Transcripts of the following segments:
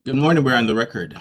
Good morning, we're on the record.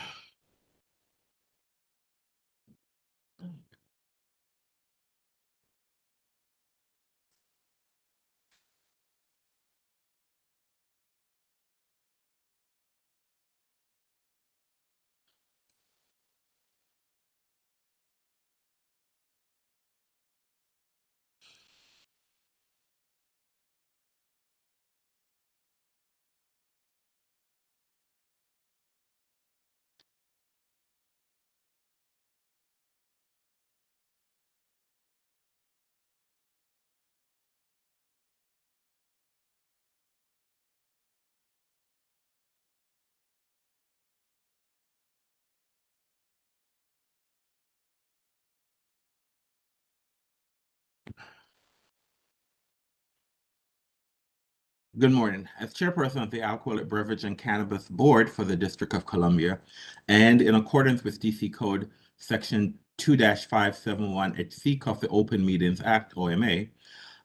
Good morning. As chairperson of the Alcoholic Beverage and Cannabis Board for the District of Columbia, and in accordance with DC Code Section 2-571 of the Open Meetings Act, OMA,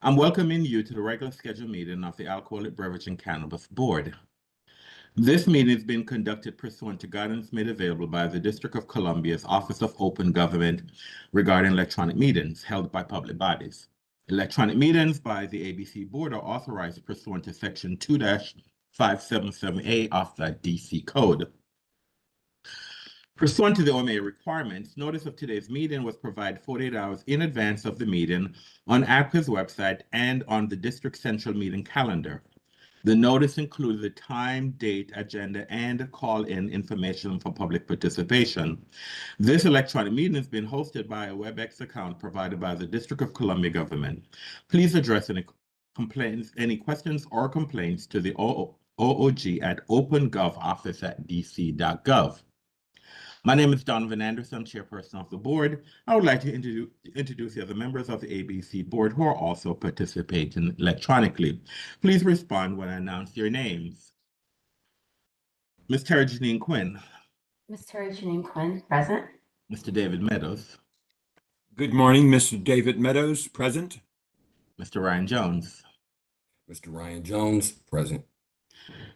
I'm welcoming you to the regular scheduled meeting of the Alcoholic Beverage and Cannabis Board. This meeting is being conducted pursuant to guidance made available by the District of Columbia's Office of Open Government regarding electronic meetings held by public bodies. Electronic meetings by the ABC Board are authorized pursuant to Section 2-577A of the DC Code. Pursuant to the OMA requirements, notice of today's meeting was provided 48 hours in advance of the meeting on ABCA's website and on the District Central Meeting calendar. The notice included the time, date, agenda, and call-in information for public participation. This electronic meeting is being hosted by a WebEx account provided by the District of Columbia government. Please address any complaints, any questions or complaints to the OOG at opengovoffice@dc.gov. My name is Donovan Anderson, chairperson of the board. I would like to introduce the other members of the ABC board who are also participating electronically. Please respond when I announce your names. Ms. Terry Janine Quinn. Ms. Terry Janine Quinn, present. Mr. David Meadows. Good morning, Mr. David Meadows, present. Mr. Ryan Jones. Mr. Ryan Jones, present.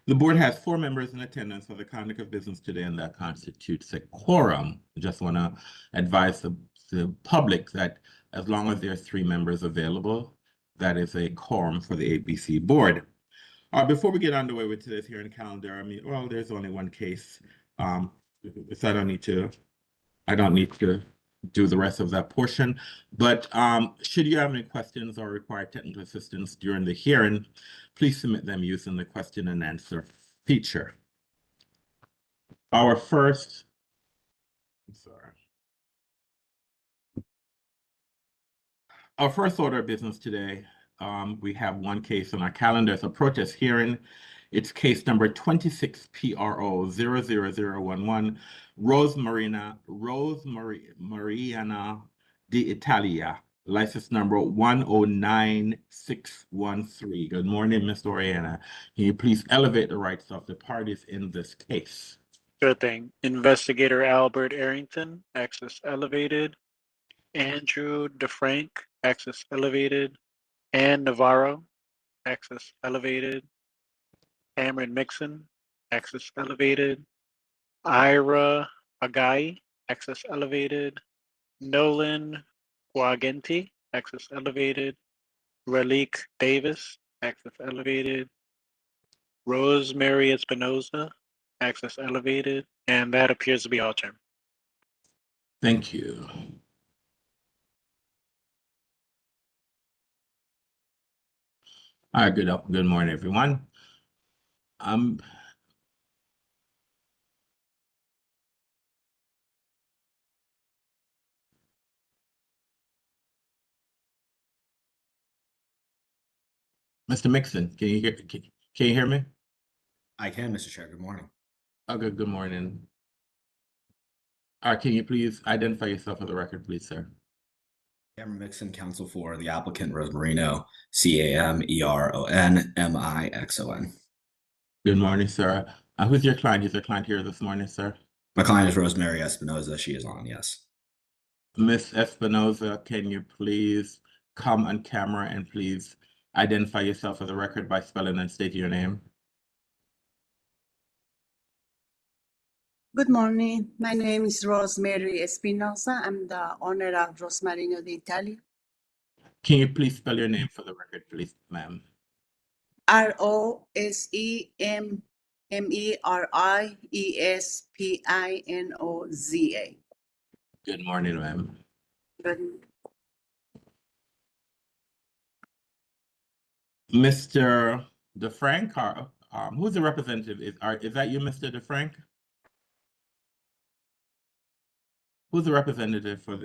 The board has 4 members in attendance for the conduct of business today, and that constitutes a quorum. I just want to advise the public that as long as there are 3 members available, that is a quorum for the ABC board. Before we get underway with today's hearing calendar, well, there's only one case. So I don't need to do the rest of that portion. But should you have any questions or require technical assistance during the hearing, please submit them using the question and answer feature. Our first order of business today, we have one case on our calendar. It's a protest hearing. It's case number 26PRO00011, Mariana d'Italia, license number 109613. Good morning, Ms. Oriana. Can you please elevate the rights of the parties in this case? Sure thing. Investigator Albert Arrington, access elevated. Andrew DeFrank, access elevated. Ann Navarro, access elevated. Cameron Mixon, access elevated. Ira Agai, access elevated. Nolan Guagenti, access elevated. Ralik Davis, access elevated. Rosemary Espinoza, access elevated. And that appears to be all, Chairman. Thank you. All right, good morning, everyone. Mr. Mixon, can you hear me? I can, Mr. Chair. Good morning. Okay, good morning. All right, can you please identify yourself for the record, please, sir? Cameron Mixon, counsel for the applicant Rosemarino, CAMERONMIXON. Good morning, sir. Who's your client? Is your client here this morning, sir? My client is Rosemary Espinoza. She is on, yes. Ms. Espinoza, can you please come on camera and please identify yourself for the record by spelling and stating your name? Good morning. My name is Rosemary Espinosa. I'm the owner of Rosmarino d'Italia. Can you please spell your name for the record, please, ma'am? Rosemeriespinoza. Good morning, ma'am. Good. Mr. DeFrank, who's the representative? Is that you, Mr. DeFrank? Who's the representative for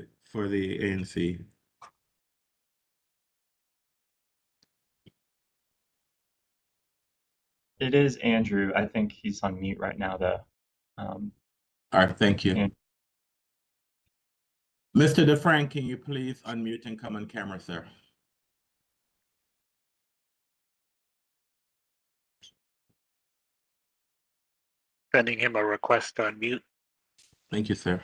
the ANC? It is Andrew. I think he's on mute right now, though. All right, thank you. And Mr. DeFrank, can you please unmute and come on camera, sir? Sending him a request to unmute. Thank you, sir.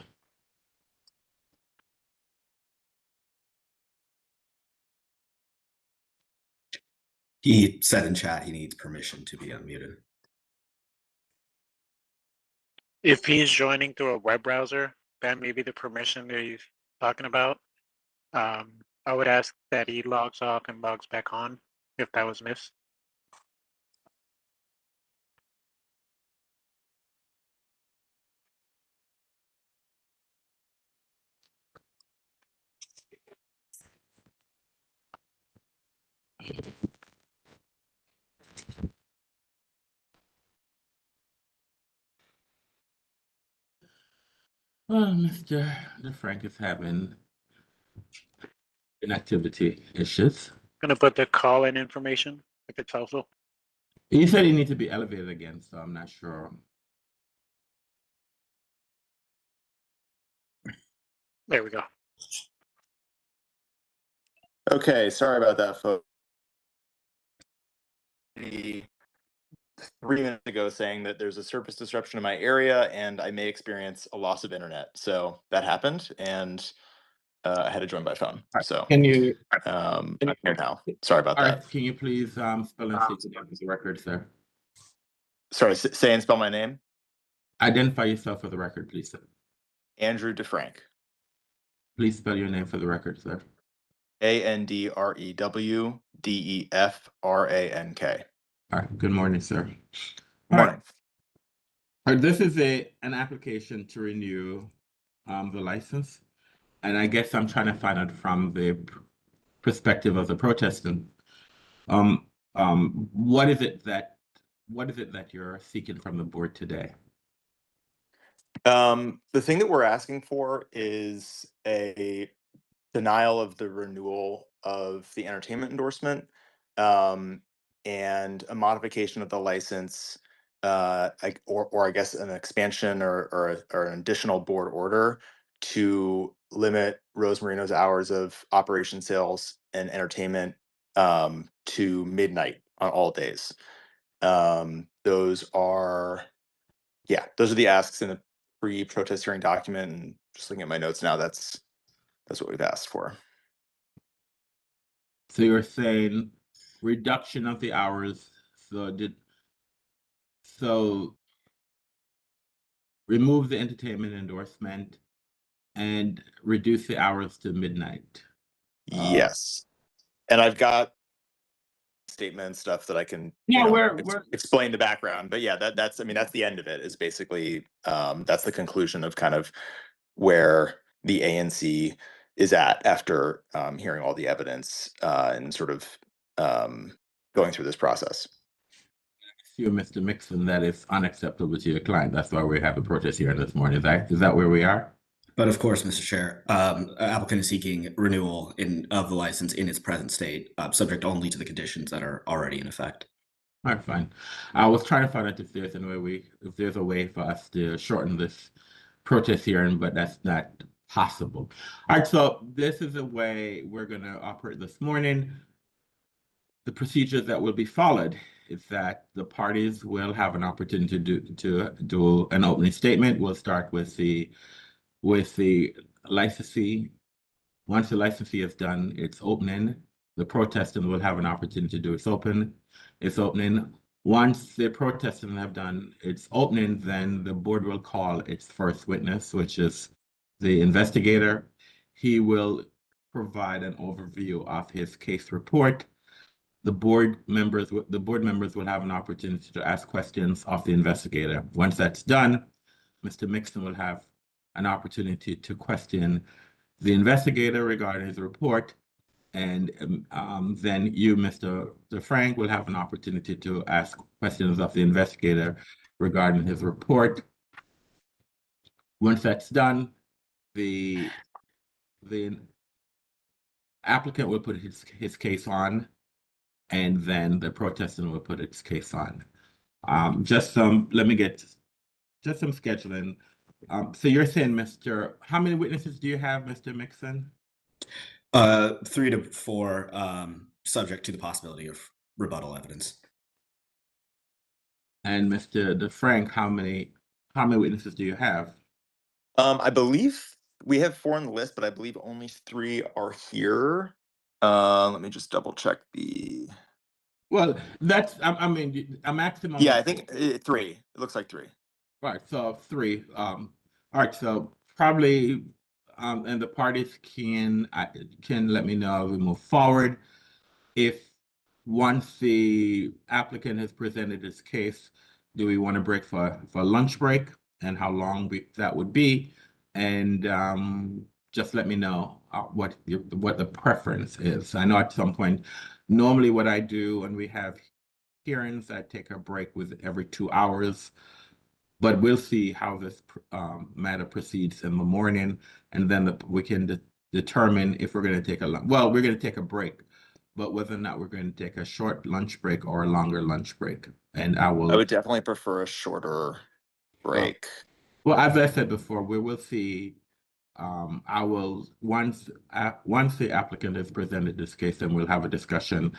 He said in chat he needs permission to be unmuted. If he's joining through a web browser, that may be the permission that he's talking about. I would ask that he logs off and logs back on if that was missed. Well, Mr. DeFrank is having inactivity issues. Gonna put the call-in information if it's helpful. He said he needs to be elevated again, so I'm not sure. There we go. Okay, sorry about that, folks. 3 minutes ago saying that there's a service disruption in my area and I may experience a loss of internet. So that happened, and I had to join by phone. So Can you? I'm here now. Sorry about All that. right, can you please spell and state your name for the record, sir? Sorry, say and spell my name. Identify yourself for the record, please, sir. Andrew DeFrank. Please spell your name for the record, sir. ANDREWDEFRANK. All right, good morning, sir. Good morning. All right, this is an application to renew the license. And I guess I'm trying to find out from the perspective of the protestant. What is it that you're seeking from the board today? The thing that we're asking for is a denial of the renewal of the entertainment endorsement, and a modification of the license, or I guess an expansion or an additional board order to limit Rose Marino's hours of operation, sales, and entertainment to midnight on all days. Those are the asks in the pre-protest hearing document, and just looking at my notes now, that's what we've asked for. So you're saying reduction of the hours, so remove the entertainment endorsement and reduce the hours to midnight. Yes. And I've got statement stuff that I can explain the background, but yeah, that's the end of it, is basically that's the conclusion of kind of where the ANC is at after hearing all the evidence and sort of going through this process. You, Mr. Mixon, that is unacceptable to your client. That's why we have a protest here this morning. Is that where we are? But of course, Mr. Chair, applicant is seeking renewal of the license in its present state, subject only to the conditions that are already in effect. All right, fine. I was trying to find out if there's a way for us to shorten this protest hearing, but that's not possible. All right, so this is the way we're going to operate this morning. The procedures that will be followed is that the parties will have an opportunity to do an opening statement. We'll start with the licensee. Once the licensee is done its opening, the protestant will have an opportunity to do its opening. Once the protesting have done its opening, then the board will call its first witness, which is the investigator. He will provide an overview of his case report. The board members will have an opportunity to ask questions of the investigator. Once that's done, Mr. Mixon will have an opportunity to question the investigator regarding his report. And then you, Mr. DeFrank, will have an opportunity to ask questions of the investigator regarding his report. Once that's done, the applicant will put his case on, and then the protestant will put its case on. Let me get just some scheduling. So you're saying, how many witnesses do you have, Mr. Mixon? 3 to 4, subject to the possibility of rebuttal evidence. And Mr. DeFrank, how many witnesses do you have? I believe we have 4 on the list, but I believe only 3 are here. Let me just double check the. Well, that's I mean a maximum. Yeah, I think 3. It looks like 3. Right, so 3. All right, so probably and the parties can let me know as we move forward. If once the applicant has presented his case, do we want to break for lunch break, and how long that would be? And just let me know what the preference is. I know at some point, normally what I do when we have hearings, I take a break with every 2 hours. But we'll see how this matter proceeds in the morning, and then we can determine if we're going to take we're going to take a break, but whether or not we're going to take a short lunch break or a longer lunch break. And I would definitely prefer a shorter break. Well, as I said before, we will see. I will once the applicant has presented this case, then we'll have a discussion.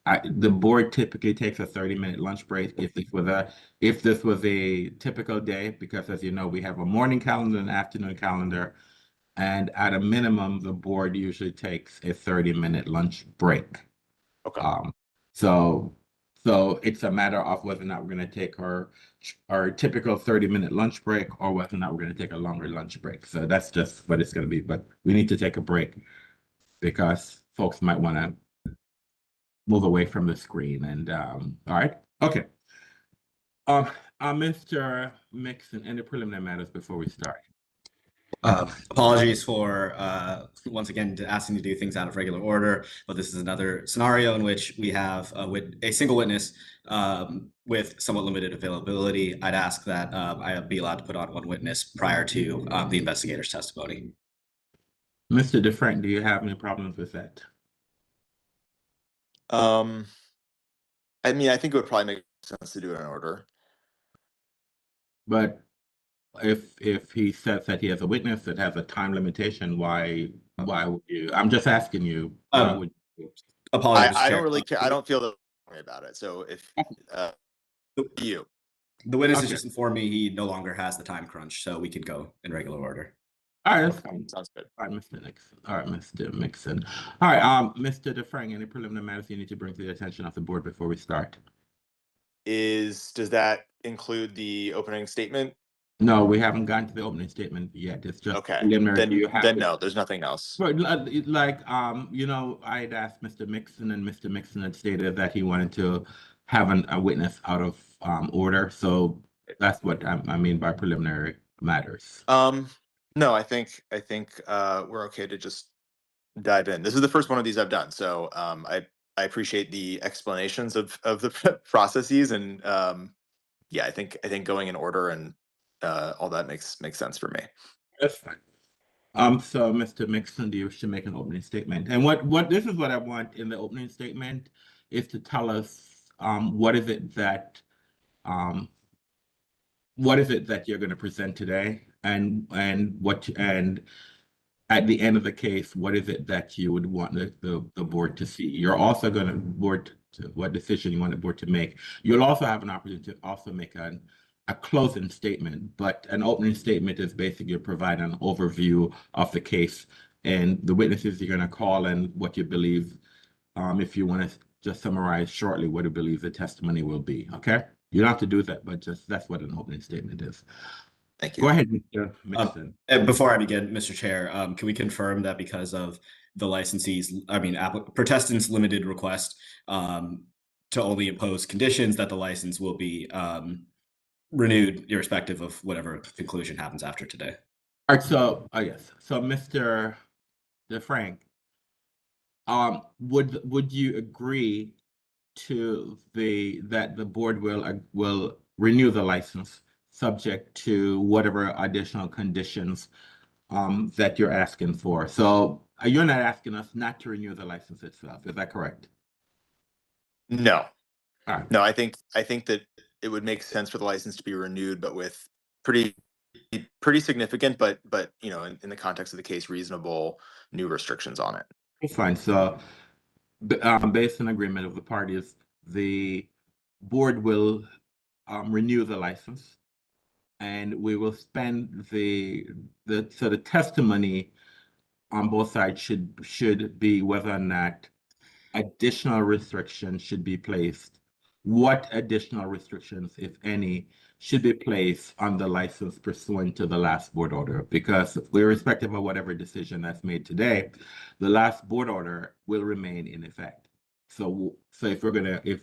The board typically takes a 30-minute lunch break if this was a typical day, because as you know, we have a morning calendar and afternoon calendar, and at a minimum, the board usually takes a 30-minute lunch break. Okay. So it's a matter of whether or not we're going to take our typical 30-minute lunch break, or whether or not we're going to take a longer lunch break. So that's just what it's going to be. But we need to take a break because folks might want to move away from the screen. And all right, okay. Mr. Mixon, any preliminary matters before we start? Apologies for once again asking to do things out of regular order, but this is another scenario in which we have a single witness with somewhat limited availability. I'd ask that I be allowed to put on 1 witness prior to the investigator's testimony. Mr. DeFrank, do you have any problems with that? I mean, I think it would probably make sense to do it in order. But if he says that he has a witness that has a time limitation, why would you? I'm just asking you. Why would you? Apologies, I Chair. don't really care. I don't feel the way about it. So if you. The witness has Okay. just informed me he no longer has the time crunch, so we can go in regular order. All right, that's fine. Sounds good. All right, Mr. Nixon. All right, Mr. Mixon. All right, Mr. DeFrank, any preliminary matters you need to bring to the attention of the board before we start? Does that include the opening statement? No, we haven't gotten to the opening statement yet. It's just Okay. preliminary. Do you have Then no, there's nothing else. Right, like you know, I'd asked Mr. Mixon, and Mr. Mixon had stated that he wanted to have a witness out of order. So that's what I mean by preliminary matters. No, I think we're okay to just dive in. This is the first one of these I've done, so I appreciate the explanations of the processes, and yeah, I think going in order and all that makes sense for me. That's fine. So Mr. Mixon, do you wish to make an opening statement? And what this is what I want in the opening statement is to tell us what is it that you're going to present today, and at the end of the case, what is it that you would want the board to see? You're also going to what decision you want the board to make. You'll also have an opportunity to also make a closing statement, but an opening statement is basically provide an overview of the case and the witnesses you're going to call and what you believe. If you want to just summarize shortly what he believes the testimony will be, okay? You don't have to do that, but just that's what an opening statement is. Thank you. Go ahead, Mr. Mixon. And before I begin, Mr. Chair, can we confirm that because of the protestants' limited request to only impose conditions, that the license will be renewed irrespective of whatever conclusion happens after today? All right, so, yes, so Mr. DeFrank, would you agree to that the board will renew the license subject to whatever additional conditions that you're asking for? So you're not asking us not to renew the license itself, is that correct? No, All right. no, I think that it would make sense for the license to be renewed, but with pretty significant, but you know, in the context of the case, reasonable new restrictions on it. It's fine. So based on agreement of the parties, the board will renew the license, and we will spend the testimony on both sides should be whether or not additional restrictions should be placed. What additional restrictions, if any, should be placed on the license pursuant to the last board order? Because irrespective of whatever decision that's made today, the last board order will remain in effect. So if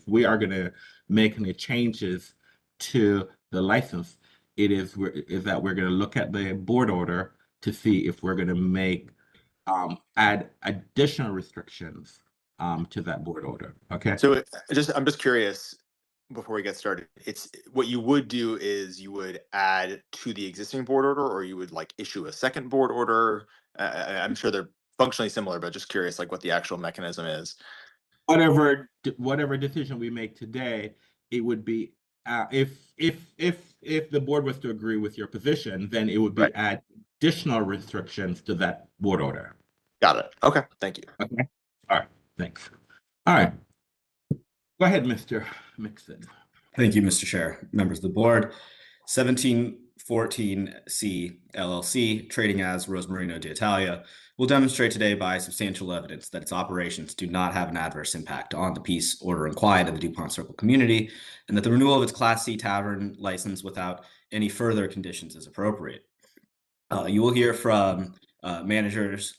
we are gonna make any changes to the license, is that we're gonna look at the board order to see if we're gonna make add additional restrictions to that board order. Okay. So I'm just curious before we get started. It's what you would do is you would add to the existing board order, or you would like issue a second board order. I'm sure they're functionally similar, but just curious like what the actual mechanism is. Whatever decision we make today, it would be if the board was to agree with your position, then it would be Right. add additional restrictions to that board order. Got it. Okay. Thank you. Okay. All right. Thanks. All right. Go ahead, Mr. Mixon. Thank you, Mr. Chair, members of the board. 1714C LLC, trading as Rosmarino d'Italia, will demonstrate today by substantial evidence that its operations do not have an adverse impact on the peace, order, and quiet of the DuPont Circle community, and that the renewal of its Class C tavern license without any further conditions is appropriate. You will hear from managers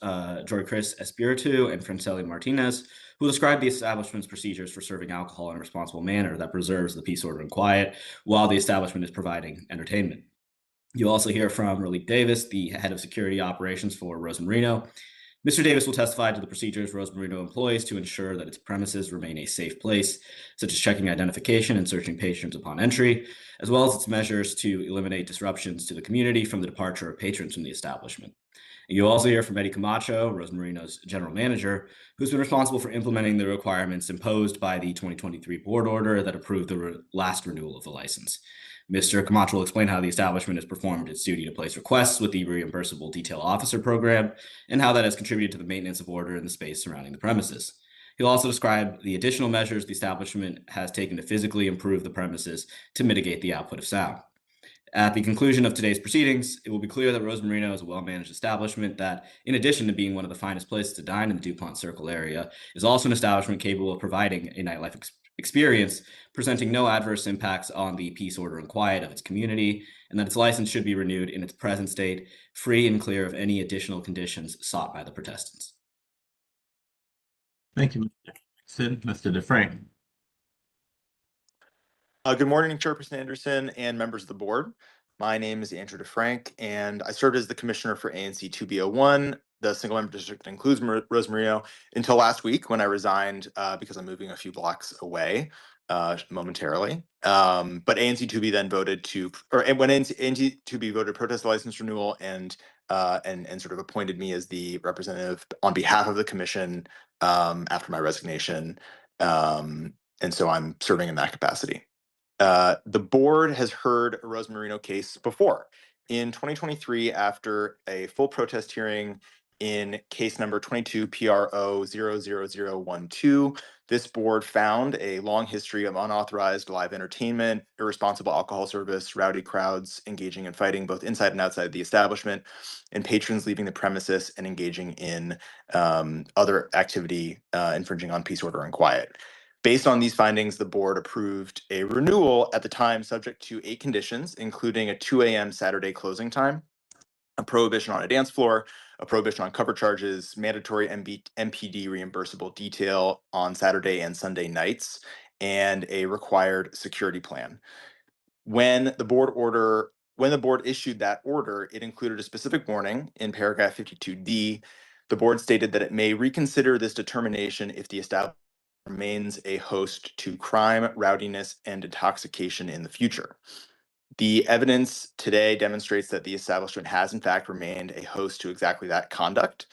Joy Chris Espiritu and Franceli Martinez, who describe the establishment's procedures for serving alcohol in a responsible manner that preserves the peace, order, and quiet while the establishment is providing entertainment. You'll also hear from Raleigh Davis, the head of security operations for Rosmarino. Mr. Davis will testify to the procedures Rosmarino employs to ensure that its premises remain a safe place, such as checking identification and searching patrons upon entry, as well as its measures to eliminate disruptions to the community from the departure of patrons from the establishment. And you'll also hear from Eddie Camacho, Rosmarino's general manager, who's been responsible for implementing the requirements imposed by the 2023 board order that approved the last renewal of the license. Mr. Camacho will explain how the establishment has performed its duty to place requests with the reimbursable detail officer program and how that has contributed to the maintenance of order in the space surrounding the premises. He'll also describe the additional measures the establishment has taken to physically improve the premises to mitigate the output of sound. At the conclusion of today's proceedings, it will be clear that Rosmarino is a well-managed establishment that, in addition to being one of the finest places to dine in the DuPont Circle area, is also an establishment capable of providing a nightlife experience, presenting no adverse impacts on the peace, order, and quiet of its community, and that its license should be renewed in its present state, free and clear of any additional conditions sought by the protestants. Thank you, Mr. DeFrank. Good morning, Chairperson Anderson and members of the board. My name is Andrew DeFrank, and I served as the commissioner for ANC 2B01. The single member district includes Rosmarino until last week when I resigned because I'm moving a few blocks away momentarily. But ANC 2B then voted when ANC 2B voted to protest the license renewal and sort of appointed me as the representative on behalf of the commission after my resignation. And so I'm serving in that capacity. The board has heard a Rosmarino case before. In 2023, after a full protest hearing in case number 22 PRO 00012, this board found a long history of unauthorized live entertainment, irresponsible alcohol service, rowdy crowds engaging in fighting both inside and outside the establishment, and patrons leaving the premises and engaging in other activity infringing on peace, order, and quiet. Based on these findings, the board approved a renewal at the time subject to 8 conditions, including a 2 a.m. Saturday closing time, a prohibition on a dance floor, a prohibition on cover charges, mandatory MPD reimbursable detail on Saturday and Sunday nights, and a required security plan. When the board issued that order, it included a specific warning in paragraph 52D. The board stated that it may reconsider this determination if the establishment remains a host to crime, rowdiness, and intoxication in the future. The evidence today demonstrates that the establishment has in fact remained a host to exactly that conduct.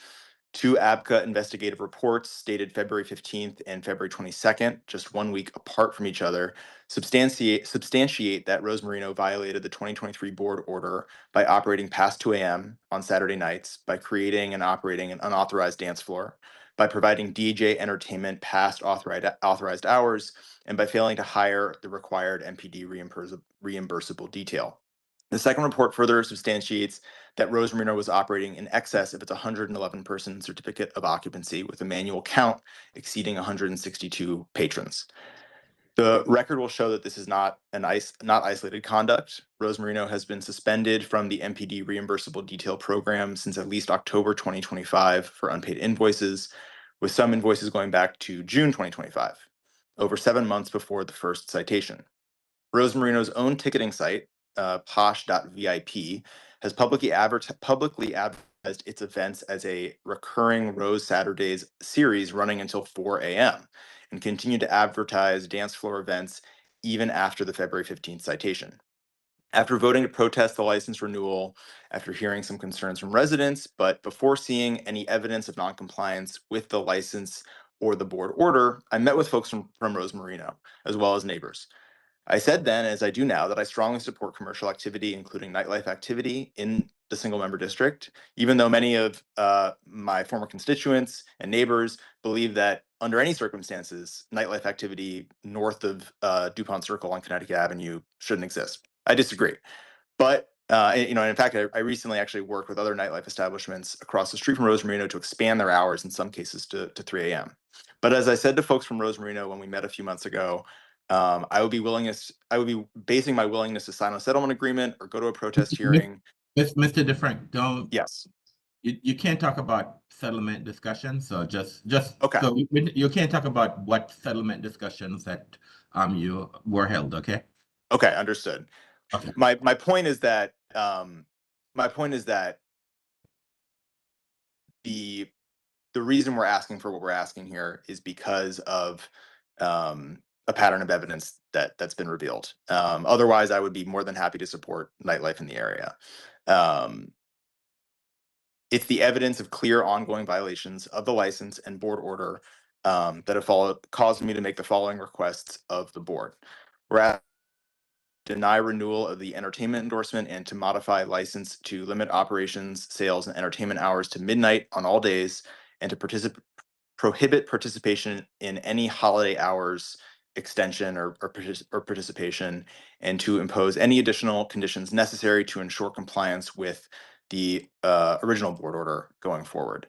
2 ABCA investigative reports dated February 15th and February 22nd, just 1 week apart from each other, substantiate that Rose Marino violated the 2023 board order by operating past 2 a.m. on Saturday nights, by creating and operating an unauthorized dance floor, by providing DJ entertainment past authorized hours, and by failing to hire the required MPD reimbursable detail. The second report further substantiates that Rose Marino was operating in excess of its 111-person certificate of occupancy with a manual count exceeding 162 patrons. The record will show that this is not isolated conduct. Rose Marino has been suspended from the MPD reimbursable detail program since at least October 2025 for unpaid invoices, with some invoices going back to June 2025, over 7 months before the first citation. Rose Marino's own ticketing site, posh.vip, has publicly advertised its events as a recurring Rose Saturdays series running until 4 a.m. and continued to advertise dance floor events even after the February 15th citation. After voting to protest the license renewal, after hearing some concerns from residents, but before seeing any evidence of noncompliance with the license or the board order, I met with folks from Rose Marino, as well as neighbors. I said then, as I do now, that I strongly support commercial activity, including nightlife activity in the single-member district, even though many of my former constituents and neighbors believe that under any circumstances, nightlife activity north of DuPont Circle on Connecticut Avenue shouldn't exist. I disagree. But in fact, I recently actually worked with other nightlife establishments across the street from Rose Marino to expand their hours in some cases to 3 a.m. But as I said to folks from Rose Marino when we met a few months ago, I would be basing my willingness to sign a settlement agreement or go to a protest hearing. Mr. DeFrank, don't. Yes. You can't talk about settlement discussions. So just Okay. so you can't talk about what settlement discussions that you were held. Okay. Okay, understood. Okay. My point is that the reason we're asking for what we're asking here is because of a pattern of evidence that's been revealed. Otherwise, I would be more than happy to support nightlife in the area. It's the evidence of clear ongoing violations of the license and board order that have caused me to make the following requests of the board. We're asking deny renewal of the entertainment endorsement and to modify license to limit operations, sales, and entertainment hours to midnight on all days, and to prohibit participation in any holiday hours extension or participation, and to impose any additional conditions necessary to ensure compliance with the original board order going forward.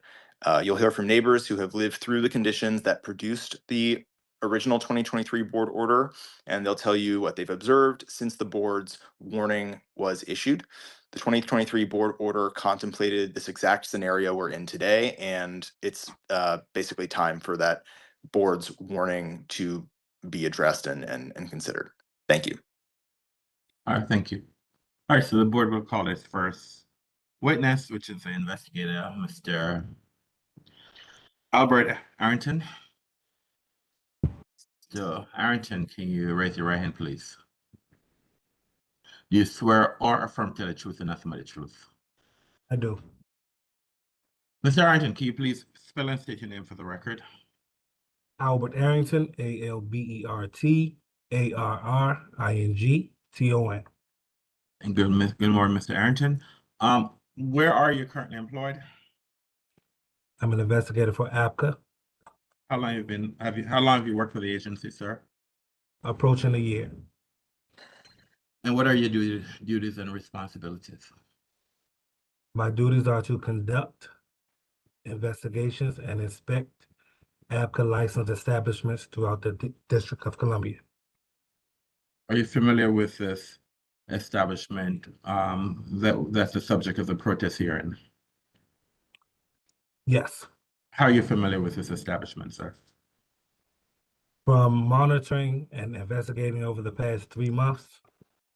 You'll hear from neighbors who have lived through the conditions that produced the original 2023 board order, and they'll tell you what they've observed since the board's warning was issued. The 2023 board order contemplated this exact scenario we're in today, and it's basically time for that board's warning to be addressed and considered. Thank you. All right. Thank you. All right. So the board will call its first witness, which is the investigator, Mr. Albert Arrington. So, Arrington, can you raise your right hand, please? Do you swear or affirm to tell the truth and nothing but the truth? I do. Mr. Arrington, can you please spell and state your name for the record? Albert Arrington, ALBERT, ARRINGTON. And good morning, Mr. Arrington. Where are you currently employed? I'm an investigator for ABCA, How long have you worked for the agency, sir? approaching a year. And what are your duties and responsibilities? My duties are to conduct investigations and inspect ABCA licensed establishments throughout the District of Columbia. Are you familiar with this establishment that's the subject of the protest hearing? Yes. How are you familiar with this establishment, sir? From monitoring and investigating over the past 3 months,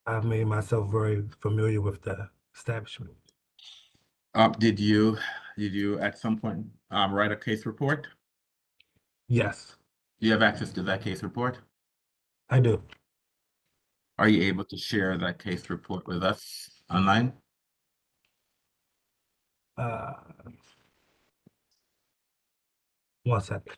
I've made myself very familiar with the establishment. Did you at some point write a case report? Yes, Do you have access to that case report? I do. Are you able to share that case report with us online? Uh, 1 second.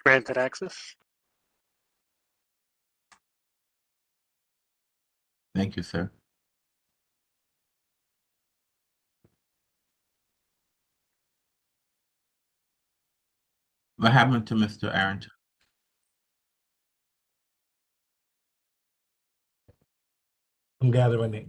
Granted access. Thank you, sir. What happened to Mr. Arrington? I'm gathering it.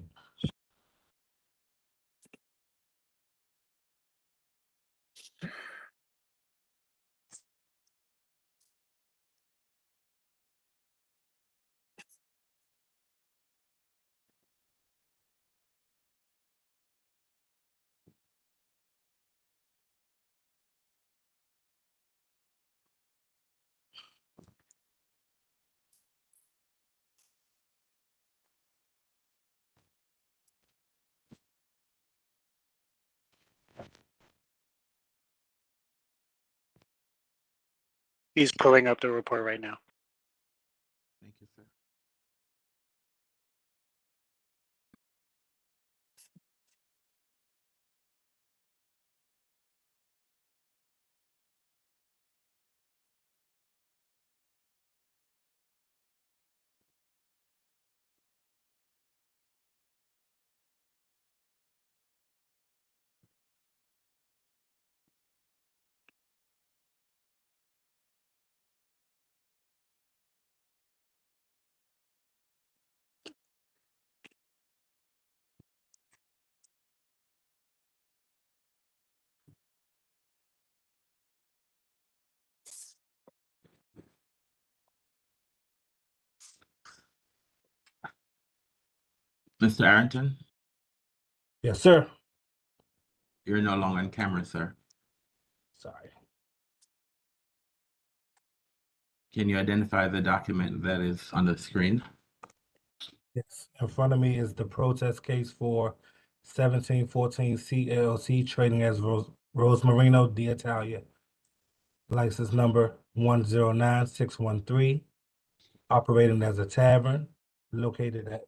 He's pulling up the report right now. Thank you, sir. Mr. Arrington, Yes, sir. you're no longer on camera, sir. Sorry. Can you identify the document that is on the screen? Yes, in front of me is the protest case for 1714 CLC trading as Rosmarino d'Italia. License number 109613, operating as a tavern located at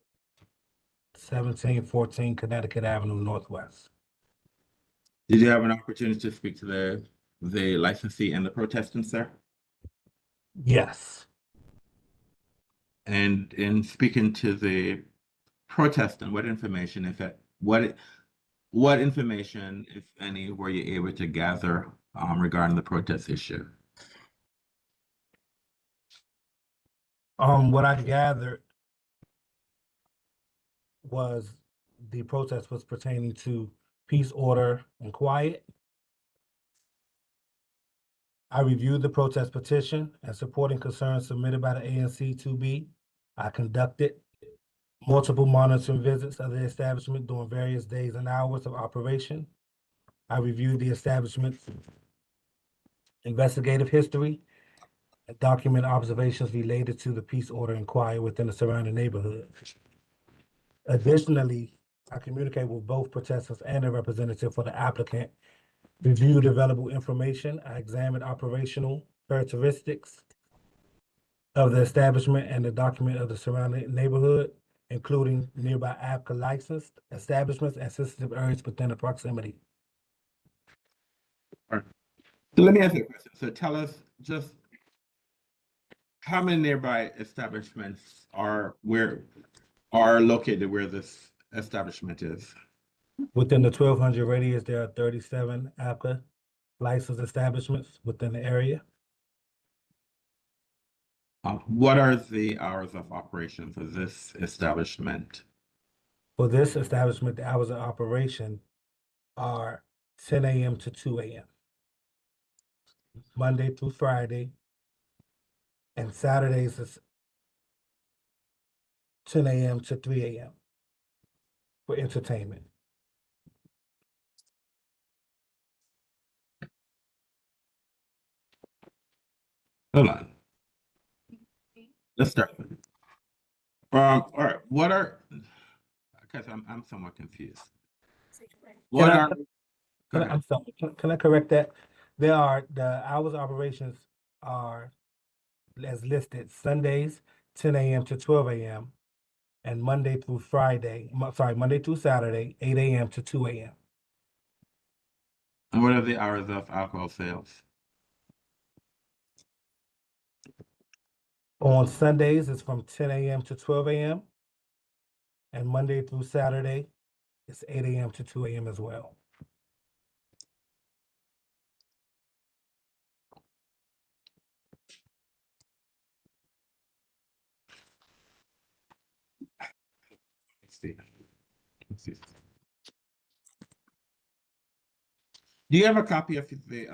1714 Connecticut Avenue Northwest. Did you have an opportunity to speak to the licensee and the protestant, sir? Yes. And in speaking to the protestant, what information, what information, if any, were you able to gather regarding the protest issue? What I gathered was the protest was pertaining to peace, order, and quiet. I reviewed the protest petition and supporting concerns submitted by the ANC-2B. I conducted multiple monitoring visits of the establishment during various days and hours of operation. I reviewed the establishment's investigative history and document observations related to the peace, order, and quiet within the surrounding neighborhood. Additionally, I communicated with both protesters and a representative for the applicant, reviewed available information. I examined operational characteristics of the establishment and the document of the surrounding neighborhood, including nearby ABCA licensed establishments and sensitive areas within the proximity. So let me ask you a question. So tell us just how many nearby establishments are located where this establishment is? Within the 1,200 radius, there are 37 ABCA licensed establishments within the area. What are the hours of operation for this establishment? For this establishment, the hours of operation are 10 a.m. to 2 a.m. Monday through Friday, and Saturdays is 10 a.m. to 3 a.m. for entertainment. Hold on. Let's start. All right, what are, because I'm somewhat confused. What are, go ahead. I'm sorry, can I correct that? The hours of operations are as listed, Sundays, 10 a.m. to 12 a.m. and Monday through Saturday, 8 a.m. to 2 a.m. And what are the hours of alcohol sales? On Sundays, it's from 10 a.m. to 12 a.m. and Monday through Saturday, it's 8 a.m. to 2 a.m. as well. Let's see. Let's see. Do you have a copy of the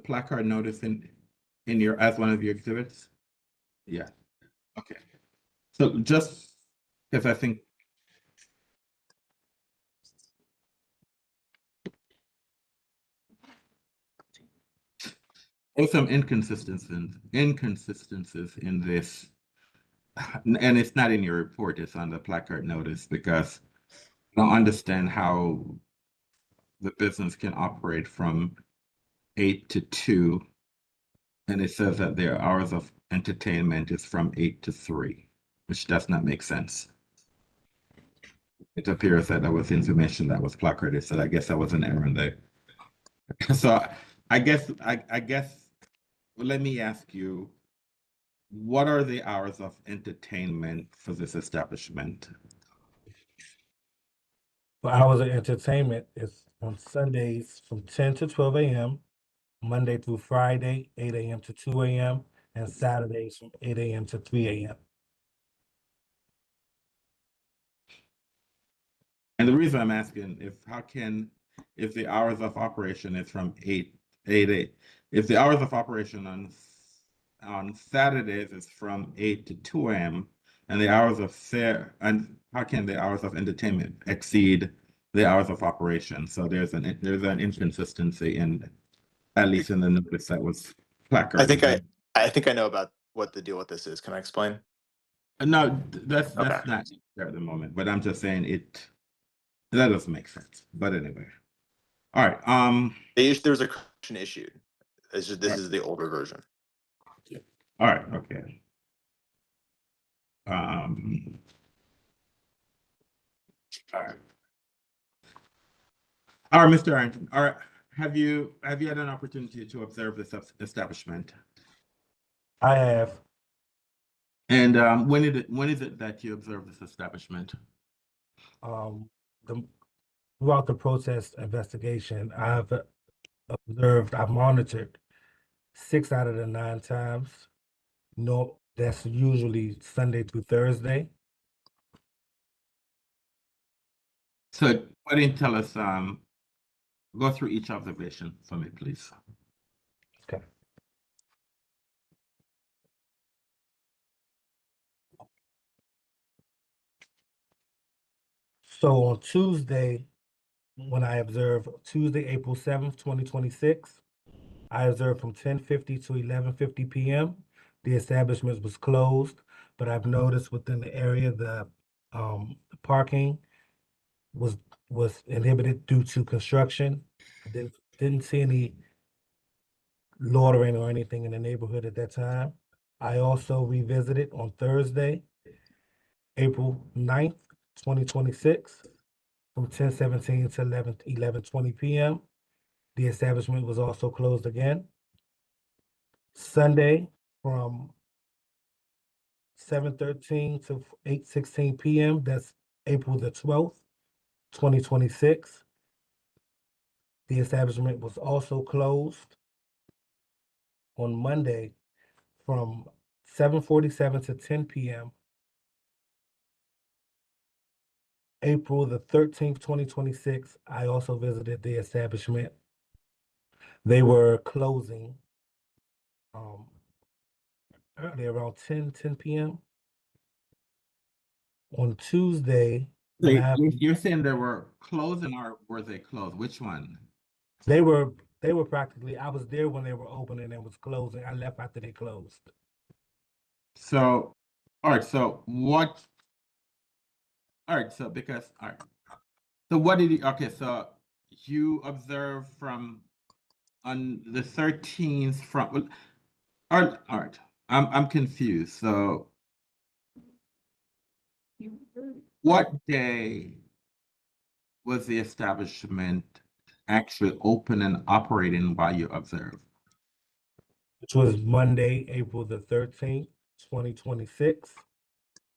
placard notice in your, as one of your exhibits? Yeah, okay. So just, because I think there's some inconsistencies in this. And it's not in your report, it's on the placard notice, because I don't understand how the business can operate from 8 to 2. And it says that their hours of entertainment is from 8 to 3, which does not make sense. It appears that there was information that was placarded, so I guess that was an error there. So I guess, well, let me ask you, what are the hours of entertainment for this establishment? For hours of entertainment, it's on Sundays from 10 to 12 a.m., Monday through Friday, 8 a.m. to 2 a.m., and Saturdays from 8 a.m. to 3 a.m. And the reason I'm asking, if the hours of operation is from 8, if the hours of operation on Saturdays is from 8 to 2 a.m., and and how can the hours of entertainment exceed the hours of operation? So there's an inconsistency in, at least in the notice that was placarded. I think I know about what the deal with this is. Can I explain? No, that's Okay. not there at the moment, but I'm just saying that doesn't make sense. But anyway. All right. There's a correction issued. It's just, this is the older version. All right, okay. All right. All right, Mr. Arrington. All right. Have you had an opportunity to observe this establishment? I have And when is it that you observed this establishment? um, the, throughout the protest investigation, I've monitored 6 out of the 9 times. No, that's usually Sunday through Thursday. So why didn't you tell us, go through each observation for me, please. Okay. So on Tuesday, when I observed Tuesday, April 7th, 2026, I observed from 10:50 to 11:50 p.m. The establishment was closed, but I've noticed within the area the parking was inhibited due to construction. Didn't see any loitering or anything in the neighborhood at that time. I also revisited on Thursday, April 9th, 2026, from 10:17 to 11:20 p.m. The establishment was also closed again. Sunday from 7:13 to 8:16 p.m. That's April the 12th, 2026. The establishment was also closed. On Monday from 7:47 to 10 p.m. April the 13th, 2026, I also visited the establishment. They were closing early around 10 p.m. On Tuesday, So when I happened, you're saying they were closing or were they closed? Which one? they were practically, I was there when they were opening and was closing. I left after they closed. So, all right, so what, all right, so because, all right. So what did you, okay, so you observed from on the 13th from, well, all right, I'm confused. So what day was the establishment actually open and operating while you observed? Which was Monday, April the 13th, 2026.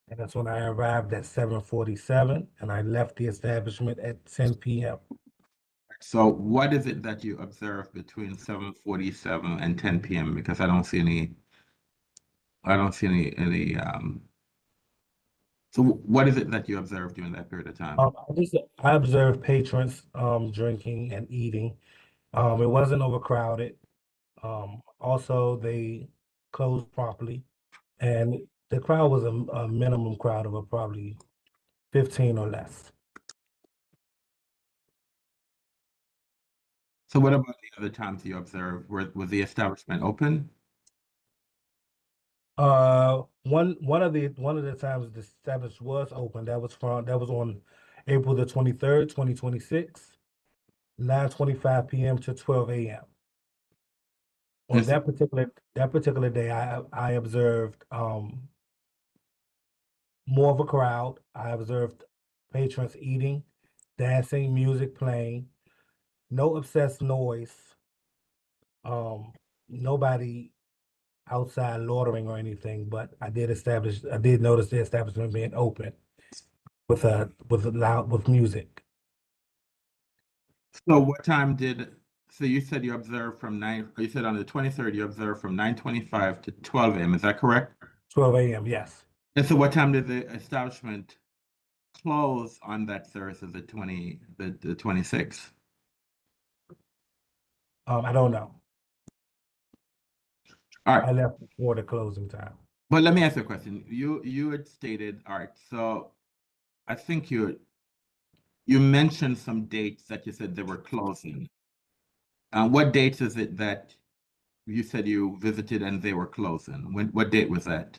And that's when I arrived at 7:47 and I left the establishment at 10 p.m. So what is it that you observed between 7:47 and 10 p.m.? Because I don't see any. So what is it that you observed during that period of time? I observed patrons drinking and eating. It wasn't overcrowded. Also, they closed properly, and the crowd was a minimum crowd of probably 15 or less. So what about the other times you observed? Was the establishment open? One of the times the establishment was open. That was on April the 23rd, 2026, 9:25 p.m. to 12 a.m. On Yes. that particular day, I observed more of a crowd. I observed patrons eating, dancing, music playing, no obsessed noise, nobody outside loitering or anything, but I did notice the establishment being open with music. So what time so you said you observed from you said on the 23rd you observed from 9:25 to 12 a.m. Is that correct? 12 a.m., yes. And so what time did the establishment close on that Thursday, the 26th? I don't know. All I right. left before the closing time. But let me ask you a question. You had stated, all right, so I think you mentioned some dates that you said they were closing. What dates is it that you said you visited and they were closing? What date was that?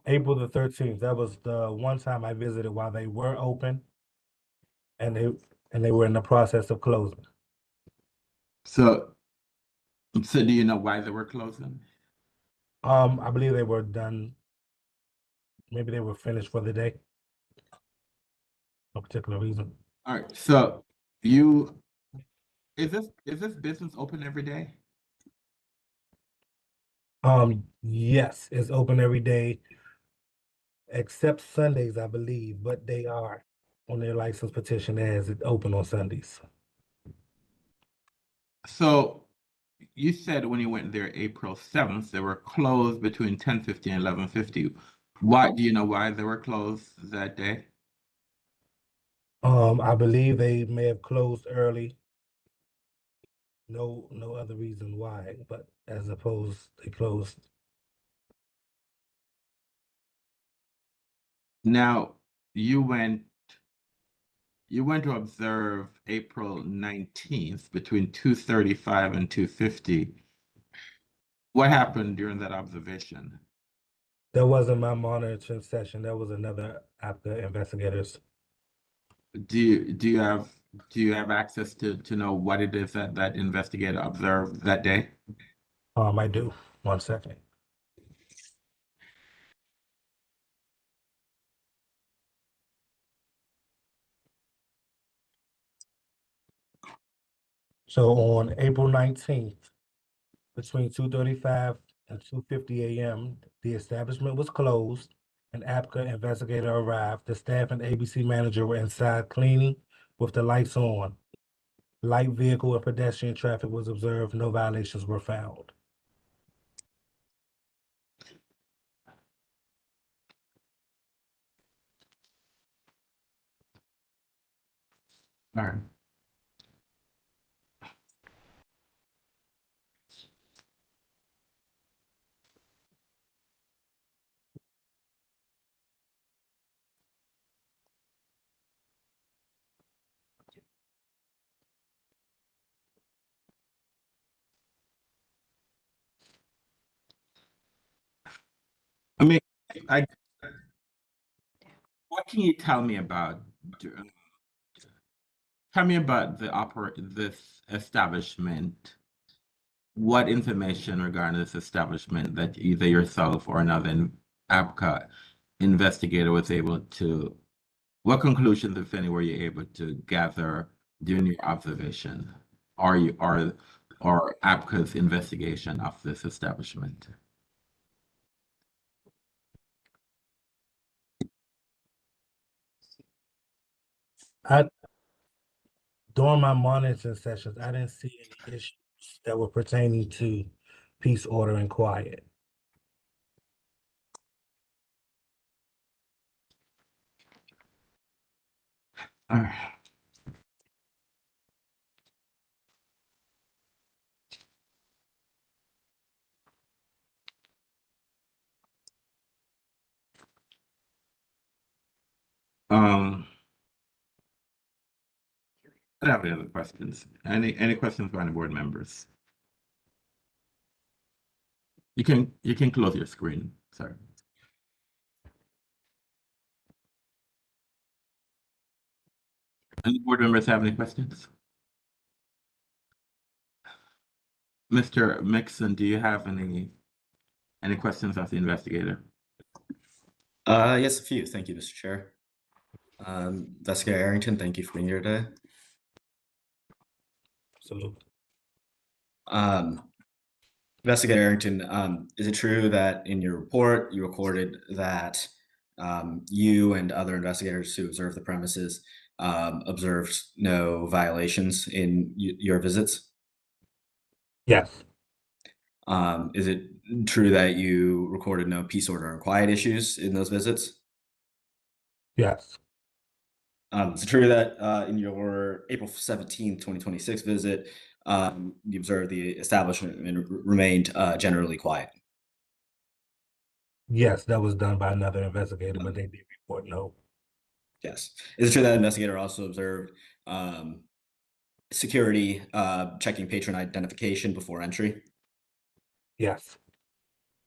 April the 13th. That was the one time I visited while they were open and they were in the process of closing. So do you know why they were closing? I believe they were done. Maybe they were finished for the day. No particular reason. All right. So you is this business open every day? Yes, it's open every day except Sundays, I believe, but they are on their license petition as it open on Sundays. So you said when you went there April 7th, they were closed between 10:50 and 11:50. Why do you know why they were closed that day? I believe they may have closed early. No other reason why, but as opposed they closed. Now you went you went to observe April 19th between 2:35 and 2:50. What happened during that observation? That wasn't my monitoring session. That was another ABCA investigators. Do you have access to know what it is that investigator observed that day? I do. 1 second. So on April 19th, between 2:35 and 2:50 a.m., the establishment was closed. An APCA investigator arrived. The staff and ABC manager were inside cleaning with the lights on. Light vehicle and pedestrian traffic was observed. No violations were found. All right. I mean, I what can you tell me about this establishment? What information regarding this establishment that either yourself or another ABCA investigator was able to, what conclusions, if any, were you able to gather during your observation or ABCA's investigation of this establishment? I, during my monitoring sessions, I didn't see any issues that were pertaining to peace, order, and quiet. All right. I don't have any other questions. Any questions by the board members? You can close your screen. Sorry. Any board members have any questions? Mr. Mixon, do you have any questions of the investigator? Yes, a few. Thank you, Mr. Chair. Investigator Arrington, thank you for being here today. Absolutely. Investigator Arrington, is it true that in your report you recorded that you and other investigators who observed the premises observed no violations in your visits? Yes. Is it true that you recorded no peace, order, and quiet issues in those visits? Yes. Is it true that in your April 17th, 2026 visit, you observed the establishment remained generally quiet? Yes, that was done by another investigator, but they did report no. Yes. Is it true that investigator also observed security checking patron identification before entry? Yes.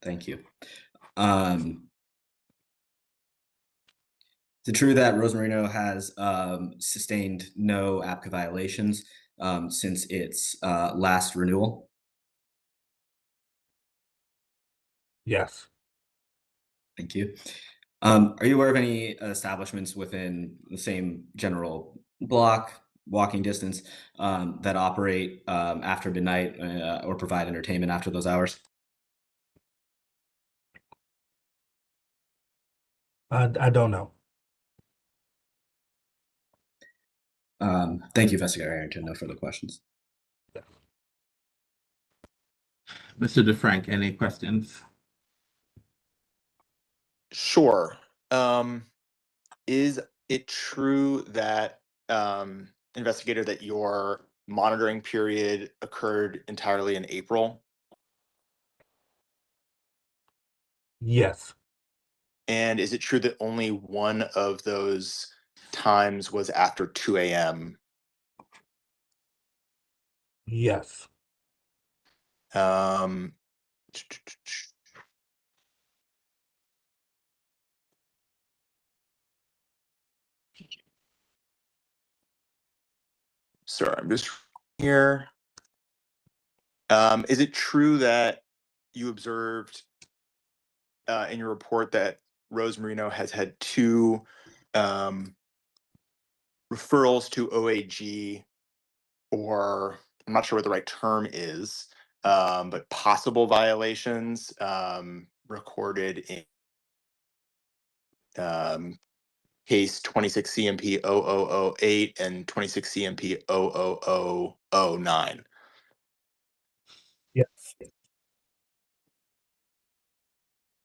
Thank you. Is it true that Rosemarino has sustained no APCA violations since its last renewal? Yes. Thank you. Are you aware of any establishments within the same general block, walking distance, that operate after midnight or provide entertainment after those hours? I don't know. Thank you, Investigator Arrington. No further questions. Mr. DeFrank, any questions? Sure. Is it true that, investigator, that your monitoring period occurred entirely in April? Yes. And is it true that only one of those times was after 2 a.m.? Yes. Um, sorry, I'm just here. Is it true that you observed in your report that Rose Marino has had two referrals to OAG, or I'm not sure what the right term is, but possible violations recorded in case 26 CMP 0008 and 26 CMP 00009? Yes.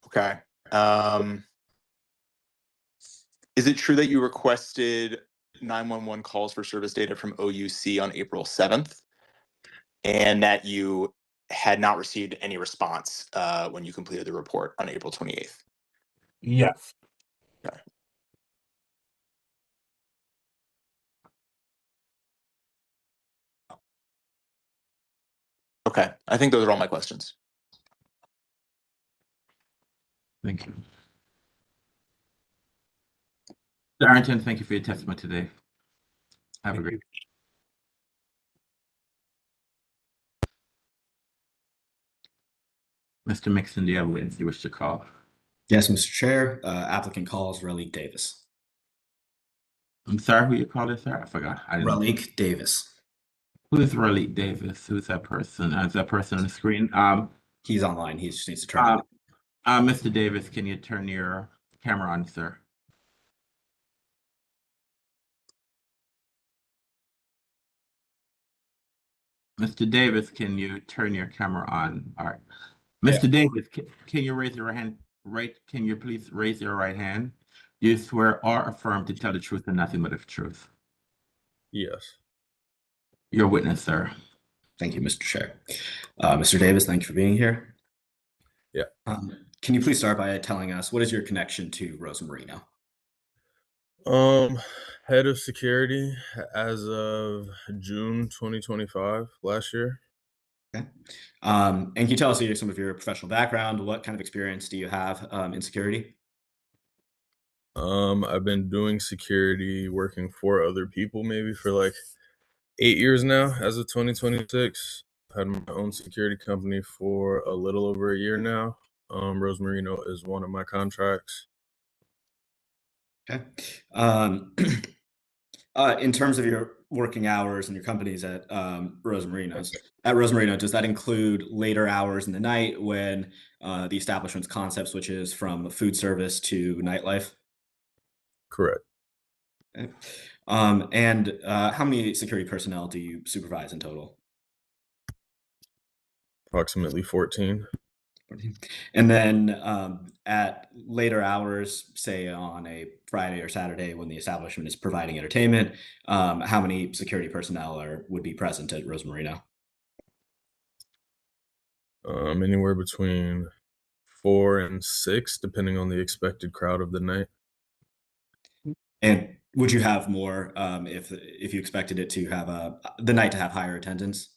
Okay. Is it true that you requested 911 calls for service data from OUC on April 7th, and that you had not received any response when you completed the report on April 28th. Yes. Okay, I think those are all my questions. Thank you. Mr. Arrington, thank you for your testimony today. Have a Thank great. you. Mr. Mixon, do you have a witness you wish to call? Yes, Mr. Chair. Applicant calls Ralik Davis. I'm sorry, who you called it, sir? I forgot. I didn't. Ralik Davis. Who is Raleigh Davis? Who's that person? Is that person on the screen? He's online. He just needs to turn on. Mr. Davis, can you turn your camera on, sir? Mr. Davis, can you turn your camera on? All right. Mr. Davis, can you raise your hand? Right? Can you please raise your right hand? Do you swear or affirm to tell the truth and nothing but the truth? Yes. Your witness, sir. Thank you, Mr. Chair. Mr. Davis, thank you for being here. Yeah. Can you please start by telling us what is your connection to Rosa Marino? Head of security as of June 2025 last year. Okay. And can you tell us some of your professional background? What kind of experience do you have in security? I've been doing security, working for other people maybe for like 8 years now as of 2026. Had my own security company for a little over a year now. Rose Marino is one of my contracts. Okay. In terms of your working hours and your companies at Rose Marino, does that include later hours in the night when the establishment's concept switches from food service to nightlife? Correct. Okay. And how many security personnel do you supervise in total? Approximately 14. And then at later hours, say on a Friday or Saturday when the establishment is providing entertainment, how many security personnel would be present at Rose Marino? Anywhere between 4 and 6, depending on the expected crowd of the night. And would you have more if you expected it to have the night to have higher attendance?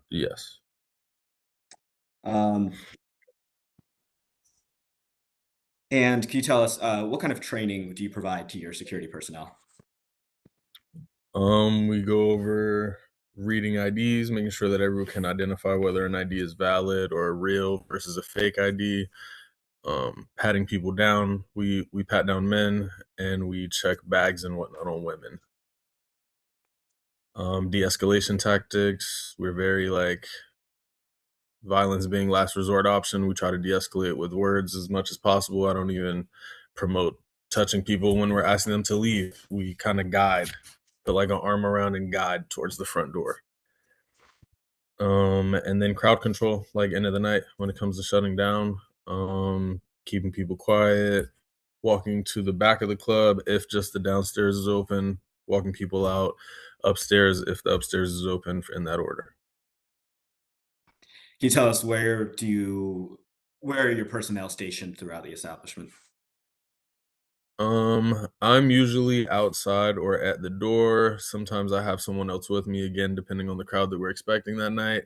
Yes. And can you tell us what kind of training do you provide to your security personnel? We go over reading IDs, making sure that everyone can identify whether an ID is valid or real versus a fake ID. Patting people down. We pat down men and we check bags and whatnot on women. De-escalation tactics. We're very violence being last resort option. We try to de-escalate with words as much as possible. I don't even promote touching people when we're asking them to leave. We kind of guide, put like an arm around and guide towards the front door. And then crowd control, like end of the night when it comes to shutting down, keeping people quiet, walking to the back of the club if just the downstairs is open, walking people out upstairs if the upstairs is open in that order. Can you tell us where are your personnel stationed throughout the establishment? I'm usually outside or at the door. Sometimes I have someone else with me, again, depending on the crowd that we're expecting that night.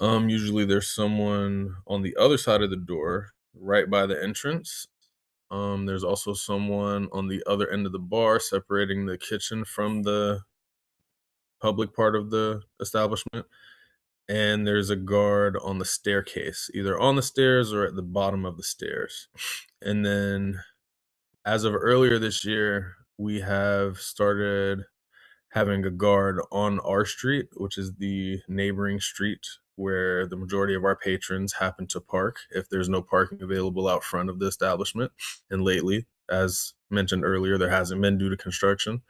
Usually there's someone on the other side of the door, right by the entrance. There's also someone on the other end of the bar, separating the kitchen from the public part of the establishment. And there's a guard on the staircase, either on the stairs or at the bottom of the stairs. And then as of earlier this year, we have started having a guard on our street, which is the neighboring street where the majority of our patrons happen to park if there's no parking available out front of the establishment. And lately, as mentioned earlier, there hasn't been due to construction.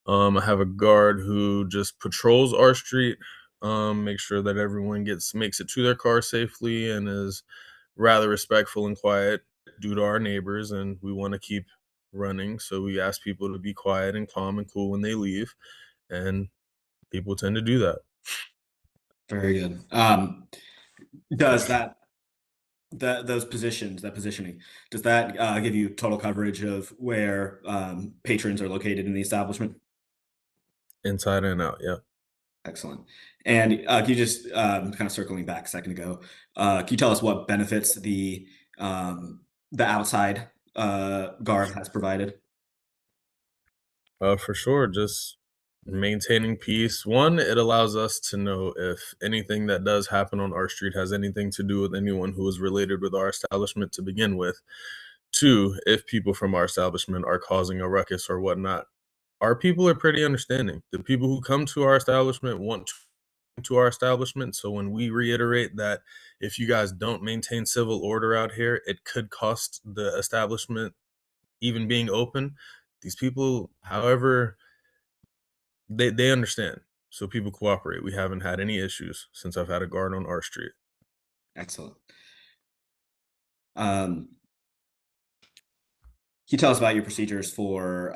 I have a guard who just patrols our street, make sure that everyone makes it to their car safely and is rather respectful and quiet due to our neighbors, and we want to keep running. So we ask people to be quiet and calm and cool when they leave, and people tend to do that. Very good. Does those positions, that positioning, does that give you total coverage of where patrons are located in the establishment? Inside and out, yeah. Excellent. And can you just kind of circling back a second ago, can you tell us what benefits the outside guard has provided? For sure, just maintaining peace. One, it allows us to know if anything that does happen on our street has anything to do with anyone who is related with our establishment to begin with. Two, if people from our establishment are causing a ruckus or whatnot. Our people are pretty understanding. The people who come to our establishment want to our establishment. So when we reiterate that if you guys don't maintain civil order out here, it could cost the establishment even being open. These people, however, they understand. So people cooperate. We haven't had any issues since I've had a guard on our street. Excellent. Can you tell us about your procedures for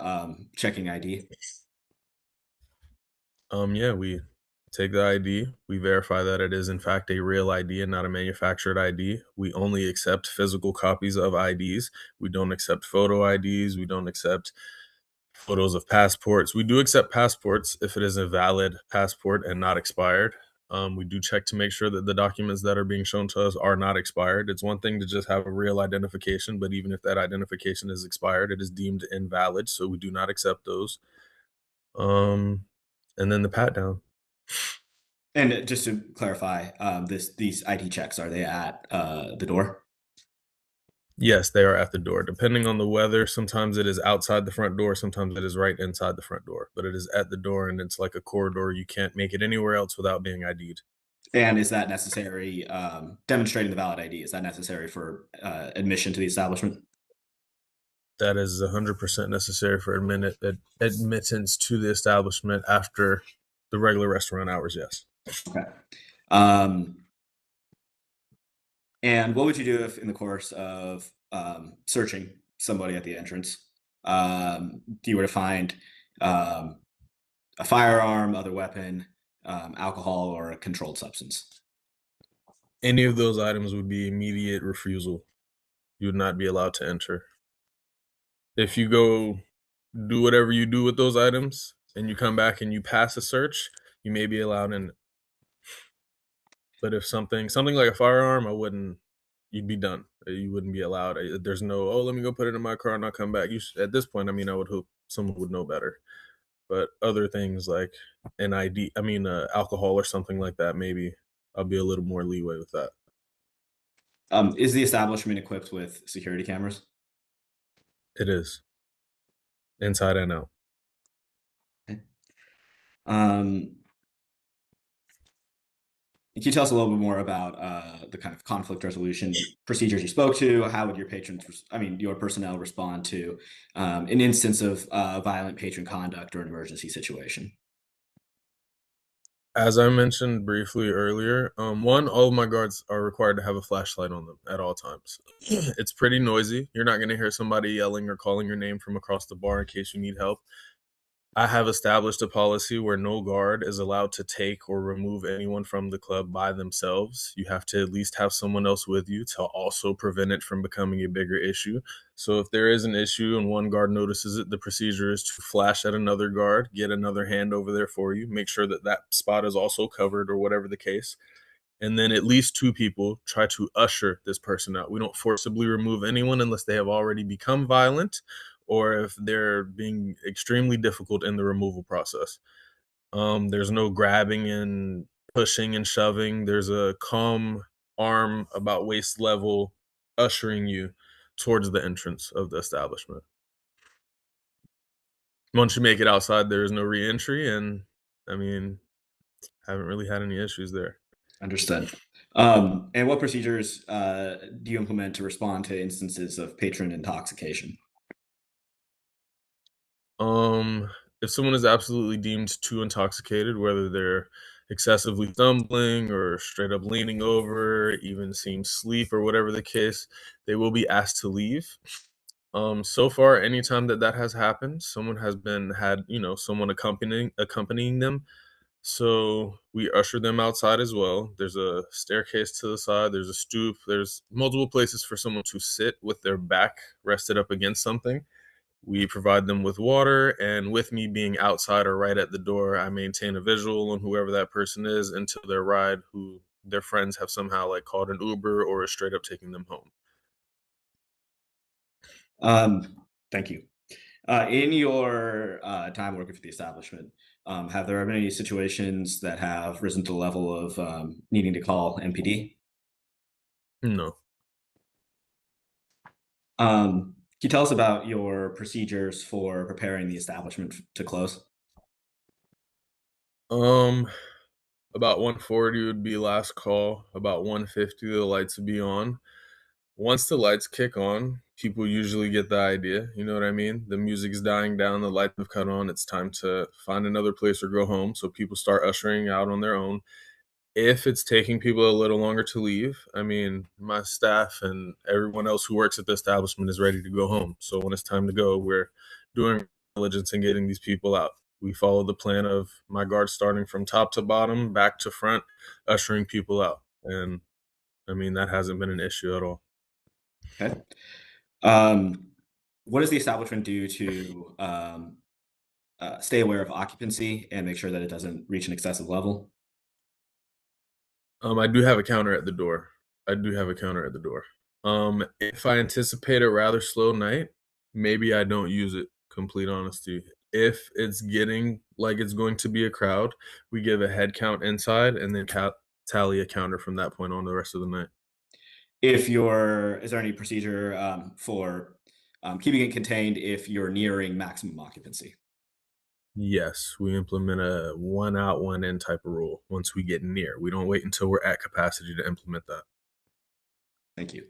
checking ID? Yeah, we take the ID, we verify that it is in fact a real ID and not a manufactured ID. We only accept physical copies of IDs. We don't accept photo IDs. We don't accept photos of passports. We do accept passports if it is a valid passport and not expired. We do check to make sure that the documents that are being shown to us are not expired. It's one thing to just have a real identification, but even if that identification is expired, it is deemed invalid. So we do not accept those. And then the pat down. And just to clarify, these ID checks, are they at the door? Yes, they are at the door. Depending on the weather, sometimes it is outside the front door, sometimes it is right inside the front door, but it is at the door and it's like a corridor. You can't make it anywhere else without being ID'd. And is that necessary, demonstrating the valid ID, is that necessary for admission to the establishment? That is 100% necessary for admittance to the establishment after the regular restaurant hours, yes. Okay. And what would you do if in the course of searching somebody at the entrance, you were to find a firearm, other weapon, alcohol, or a controlled substance? Any of those items would be immediate refusal. You would not be allowed to enter. If you go do whatever you do with those items and you come back and you pass a search, you may be allowed in. But if something like a firearm, you'd be done. You wouldn't be allowed. There's no, let me go put it in my car and I'll come back. At this point, I mean, I would hope someone would know better. But other things like an ID, alcohol or something like that, maybe I'll be a little more leeway with that. Is the establishment equipped with security cameras? It is. Inside and out. Okay. Can you tell us a little bit more about the kind of conflict resolution procedures you spoke to? How would your personnel respond to an instance of violent patron conduct or an emergency situation? As I mentioned briefly earlier, one, all of my guards are required to have a flashlight on them at all times. It's pretty noisy. You're not going to hear somebody yelling or calling your name from across the bar in case you need help. I have established a policy where no guard is allowed to take or remove anyone from the club by themselves. You have to at least have someone else with you to also prevent it from becoming a bigger issue. So if there is an issue and one guard notices it, the procedure is to flash at another guard, get another hand over there for you, make sure that that spot is also covered or whatever the case. And then at least two people try to usher this person out. We don't forcibly remove anyone unless they have already become violent or if they're being extremely difficult in the removal process. There's no grabbing and pushing and shoving. There's a calm arm about waist level ushering you towards the entrance of the establishment. Once you make it outside, there is no re-entry, and haven't really had any issues there. Understood. And what procedures do you implement to respond to instances of patron intoxication? If someone is absolutely deemed too intoxicated, whether they're excessively stumbling or straight up leaning over, even seeing sleep or whatever the case, they will be asked to leave. So far, anytime that has happened, someone has had, someone accompanying them. So we usher them outside as well. There's a staircase to the side, there's a stoop, there's multiple places for someone to sit with their back rested up against something. We provide them with water, and with me being outside or right at the door, I maintain a visual on whoever that person is until their ride, who their friends have somehow like called an Uber or is straight up taking them home. Thank you. In your time working for the establishment, have there been any situations that have risen to the level of needing to call MPD? No. Can you tell us about your procedures for preparing the establishment to close? About 1:40 would be last call. About 1:50, the lights would be on. Once the lights kick on, people usually get the idea. You know what I mean? The music's dying down, the lights have cut on. It's time to find another place or go home. So people start ushering out on their own. If it's taking people a little longer to leave, I mean, my staff and everyone else who works at the establishment is ready to go home. So when it's time to go, we're doing diligence and getting these people out. We follow the plan of my guards starting from top to bottom, back to front, ushering people out. And I mean, that hasn't been an issue at all. Okay. What does the establishment do to stay aware of occupancy and make sure that it doesn't reach an excessive level? I do have a counter at the door. If I anticipate a rather slow night, maybe I don't use it, complete honesty. If it's getting like it's going to be a crowd, we give a head count inside and then tally a counter from that point on the rest of the night. Is there any procedure for keeping it contained if you're nearing maximum occupancy? Yes, we implement a one out, one in type of rule once we get near. We don't wait until we're at capacity to implement that. Thank you.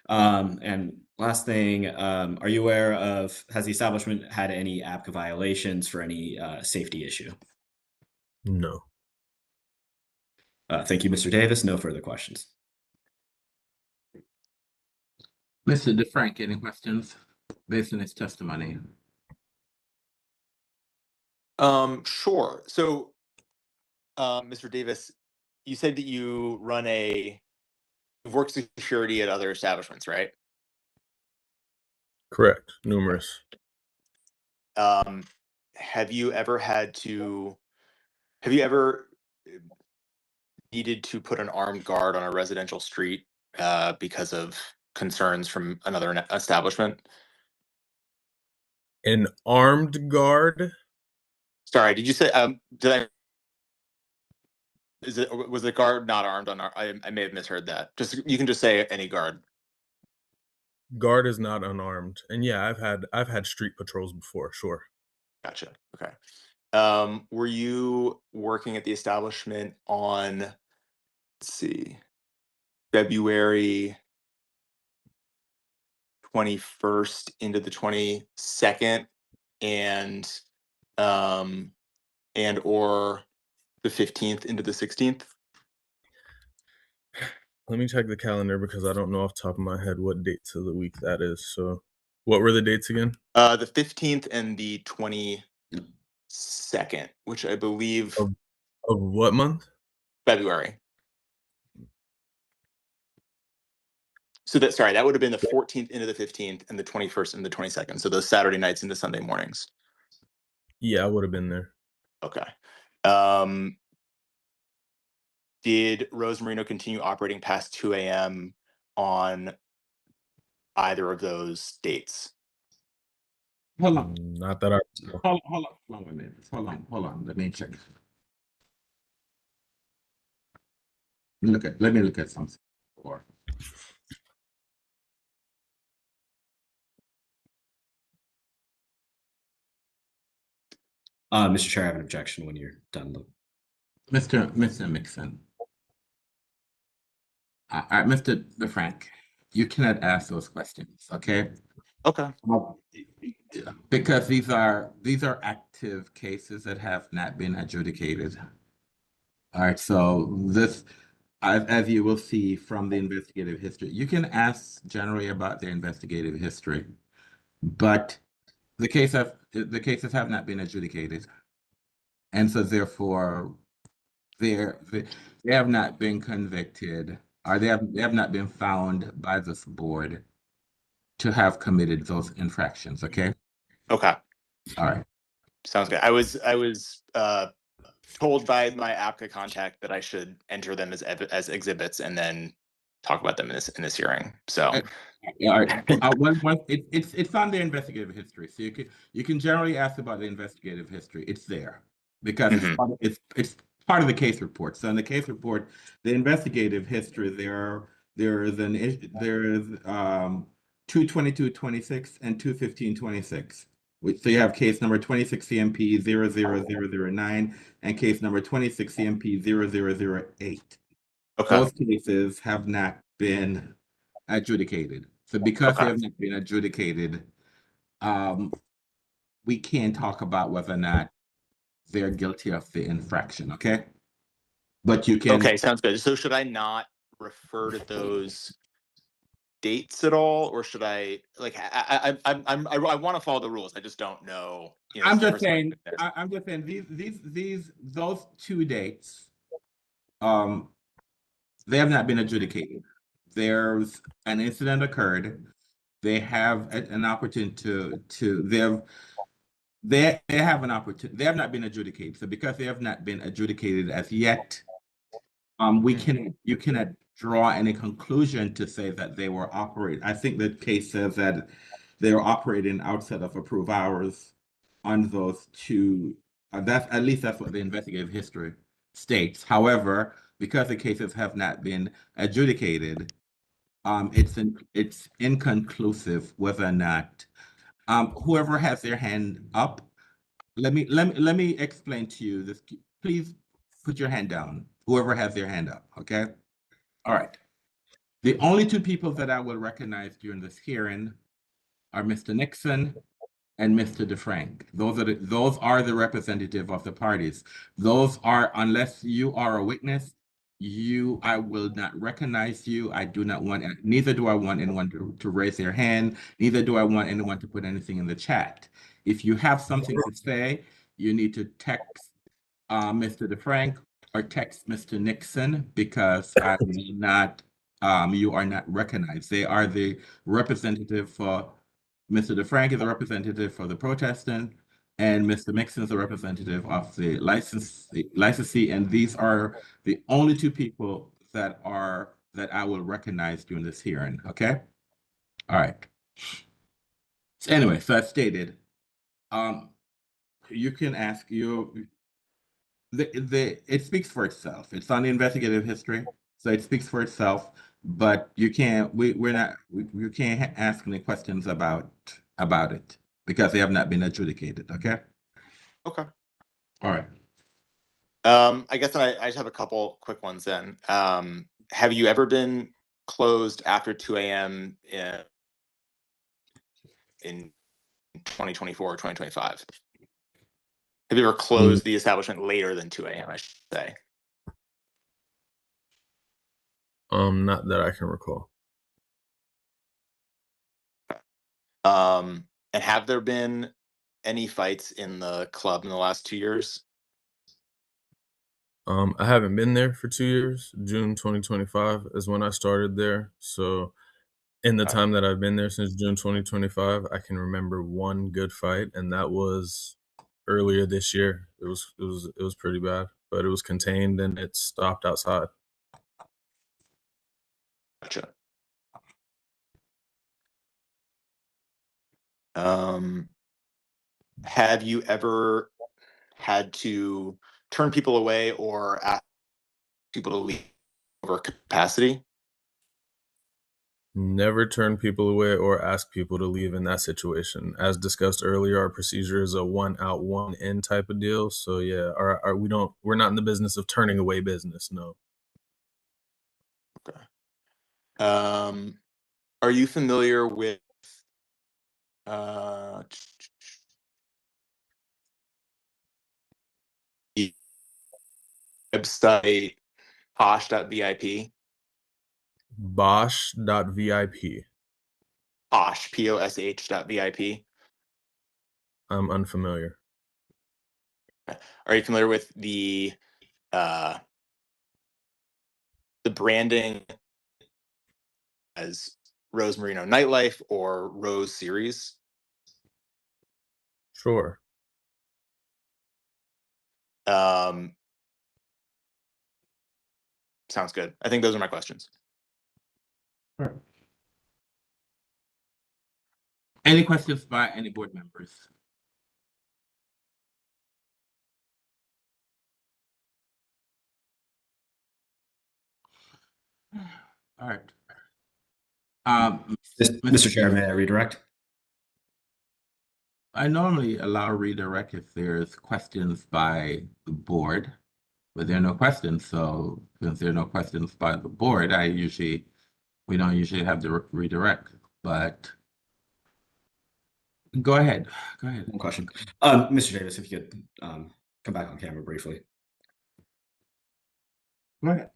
And last thing, are you aware of, has the establishment had any ABCA violations for any safety issue? No. Thank you, Mr. Davis. No further questions. Mr. DeFrank, any questions based on his testimony? Sure. So, Mr. Davis, you said that you've worked security at other establishments, right? Correct. Numerous. Have you ever needed to put an armed guard on a residential street because of concerns from another establishment? An armed guard? Sorry, did you say was the guard not armed on I may have misheard that. You can just say any guard. Guard is not unarmed. And yeah, I've had street patrols before, sure. Gotcha. Okay. Were you working at the establishment on, let's see, February 21st into the 22nd and or the 15th into the 16th? Let me check the calendar because I don't know off the top of my head what dates of the week that is. So what were the dates again? The 15th and the 22nd, which I believe Of what month? February. So that would have been the 14th into the 15th and the 21st and the 22nd. So those Saturday nights into Sunday mornings. Yeah, I would have been there. Okay. Did Rose Marino continue operating past 2 a.m. on either of those dates? Hold on. Not that I Hold on a minute. Hold on. Let me check. Let me look at something. Mr. Chair, I have an objection when you're done. Mr. Mixon. Mr. DeFrank, you cannot ask those questions, okay? Okay. Because these are active cases that have not been adjudicated. All right, so this, as you will see from the investigative history, you can ask generally about their investigative history. but the cases have not been adjudicated, and so therefore they they have not been convicted, or they have not been found by this board to have committed those infractions. Okay, Okay, all right. sounds good. I was told by my ABCA contact that I should enter them as exhibits and then talk about them in this hearing. So All right. It's on the investigative history, so you can generally ask about the investigative history. It's there because Mhm. it's part of the case report. So in the case report, the investigative history there's 22226 and 21526. So you have case number 26 CMP 00009 and case number 26 CMP 0008. Okay, Those cases have not been adjudicated. So because they okay, have not been adjudicated, um, we can't talk about whether or not they're guilty of the infraction, okay? But you can, okay, sounds good. So should I not refer to those dates at all, or should I like I want to follow the rules. I just don't know. There's I'm a just difference between saying, this. I'm just saying those two dates, um, they have not been adjudicated. There's an incident occurred. They have an opportunity they have an opportunity. They have not been adjudicated. So because they have not been adjudicated as yet, you cannot draw any conclusion to say that they were operating. I think the case says that they were operating outside of approved hours on those two. That's at least that's what the investigative history states. However, because the cases have not been adjudicated, it's inconclusive whether or not whoever has their hand up. Let me explain to you this. Please put your hand down. Whoever has their hand up, okay? All right. The only two people that I will recognize during this hearing are Mr. Nixon and Mr. DeFrank. Those are the representative of the parties. Those are, unless you are a witness, I will not recognize you. I do not want, neither do I want anyone to raise their hand, neither do I want anyone to put anything in the chat. If you have something to say, you need to text Mr. DeFrank or text Mr. Nixon because you are not recognized. They are the representative for Mr. DeFrank is a representative for the protestant, and Mr. Nixon is a representative of the licensee, and these are the only two people that I will recognize during this hearing. Okay? All right. So anyway, so as stated, you can ask it speaks for itself. It's on the investigative history, so it speaks for itself. But you can't you can't ask any questions about it because they have not been adjudicated. Okay. Okay. All right. I guess I just have a couple quick ones then. Have you ever been closed after 2 a.m. in 2024 or 2025? Have you ever closed the establishment later than 2 a.m., I should say? Not that I can recall. And have there been any fights in the club in the last 2 years? I haven't been there for 2 years. June 2025 is when I started there. So in the time that I've been there since June 2025, I can remember one good fight, and that was earlier this year. It was pretty bad, but it was contained and it stopped outside. Gotcha. Have you ever had to turn people away or ask people to leave over capacity? Never turn people away or ask people to leave in that situation. As discussed earlier, our procedure is a 1 out, 1 in type of deal. So yeah, we're not in the business of turning away business. No. Okay. Are you familiar with the website posh.vip? Bosch.vip. Posh, POSH.VIP. I'm unfamiliar. Are you familiar with uh, the branding as Rose Merino Nightlife or Rose Series? Sure. Sounds good. I think those are my questions. Any questions by any board members? All right. Mr. Chair, may I redirect? I normally allow redirect if there's questions by the board, but there are no questions. So since there are no questions by the board, we don't usually have the redirect, but go ahead. Go ahead. One question. Mr. Davis, if you could come back on camera briefly. Go ahead.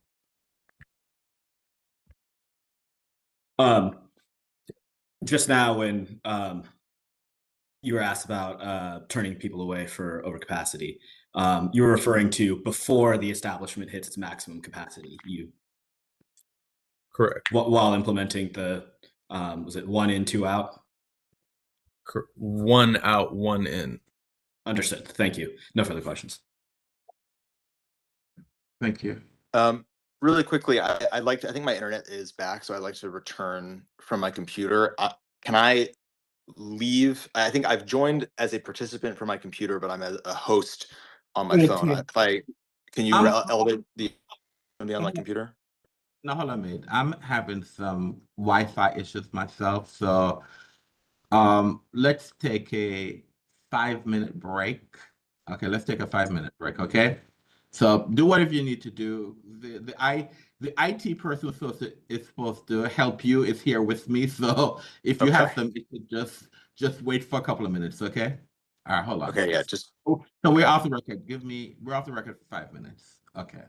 Just now when you were asked about turning people away for overcapacity, you were referring to before the establishment hits its maximum capacity. Correct. While implementing the was it 1 in, 2 out? 1 out, 1 in. Understood. Thank you. No further questions. Thank you. Really quickly, I think my internet is back, so I'd like to return from my computer. Can I leave? I think I've joined as a participant from my computer, but I'm a host on my phone. Can you elevate the me on my computer? No, hold on, mate. I'm having some Wi-Fi issues myself, so let's take a 5-minute break. Okay, let's take a 5-minute break, okay? So do whatever you need to do. The IT person is supposed to help you is here with me. So if you have Okay. some issues, just wait for a couple of minutes, okay? All right, hold on. Okay, yeah, just So we're off the record. We're off the record for 5 minutes. Okay.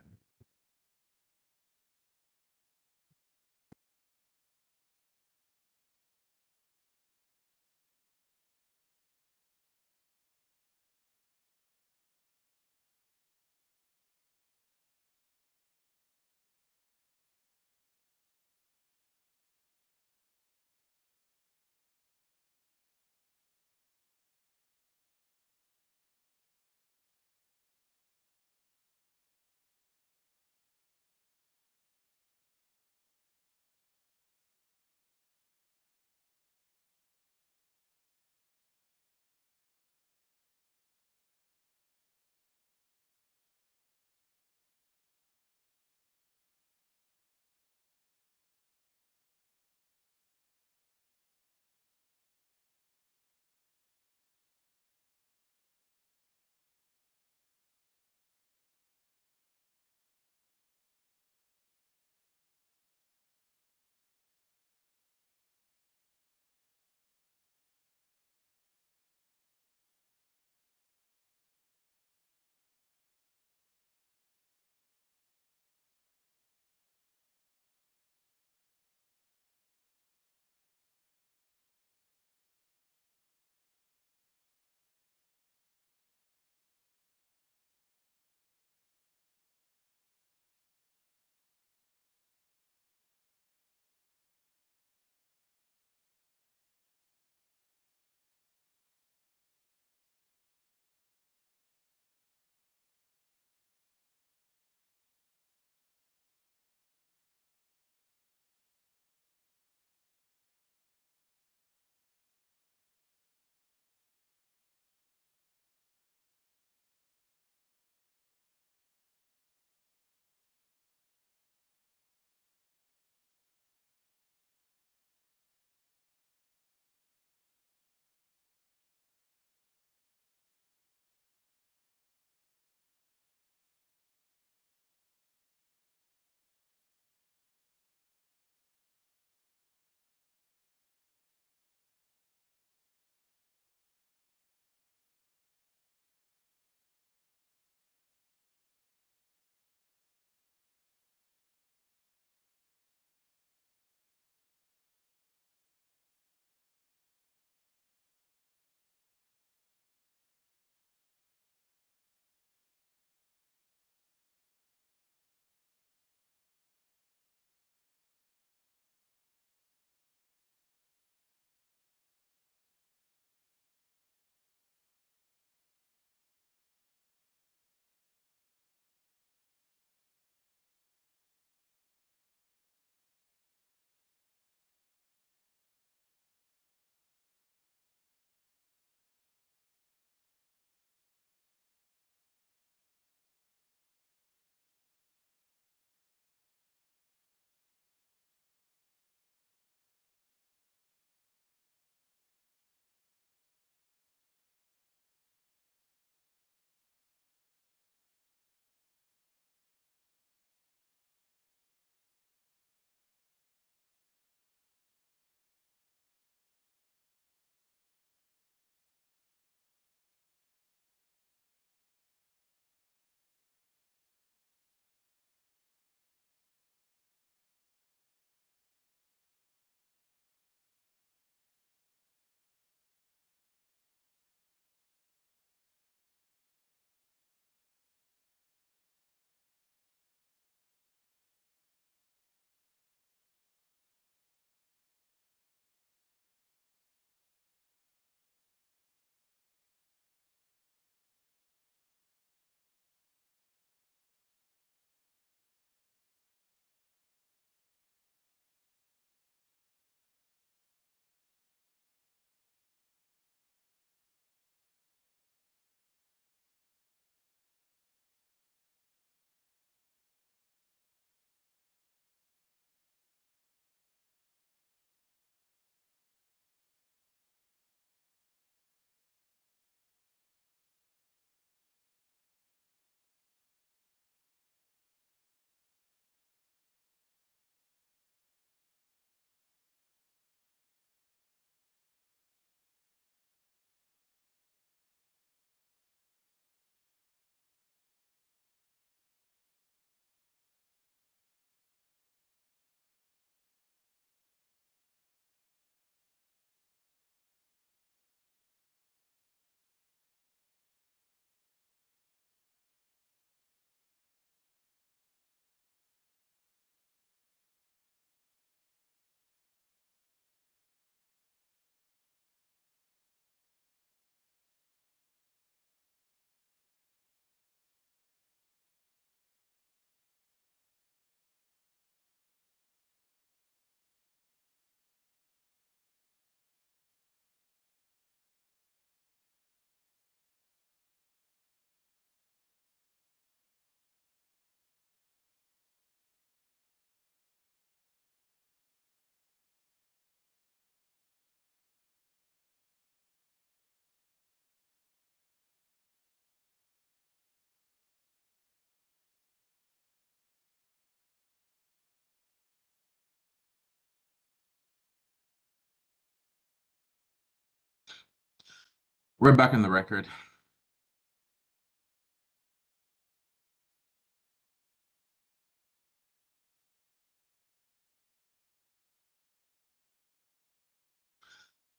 We're back in the record.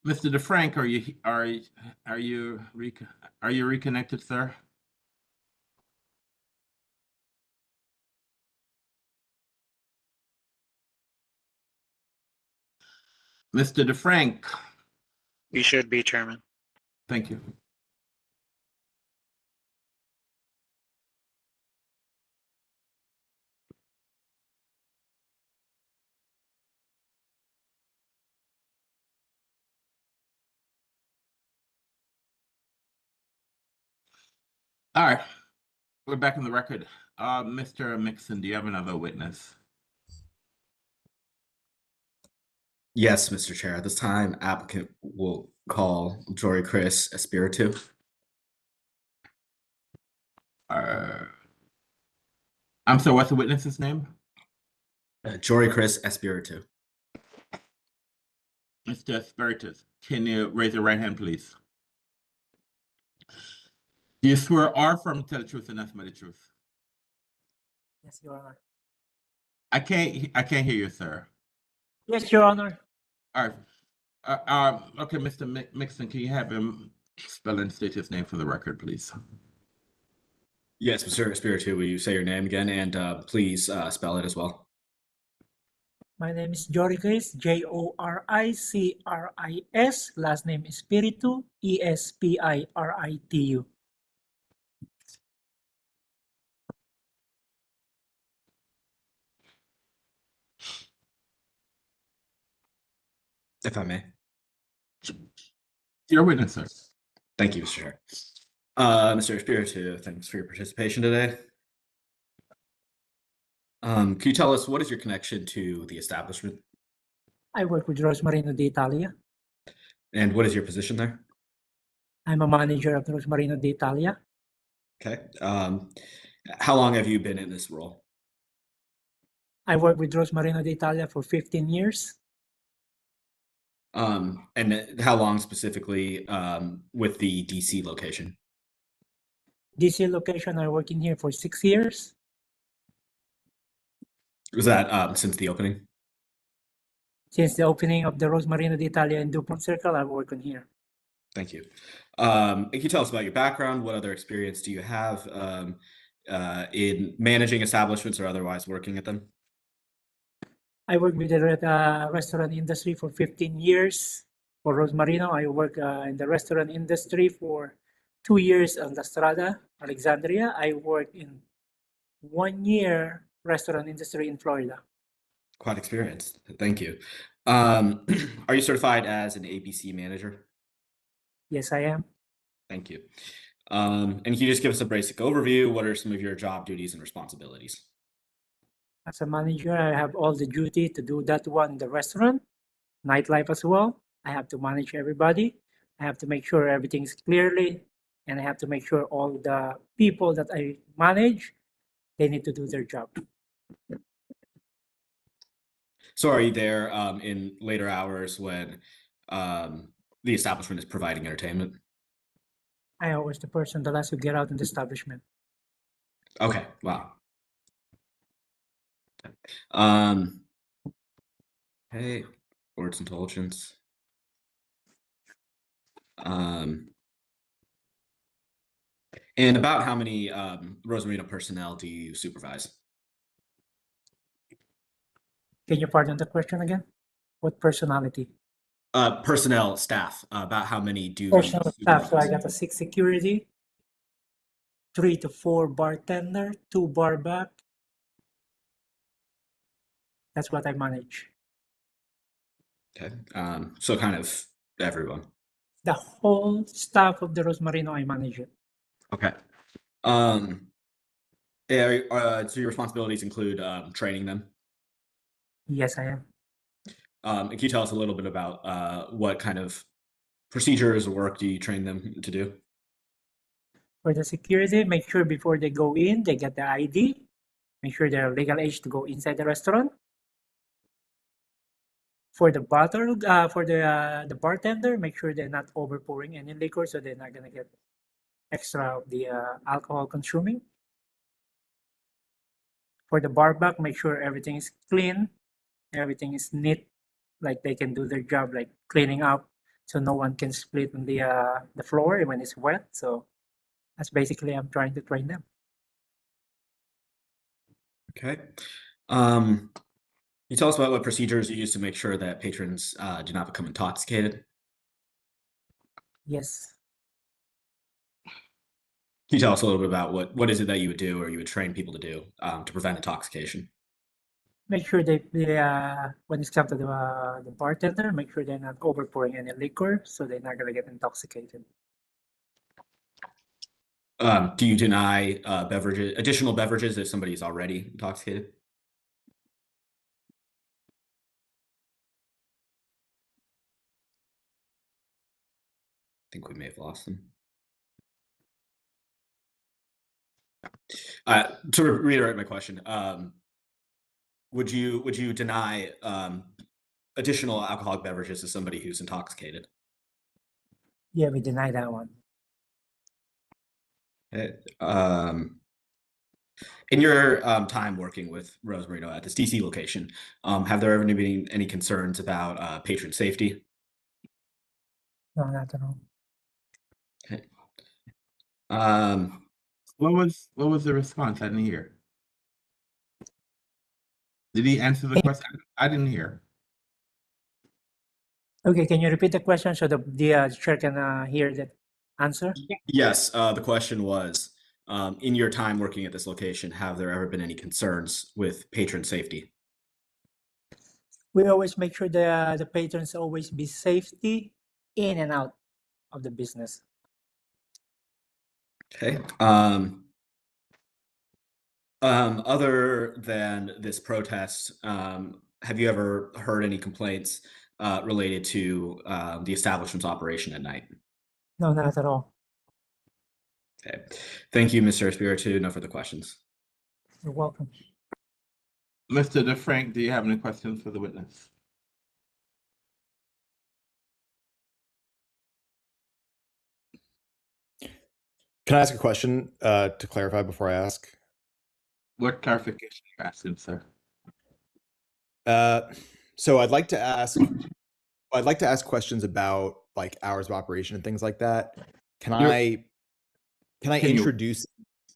Mr. DeFrank, are you reconnected, sir? Mr. DeFrank, You should be, Chairman. thank you. All right, we're back in the record. Mr. Mixon, do you have another witness? Yes, Mr. Chair. At this time, applicant will call Jory Chris Espiritu. I'm sorry, what's the witness's name? Jory Chris Espiritu. Mr. Espiritus, can you raise your right hand, please? Do you swear or affirm to tell the truth and nothing but the truth? Yes, Your Honor. I can't hear you, sir. Yes, Your Honor. All right. Okay, Mr. Mixon, can you have him spell and state his name for the record, please? Yes, Mr. Espiritu, will you say your name again and please spell it as well? My name is Jory Chris, Joricris. Last name is Espiritu, Espiritu. If I may. Your witness, sir. Thank you, Mr. Chair. Mr. Espiritu, thanks for your participation today. Can you tell us what is your connection to the establishment? I work with Rosmarino d'Italia. And what is your position there? I'm a manager of Rosmarino d'Italia. Okay. How long have you been in this role? I work with Rosmarino d'Italia for 15 years. And how long specifically with the DC location? DC location, I work in here for 6 years. Was that since the opening? Since the opening of the Rosmarino d'Italia in DuPont Circle, I work on here. Thank you. Can you tell us about your background? What other experience do you have in managing establishments or otherwise working at them? I work with the restaurant industry for 15 years. For Rosmarino, I work in the restaurant industry for 2 years on La Strada, Alexandria. I work in 1 year restaurant industry in Florida. Quite experienced. Thank you. Are you certified as an ABC manager? Yes, I am. Thank you. And can you just give us a basic overview? What are some of your job duties and responsibilities? As a manager, I have all the duty to do that one in the restaurant, nightlife as well. I have to manage everybody. I have to make sure everything's clearly, and I have to make sure all the people that I manage, they need to do their job. So are you there in later hours when the establishment is providing entertainment? I always the person that has to get out in the establishment. Okay, wow. Hey, words intelligence. And about how many Rosmarino personnel do you supervise? Can you pardon the question again? What personality? Personnel staff. About how many do you Personal staff. So I supervise? got a 6 security, 3 to 4 bartender, 2 bar back. That's what I manage. Okay. So kind of everyone. The whole staff of the Rosmarino, I manage it. Okay. So your responsibilities include training them? Yes, I am. And can you tell us a little bit about what kind of procedures or work do you train them to do? For the security, make sure before they go in, they get the ID. Make sure they're legal age to go inside the restaurant. For the the bartender, make sure they're not over pouring any liquor, so they're not gonna get extra of the alcohol consuming. For the bar back, make sure everything is clean, everything is neat, like they can do their job, like cleaning up, so no one can split on the floor when it's wet. So that's basically I'm trying to train them. Okay. Can you tell us about what procedures you use to make sure that patrons do not become intoxicated? Yes. Can you tell us a little bit about what is it that you would do or you would train people to do to prevent intoxication? Make sure they when it's come to the bartender, make sure they're not over pouring any liquor, so they're not gonna get intoxicated. Do you deny additional beverages if somebody is already intoxicated? I think we may have lost them. To reiterate my question, would you deny additional alcoholic beverages to somebody who's intoxicated? Yeah, we deny that one. Okay. In your time working with Rose Marino at this DC location, have there ever been any concerns about patron safety? No, not at all. Okay. What was the response? I didn't hear. Did he answer the question? I didn't hear. Okay, can you repeat the question so the chair can hear the answer? Yes, the question was, in your time working at this location, have there ever been any concerns with patron safety? We always make sure the patrons always be safety in and out of the business. Okay. Other than this protest, have you ever heard any complaints related to the establishment's operation at night? No, not at all. Okay. Thank you, Mr. Espiritu. No further questions. You're welcome. Mr. DeFrank, do you have any questions for the witness? Can I ask a question to clarify before I ask? What clarification are you asking, sir? So I'd like to ask questions about like hours of operation and things like that. Can I introduce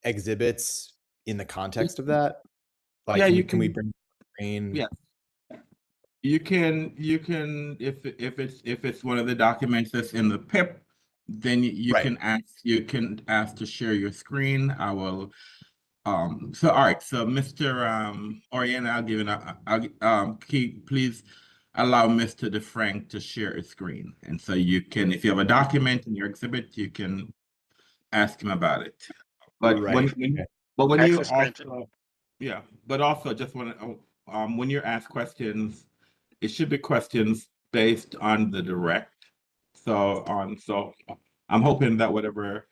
exhibits in the context of that? Like, Yeah, can we bring screen? Yeah. You can if it's one of the documents that's in the PIP, then you Right. can ask to share your screen. I will so all right, so Mr. Oriana, I'll give it please allow Mr. DeFrank to share his screen. And so you can, if you have a document in your exhibit, you can ask him about it. But Right. when you Access granted. also, yeah, but also just want to when you're asked questions, it should be questions based on the direct. So I'm hoping that whatever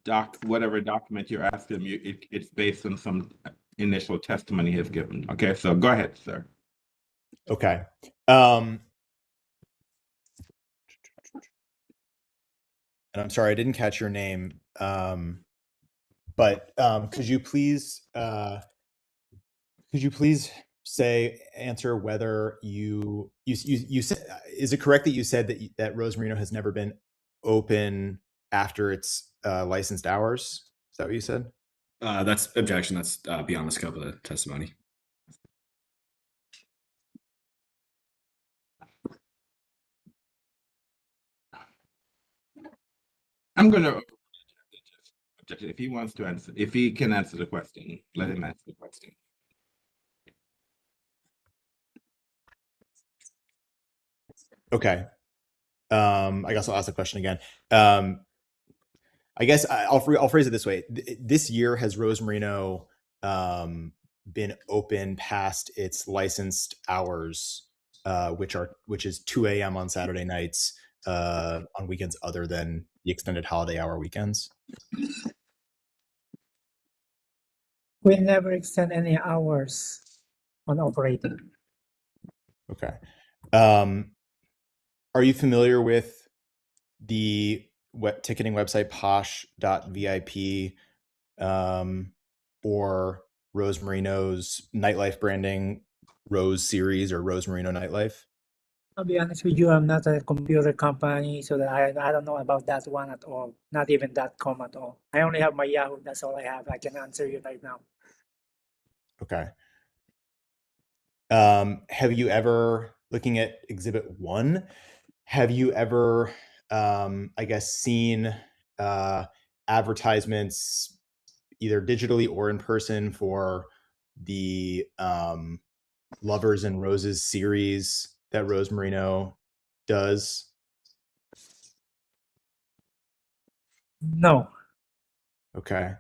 document you're asking, it's based on some initial testimony he's given. Okay, so go ahead, sir. Okay. And I'm sorry, I didn't catch your name. But could you please answer whether you said, is it correct that you said that Rose Marino has never been open after its licensed hours? Is that what you said? That's objection. That's beyond the scope of the testimony. I'm gonna if he wants to answer, if he can answer the question, let him answer the question. Okay. I guess I'll ask the question again. I guess I'll phrase it this way. This year, has Rose Marino been open past its licensed hours, which is 2 a.m. on Saturday nights, on weekends other than the extended holiday hour weekends? We never extend any hours on operating. Okay. Are you familiar with the ticketing website posh.vip or Rose Marino's nightlife branding Rose series or Rose Marino Nightlife? I'll be honest with you, I'm not a computer company, so that I don't know about that one at all. Not even .com at all. I only have my Yahoo. That's all I have. I can answer you right now. Okay. Have you ever, looking at Exhibit 1, have you ever, I guess, seen advertisements either digitally or in person for the Lovers and Roses series that Rose Marino does? No. Okay.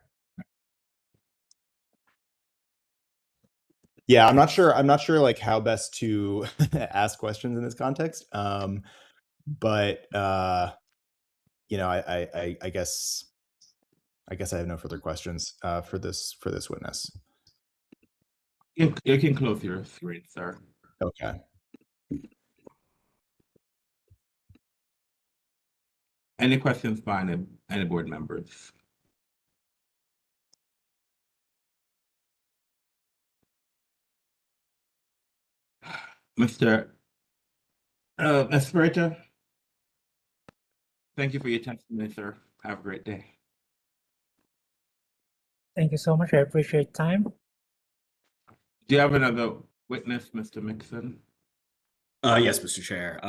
Yeah, I'm not sure like how best to ask questions in this context. But you know, I guess I have no further questions for this witness. You can close your screen, sir. Okay. Any questions by any board members? Mr. Esperita, thank you for your testimony, sir. Have a great day. Thank you so much. I appreciate time. Do you have another witness, Mr. Mixon? Yes, Mr. Chair.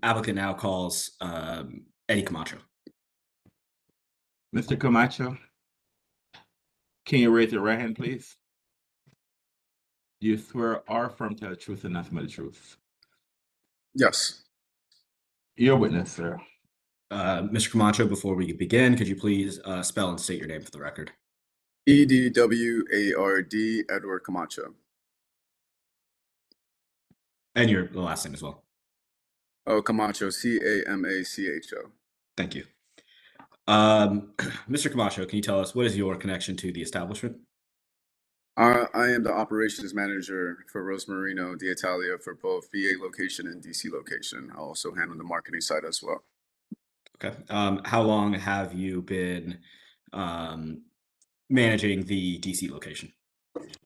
Applicant now calls Eddie Camacho. Mr. Camacho, can you raise your right hand, please? Do you swear or affirm to tell the truth and nothing but the truth? Yes. Your witness, sir. Mr. Camacho, before we begin, could you please spell and state your name for the record? EDWARD, Edward Camacho. And your last name as well. Oh, Camacho, CAMACHO. Thank you. Mr. Camacho, can you tell us what is your connection to the establishment? I am the operations manager for Rose Marino d'Italia for both VA location and DC location. I also handle the marketing side as well. Okay. How long have you been managing the DC location?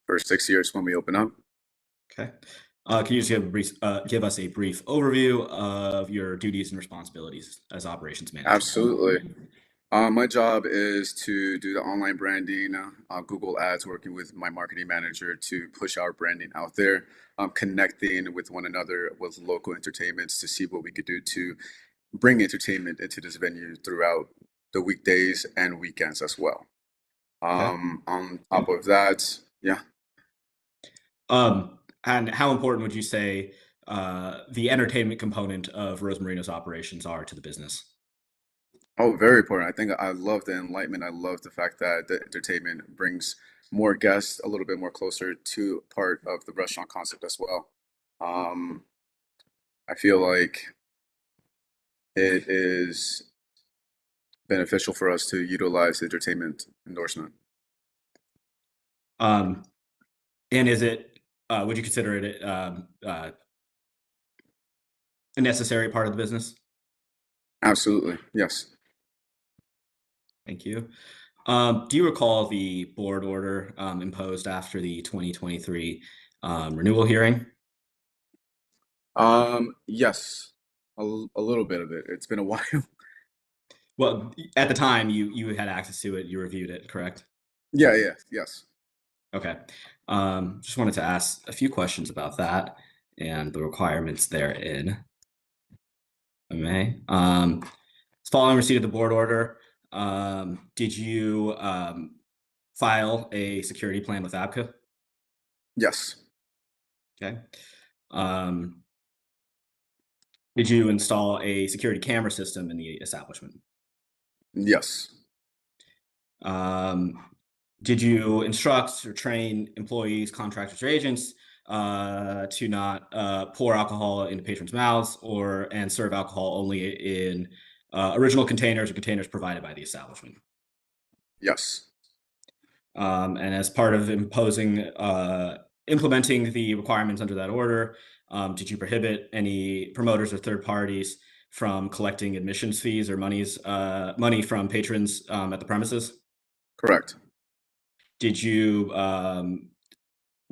For 6 years when we open up. Okay. Can you just give us a brief overview of your duties and responsibilities as operations manager? Absolutely. My job is to do the online branding, Google Ads, working with my marketing manager to push our branding out there, connecting with one another with local entertainments to see what we could do to bring entertainment into this venue throughout the weekdays and weekends as well. On top of that, yeah. And how important would you say the entertainment component of Rose Marino's operations are to the business? Oh, very important. I think I love the enlightenment. I love the fact that the entertainment brings more guests a little bit more closer to part of the restaurant concept as well. I feel like it is beneficial for us to utilize the entertainment endorsement. And is it, would you consider it a necessary part of the business? Absolutely, yes. Thank you. Do you recall the board order imposed after the 2023 renewal hearing? Yes, a little bit of it. It's been a while. Well, at the time you had access to it, you reviewed it, correct? Yeah, yes. Okay. Just wanted to ask a few questions about that and the requirements therein. I may. Following receipt of the board order, did you file a security plan with ABCA? Yes. Okay. Did you install a security camera system in the establishment? Yes. Did you instruct or train employees, contractors, or agents to not pour alcohol into patrons' mouths and serve alcohol only in original containers or containers provided by the establishment? Yes. And as part of implementing the requirements under that order, Did you prohibit any promoters or third parties from collecting admissions fees or money from patrons at the premises? Correct. Did you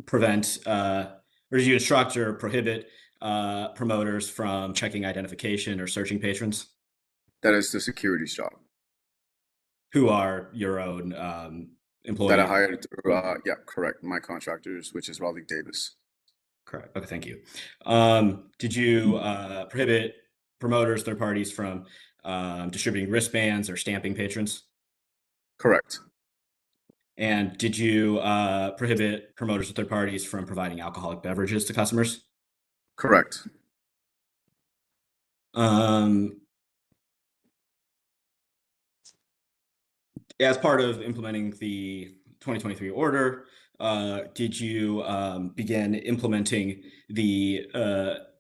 prevent or did you instruct or prohibit promoters from checking identification or searching patrons That is the security's job who are your own that I employees? hired through, yeah, correct. My contractors, which is Raleigh Davis. Correct. Okay, thank you. Did you prohibit promoters, third parties from distributing wristbands or stamping patrons? Correct. And did you prohibit promoters or third parties from providing alcoholic beverages to customers? Correct. As part of implementing the 2023 order, did you begin implementing the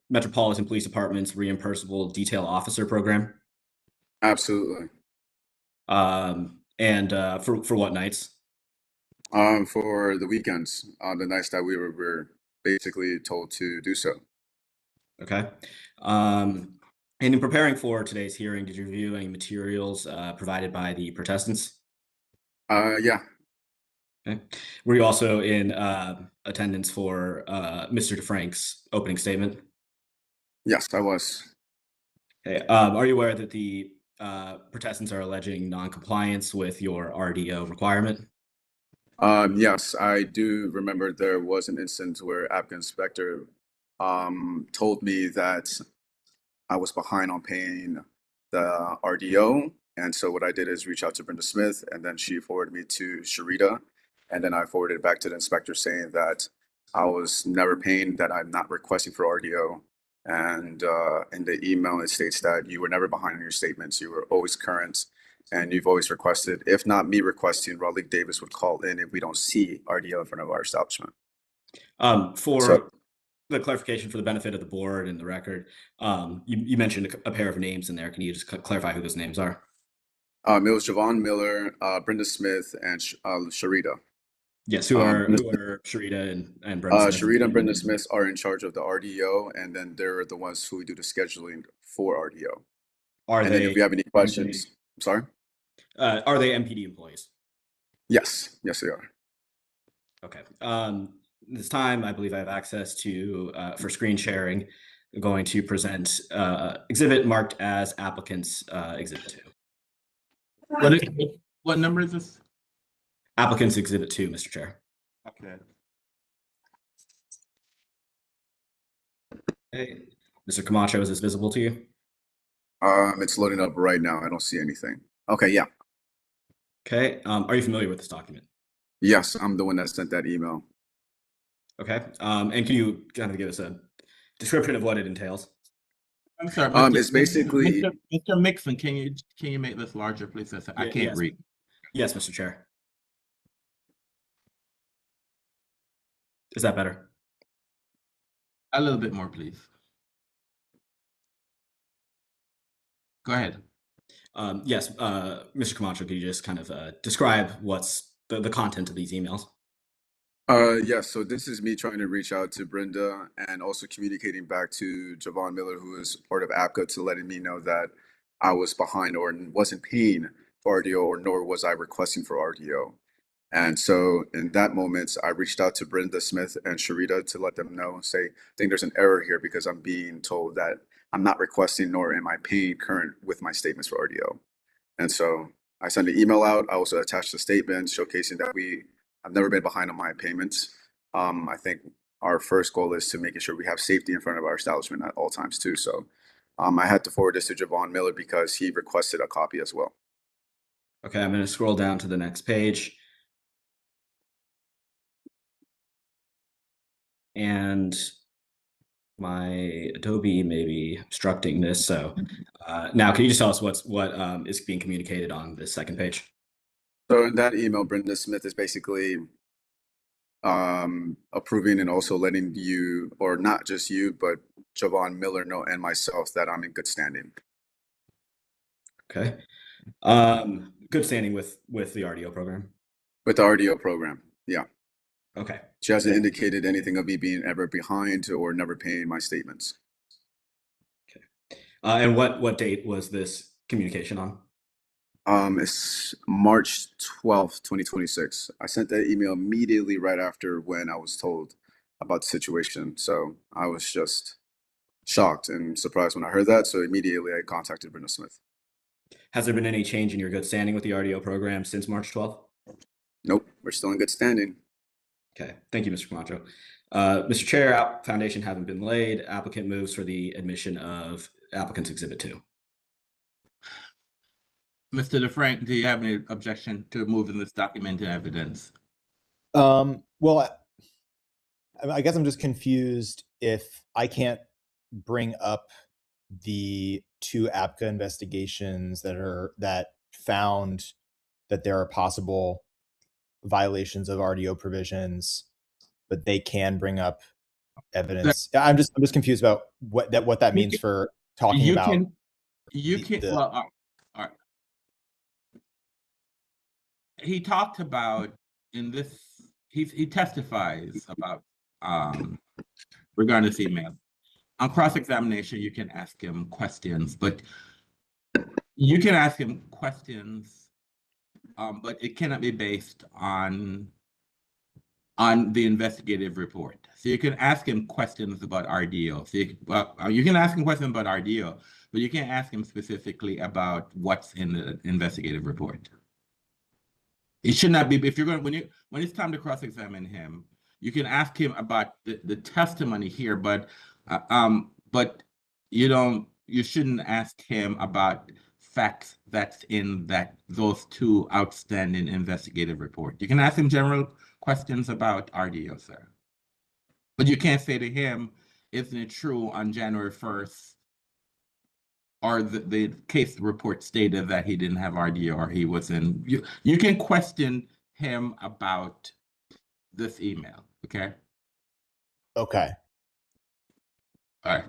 Metropolitan Police Department's reimbursable detail officer program? Absolutely. And for what nights? For the weekends, the nights that we were basically told to do so. Okay. And in preparing for today's hearing, did you review any materials provided by the protestants? Yeah. Okay. Were you also in attendance for Mr. DeFrank's opening statement? Yes, I was. Okay. Are you aware that the protestants are alleging non-compliance with your RDO requirement? Yes, I do remember there was an instance where applicant inspector told me that I was behind on paying the RDO. And so what I did is reach out to Brenda Smith, and then she forwarded me to Sharita. And then I forwarded it back to the inspector saying that I was never paying, that I'm not requesting for RDO. And in the email, it states that you were never behind on your statements. You were always current, and you've always requested. If not me requesting, Raleigh Davis would call in if we don't see RDO in front of our establishment. For the clarification for the benefit of the board and the record, you mentioned a pair of names in there. Can you just clarify who those names are? It was Javon Miller, Brenda Smith, and Sharita. Yes, who are Sharita and Brenda Smith? Sharita and Brenda Smith are in charge of the RDO, and then they're the ones who do the scheduling for RDO. And then if you have any questions, I'm sorry? Are they MPD employees? Yes, yes, they are. Okay. This time, I believe I have access to, for screen sharing, I'm going to present exhibit marked as applicant's exhibit 2. What number is this? Applicant's exhibit 2, Mr. Chair. Okay. Okay. Mr. Camacho, is this visible to you? It's loading up right now. I don't see anything. Okay, yeah. Okay. Are you familiar with this document? Yes, I'm the one that sent that email. Okay. And can you kind of give us a description of what it entails? I'm sorry. It's basically Mr. Mixon. Can you make this larger, please? I can't read. Yes, Mr. Chair. Is that better? A little bit more, please. Go ahead. Yes, Mr. Camacho, could you just kind of describe what's the content of these emails? Yes, so this is me trying to reach out to Brenda and also communicating back to Javon Miller, who is part of ABCA, to letting me know that I was behind or wasn't paying for RDO, or nor was I requesting for RDO. And so in that moment, I reached out to Brenda Smith and Sharita to let them know, say, I think there's an error here because I'm being told that I'm not requesting nor am I paying current with my statements for RDO. And so I sent an email out. I also attached a statement showcasing that I've never been behind on my payments. I think our first goal is to making sure we have safety in front of our establishment at all times too. So I had to forward this to Javon Miller because he requested a copy as well. Okay, I'm going to scroll down to the next page. And my Adobe may be obstructing this. So now can you just tell us what is being communicated on this second page? So in that email, Brenda Smith is basically approving and also letting you, or not just you, but Javon Miller know and myself that I'm in good standing. Okay. Good standing with the RDO program? With the RDO program, yeah. Okay. She hasn't indicated anything of me being ever behind or never paying my statements. And what date was this communication on? It's March 12th, 2026. I sent that email immediately right after when I was told about the situation. So I was just shocked and surprised when I heard that. So immediately I contacted Brenda Smith. Has there been any change in your good standing with the RDO program since March 12th? Nope, we're still in good standing. Okay, thank you, Mr. Camacho. Mr. Chair, foundation having been laid, applicant moves for the admission of applicant's exhibit 2. Mr. DeFrank, do you have any objection to moving this document to evidence? Well, I guess I'm just confused if I can't bring up the 2 ABCA investigations that found that there are possible violations of RDO provisions, but they can bring up evidence. I'm just confused about what that means for talking about. Well, all right. He talked about in this. He testifies about regarding this email. On cross-examination, you can ask him questions, but you can ask him questions, but it cannot be based on the investigative report. So you can ask him questions about RDO. So you can ask him questions about RDO, but you can't ask him specifically about what's in the investigative report. It should not be, if you're going, when it's time to cross-examine him, you can ask him about the testimony here, but you shouldn't ask him about facts that's in those 2 outstanding investigative reports. You can ask him general questions about RDO, sir. But you can't say to him, isn't it true on January 1st, or the case report stated that he didn't have RDO or he was in, you can question him about this email, okay? Okay. All right.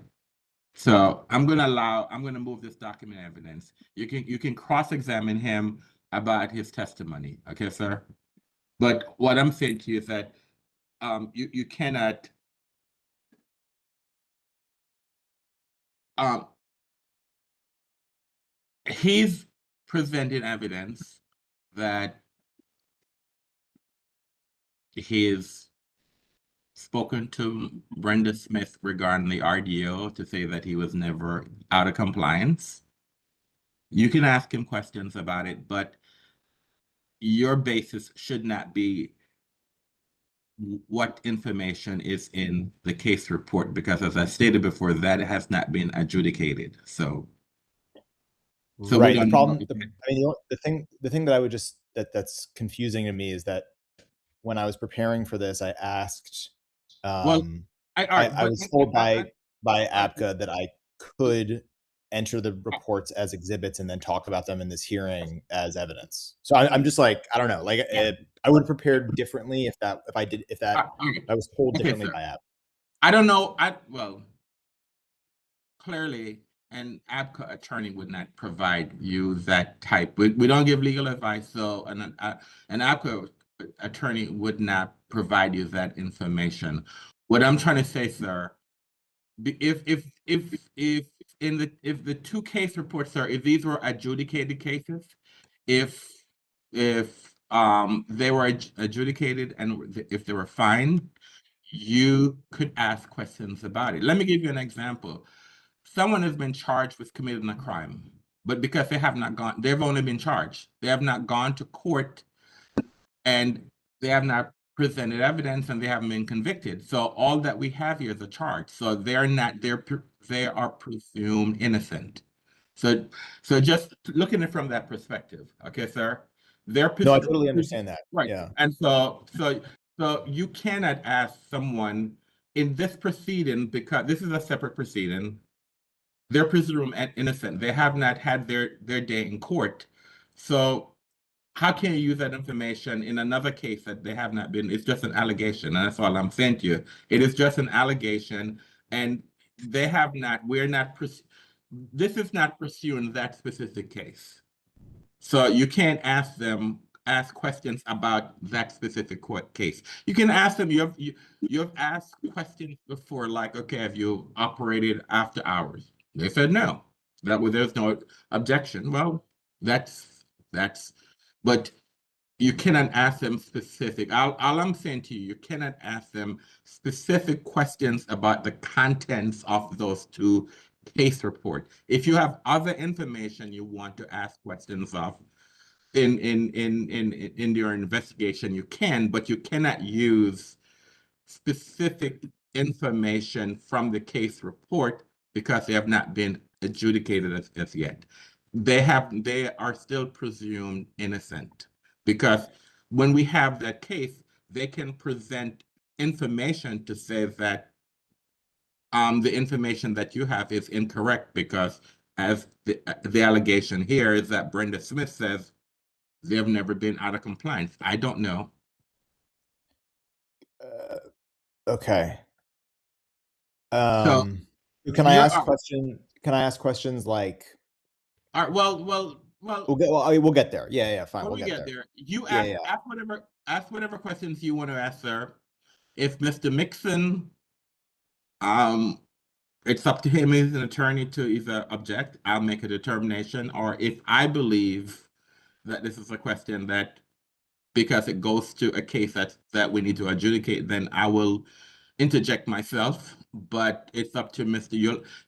So I'm gonna move this document evidence. You can cross-examine him about his testimony, okay, sir? But what I'm saying to you is that you cannot he's presented evidence that he's spoken to Brenda Smith regarding the RDO to say that he was never out of compliance. You can ask him questions about it, but your basis should not be what information is in the case report, because as I stated before, that has not been adjudicated. So Right. The problem, the thing that I would just that's confusing to me is that when I was preparing for this, I asked. I was told by ABCA that I could enter the reports as exhibits and then talk about them in this hearing as evidence. So I'm just like, I don't know, like I would have prepared differently if I was told differently by ABCA. I don't know. Well, clearly an ABCA attorney would not provide you that type. We don't give legal advice, so an ABCA attorney would not provide you that information. What I'm trying to say, sir, if the 2 case reports, sir, if these were adjudicated cases, if they were adjudicated and if they were fine, you could ask questions about it. Let me give you an example. Someone has been charged with committing a crime, but because they've only been charged. They have not gone to court and they have not presented evidence and they haven't been convicted. So all that we have here is a charge. So they are presumed innocent. So just looking at it from that perspective, okay, sir? No, I totally understand that. Right. Yeah. And so you cannot ask someone in this proceeding, because this is a separate proceeding, they're presumed innocent. They have not had their day in court. So how can you use that information in another case that they have not been? It's just an allegation, and that's all I'm saying to you. It is just an allegation, and they have not, this is not pursuing that specific case. So you can't ask them ask questions about that specific case. You can ask them, you've asked questions before, like, okay, have you operated after hours? They said no. There's no objection. Well, that's, but you cannot ask them specific. All I'm saying to you, you cannot ask them specific questions about the contents of those two case report. If you have other information you want to ask questions of in your investigation, you can, but you cannot use specific information from the case report because they have not been adjudicated as yet. They are still presumed innocent because when we have that case, they can present information to say that the information that you have is incorrect because as the allegation here is that Brenda Smith says they've never been out of compliance. I don't know. Okay. So Can I you're ask Can I ask questions like? all right, well, We'll get there. Yeah, fine. when We'll we get get there. there, you Yeah, ask whatever questions you want to ask, sir. If Mr. Mixon, um, it's up to him as an attorney to either object, I'll make a determination, or if I believe that this is a question that because it goes to a case that we need to adjudicate, then I will interject myself. But it's up to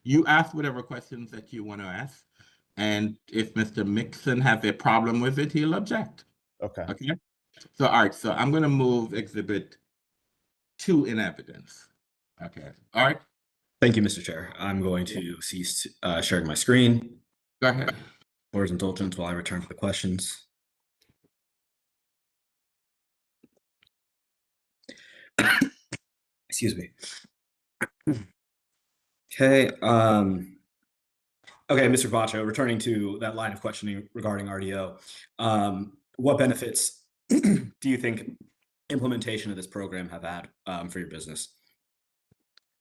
you ask whatever questions that you want to ask. And if Mr. Mixon has a problem with it, he'll object. Okay. Okay. So, all right. So I'm going to move Exhibit 2 in evidence. Okay. All right. Thank you, Mr. Chair. I'm going to cease sharing my screen. Go ahead. Board's indulgence while I return to the questions. Excuse me. Okay. Okay, Mr. Vacho, returning to that line of questioning regarding RDO, what benefits do you think implementation of this program have had for your business?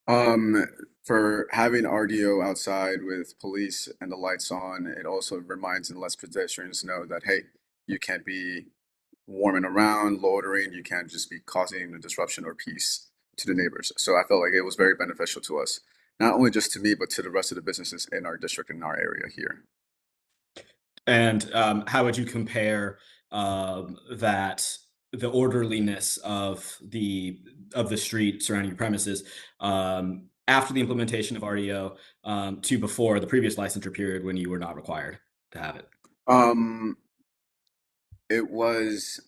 For having RDO outside with police and the lights on, it also reminds and lets pedestrians know that, hey, you can't be warming around, loitering, you can't just be causing a disruption or peace to the neighbors. So I felt like it was very beneficial to us, not only just to me, but to the rest of the businesses in our district, in our area here. And how would you compare that the orderliness of the street surrounding your premises after the implementation of RDO to before the previous licensure period when you were not required to have it? It was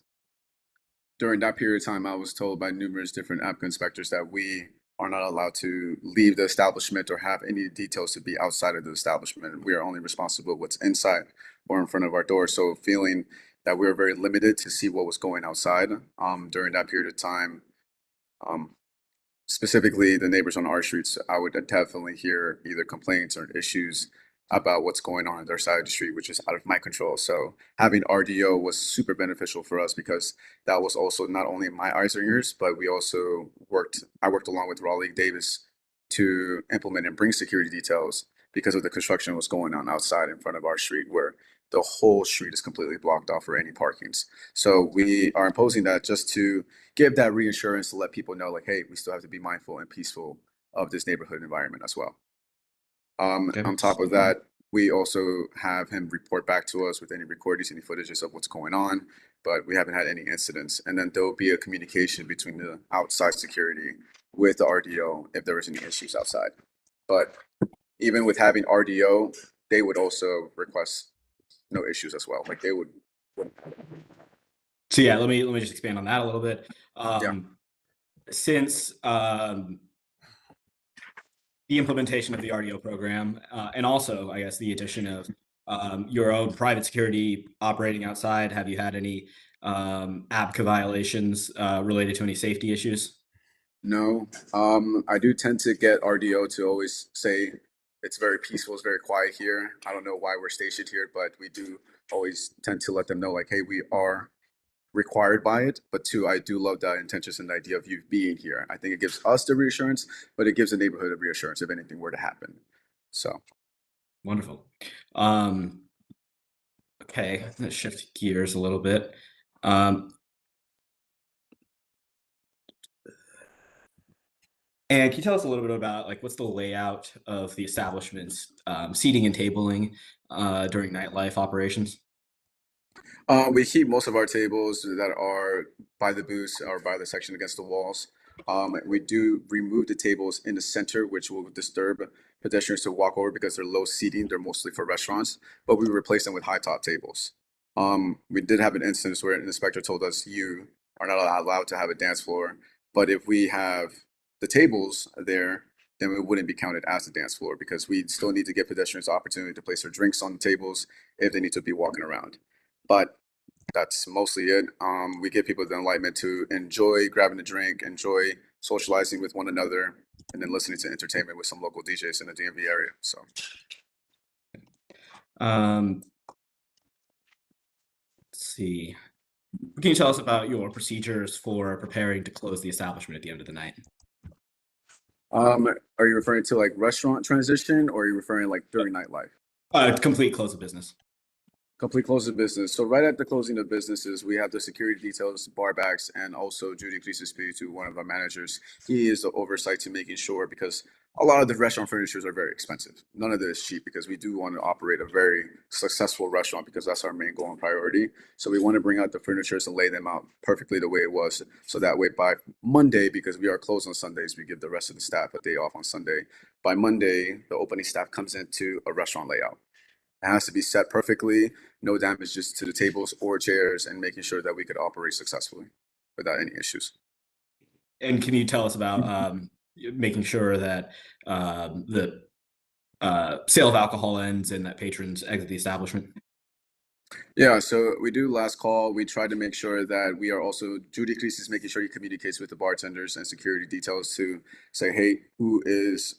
during that period of time, I was told by numerous different applicant inspectors that we are not allowed to leave the establishment or have any details to be outside of the establishment. We are only responsible what's inside or in front of our door. So feeling that we were very limited to see what was going outside during that period of time, specifically the neighbors on our streets, I would definitely hear either complaints or issues about what's going on their side of the street, which is out of my control. So having RDO was super beneficial for us because that was also not only my eyes and ears, but I worked along with Raleigh Davis to implement and bring security details because of the construction was going on outside in front of our street where the whole street is completely blocked off for any parkings. So we are imposing that just to give that reassurance to let people know, like, hey, we still have to be mindful and peaceful of this neighborhood environment as well. On top of that, we also have him report back to us with any recordings, any footages of what's going on, but we haven't had any incidents. And then there will be a communication between the outside security with the RDO if there was any issues outside. But even with having RDO, they would also request no issues as well. Like they would. So yeah, let me just expand on that a little bit. Since the implementation of the RDO program, and also, I guess, the addition of your own private security operating outside, have you had any ABCA violations related to any safety issues? No. I do tend to get RDO to always say it's very peaceful, it's very quiet here. I don't know why we're stationed here, but we do always tend to let them know, like, hey, we are required by it. But two, I do love that intentions and the idea of you being here. I think it gives us the reassurance, but it gives the neighborhood a reassurance if anything were to happen. So wonderful. Okay, let's shift gears a little bit. Um, and can you tell us a little bit about like what's the layout of the establishment's seating and tabling during nightlife operations? We keep most of our tables that are by the booths or by the section against the walls. We do remove the tables in the center, which will disturb pedestrians to walk over because they're low seating. They're mostly for restaurants, but we replace them with high top tables. We did have an instance where an inspector told us you are not allowed to have a dance floor, but if we have the tables there, then it wouldn't be counted as a dance floor because we still need to give pedestrians the opportunity to place their drinks on the tables if they need to be walking around. But that's mostly it. We give people the enlightenment to enjoy grabbing a drink, enjoy socializing with one another, and then listening to entertainment with some local DJs in the DMV area. So, Let's see. Can you tell us about your procedures for preparing to close the establishment at the end of the night? are you referring to like restaurant transition, or are you referring like during nightlife? Complete close of business. Complete close of business. So right at the closing of businesses, we have the security details, bar backs, and also Judy Crisis to one of our managers. He is the oversight to making sure because a lot of the restaurant furnitures are very expensive. None of it is cheap because we do want to operate a very successful restaurant because that's our main goal and priority. So we want to bring out the furnitures and lay them out perfectly the way it was. So that way by Monday, because we are closed on Sundays, we give the rest of the staff a day off on Sunday. By Monday, the opening staff comes into a restaurant layout. It has to be set perfectly, no damages to the tables or chairs, and making sure that we could operate successfully without any issues. And can you tell us about making sure that the sale of alcohol ends and that patrons exit the establishment? Yeah, so we do last call. We try to make sure that we are also, Judy Crease is making sure he communicates with the bartenders and security details to say, hey, who is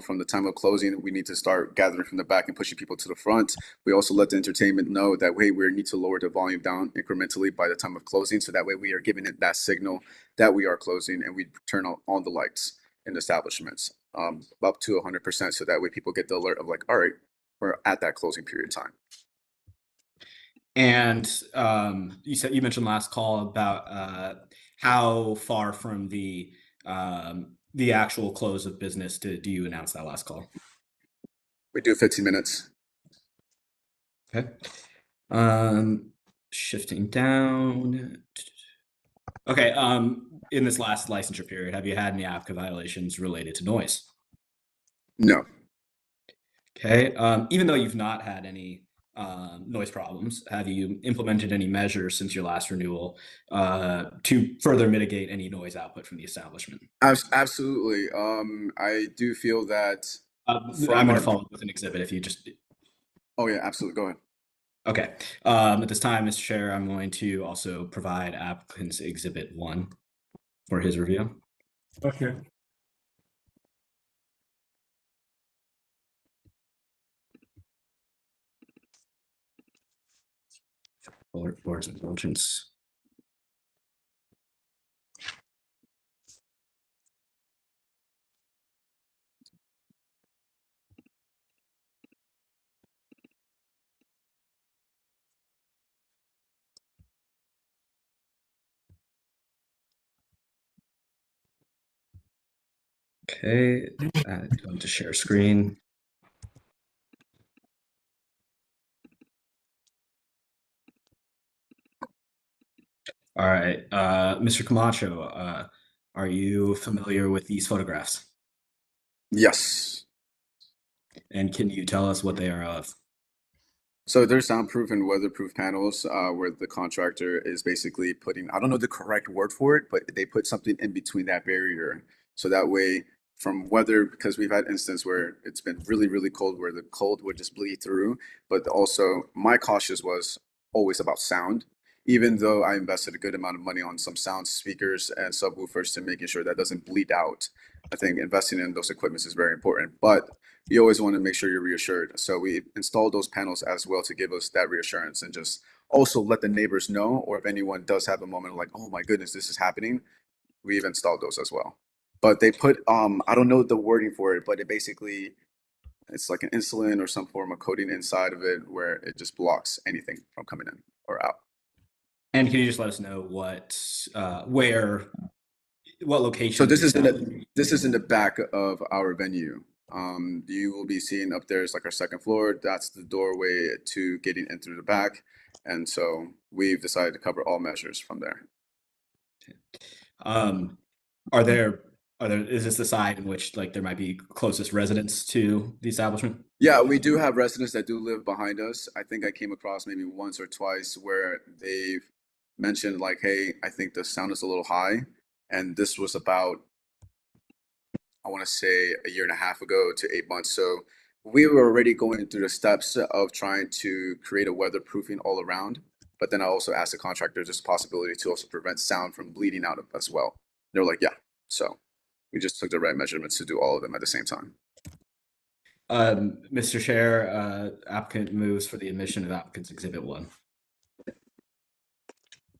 from the time of closing, we need to start gathering from the back and pushing people to the front. We also let the entertainment know that way we need to lower the volume down incrementally by the time of closing. So that way we are giving it that signal that we are closing and we turn on the lights in the establishments up to 100%. So that way people get the alert of like, all right, we're at that closing period of time. And you mentioned last call about how far from the actual close of business do you announce that last call? We do 15 minutes. Okay. Shifting down. Okay. In this last licensure period, have you had any ABCA violations related to noise? No. Okay. Even though you've not had any noise problems, have you implemented any measures since your last renewal to further mitigate any noise output from the establishment? Absolutely. I do feel that I'm going to follow up with an exhibit if you just. Oh yeah, absolutely. Go ahead. Okay. At this time, Mr. Chair, I'm going to also provide applicant's exhibit 1 for his review. Okay. Board's indulgence. Okay, going to share screen. All right, Mr. Camacho, are you familiar with these photographs? Yes. And can you tell us what they are of? So they're soundproof and weatherproof panels where the contractor is basically putting, I don't know the correct word for it, but they put something in between that barrier. So that way from weather, because we've had instances where it's been really, really cold where the cold would just bleed through. But also my cautious was always about sound, even though I invested a good amount of money on some sound speakers and subwoofers to making sure that doesn't bleed out. I think investing in those equipments is very important. But you always want to make sure you're reassured. So we installed those panels as well to give us that reassurance and just also let the neighbors know, or if anyone does have a moment like, oh my goodness, this is happening, we've installed those as well. But they put, I don't know the wording for it, but it's like an insulin or some form of coating inside of it where it just blocks anything from coming in or out. And can you just let us know what location? So this is in the back of our venue. You will be seeing up there is like our second floor. That's the doorway to getting in through the back. And so we've decided to cover all measures from there. Is this the side in which like there might be closest residents to the establishment? Yeah, we do have residents that do live behind us. I think I came across maybe once or twice where they've mentioned like, hey, I think the sound is a little high. And this was about, I want to say, a year and a half ago to 8 months. So we were already going through the steps of trying to create a weatherproofing all around. But then I also asked the contractor, there's a possibility to also prevent sound from bleeding out as well. They were like, yeah. So we just took the right measurements to do all of them at the same time. Mr. Chair, applicant moves for the admission of applicant's exhibit 1.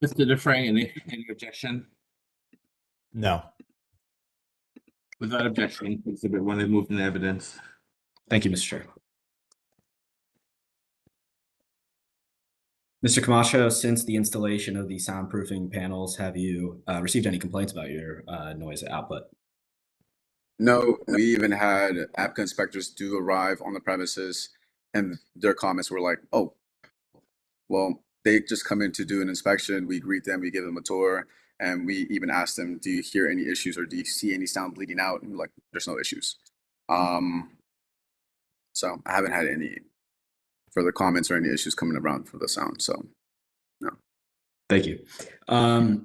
Mr. Dufresne, any objection? No. Without objection, exhibit 1 is moved in evidence. Thank you, Mr. Chair. Mr. Camacho, since the installation of the soundproofing panels, have you received any complaints about your noise output? No, we even had ABCA inspectors do arrive on the premises, and their comments were like, oh, well, they just come in to do an inspection. We greet them, we give them a tour, and we even ask them, do you hear any issues or do you see any sound bleeding out? And we're like, there's no issues. So I haven't had any further comments or any issues coming around for the sound. So, no. Thank you. Have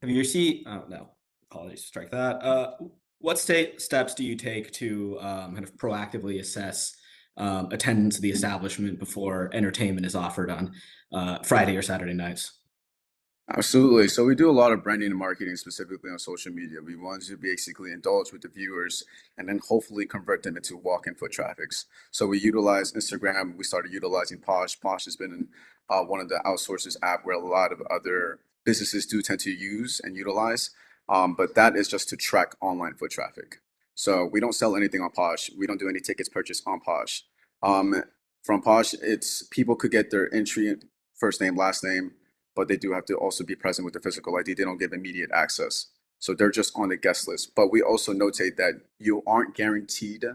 you received? Oh no, apologies. Strike that. What steps do you take to kind of proactively assess attendance at the establishment before entertainment is offered on Friday or Saturday nights? Absolutely. So we do a lot of branding and marketing specifically on social media. We want to basically indulge with the viewers and then hopefully convert them into walk-in foot traffics. So we utilize Instagram. We started utilizing Posh. Posh has been one of the outsources app where a lot of other businesses do tend to use and utilize. But that is just to track online foot traffic. So we don't sell anything on Posh. We don't do any tickets purchased on Posh. From Posh, it's people could get their entry, first name, last name, but they do have to also be present with the physical ID. They don't give immediate access. So they're just on the guest list. But we also notate that you aren't guaranteed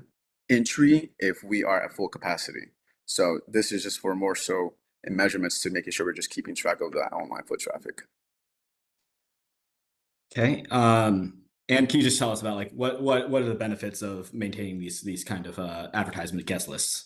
entry if we are at full capacity. So this is just for more so in measurements to making sure we're just keeping track of the online foot traffic. Okay. And can you just tell us about like what are the benefits of maintaining these kind of advertisement guest lists?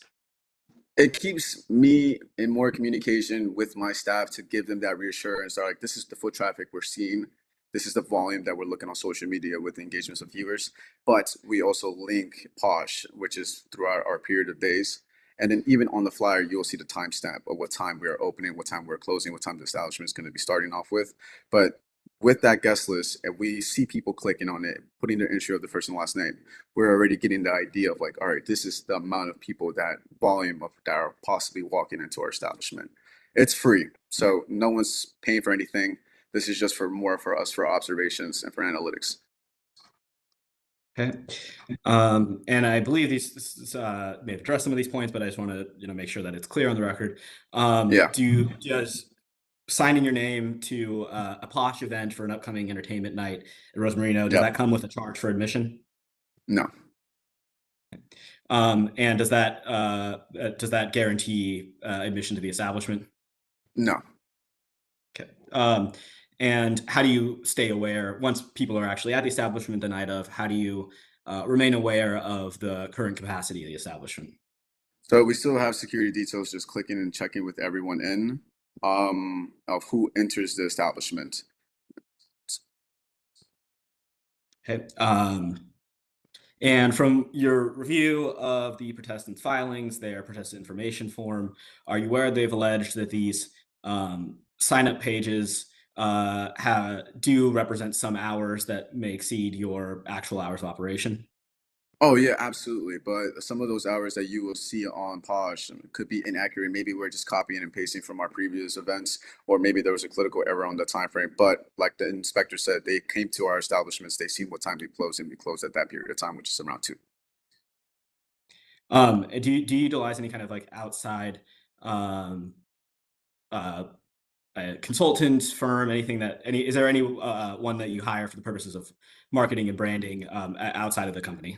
It keeps me in more communication with my staff to give them that reassurance. They're like, this is the foot traffic we're seeing. This is the volume that we're looking on social media with the engagements of viewers. But we also link Posh, which is throughout our period of days. And then even on the flyer, you'll see the timestamp of what time we are opening, what time we're closing, what time the establishment is going to be starting off with. But with that guest list, if we see people clicking on it, putting their entry of the first and last name, we're already getting the idea of like, all right, this is the amount of people, that volume of that are possibly walking into our establishment. It's free, so no one's paying for anything. This is just for us for observations and for analytics. Okay. And I believe these may have addressed some of these points, but I just want to make sure that it's clear on the record. Yeah. Does signing your name to a Posh event for an upcoming entertainment night at Rosmarino, does that come with a charge for admission? No. And does that guarantee admission to the establishment? No. Okay. And how do you stay aware once people are actually at the establishment the night of? How do you remain aware of the current capacity of the establishment? So we still have security details just clicking and checking with everyone in of who enters the establishment. Okay. And from your review of the protestants' filings, their protestant information form, are you aware they've alleged that these sign-up pages do represent some hours that may exceed your actual hours of operation? Oh yeah, absolutely. But some of those hours that you will see on Posh could be inaccurate. Maybe we're just copying and pasting from our previous events, or maybe there was a clerical error on the time frame. But like the inspector said, they came to our establishments, they seen what time we closed, and we closed at that period of time, which is around 2. Do you utilize any kind of like outside a consultant firm, anything that is there any one that you hire for the purposes of marketing and branding outside of the company?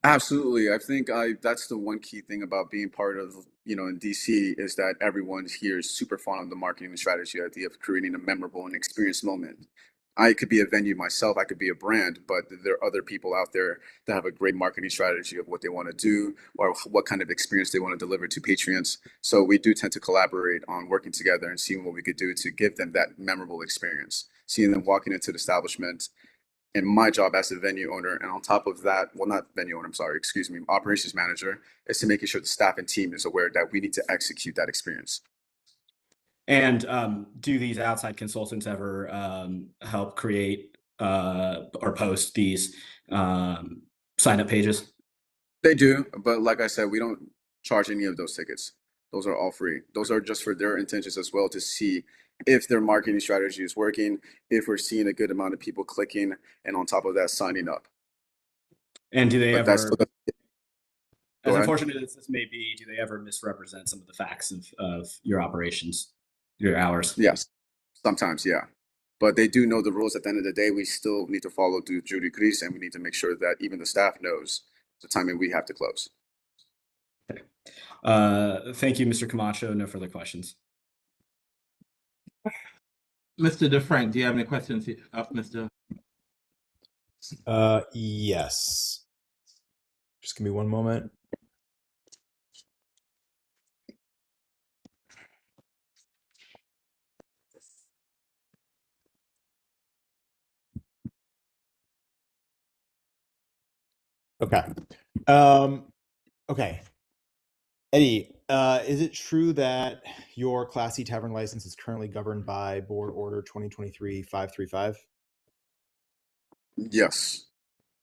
Absolutely. I think that's the one key thing about being part of, in DC is that everyone here is super fond of the marketing and strategy idea of creating a memorable and experienced moment. I could be a venue myself, I could be a brand, but there are other people out there that have a great marketing strategy of what they want to do or what kind of experience they want to deliver to patrons. So we do tend to collaborate on working together and seeing what we could do to give them that memorable experience. Seeing them walking into the establishment, and my job as a venue owner, and on top of that, well, not venue owner, I'm sorry, excuse me, operations manager, is to making sure the staff and team is aware that we need to execute that experience. And do these outside consultants ever help create or post these sign up pages? They do, but like I said, we don't charge any of those tickets. Those are all free. Those are just for their intentions as well to see if their marketing strategy is working, if we're seeing a good amount of people clicking, and on top of that, signing up. And do they But that's ever, Go as ahead. unfortunate as this may be, do they ever misrepresent some of the facts of your operations, your hours? Yes, sometimes, yeah. But they do know the rules. At the end of the day, we still need to follow due juris, and we need to make sure that even the staff knows the timing we have to close. Thank you, Mr. Camacho. No further questions. Mr. DeFrank, do you have any questions of Mr.? Yes. Just give me one moment. Okay. Okay. Eddie, is it true that your Class C tavern license is currently governed by Board Order 2023-535? Yes.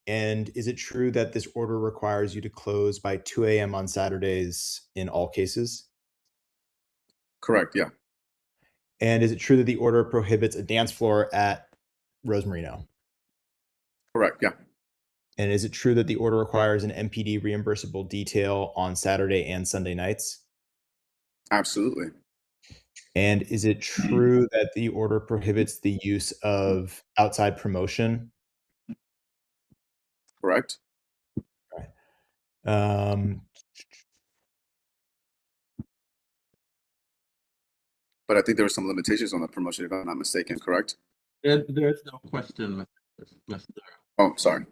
And is it true that this order requires you to close by 2 a.m. on Saturdays in all cases? Correct, yeah. And is it true that the order prohibits a dance floor at Rose Marino? Correct, yeah. And is it true that the order requires an MPD reimbursable detail on Saturday and Sunday nights? Absolutely. And is it true that the order prohibits the use of outside promotion? Correct. Okay. But I think there were some limitations on the promotion, if I'm not mistaken, correct? There's no question, Mr. Oh, sorry.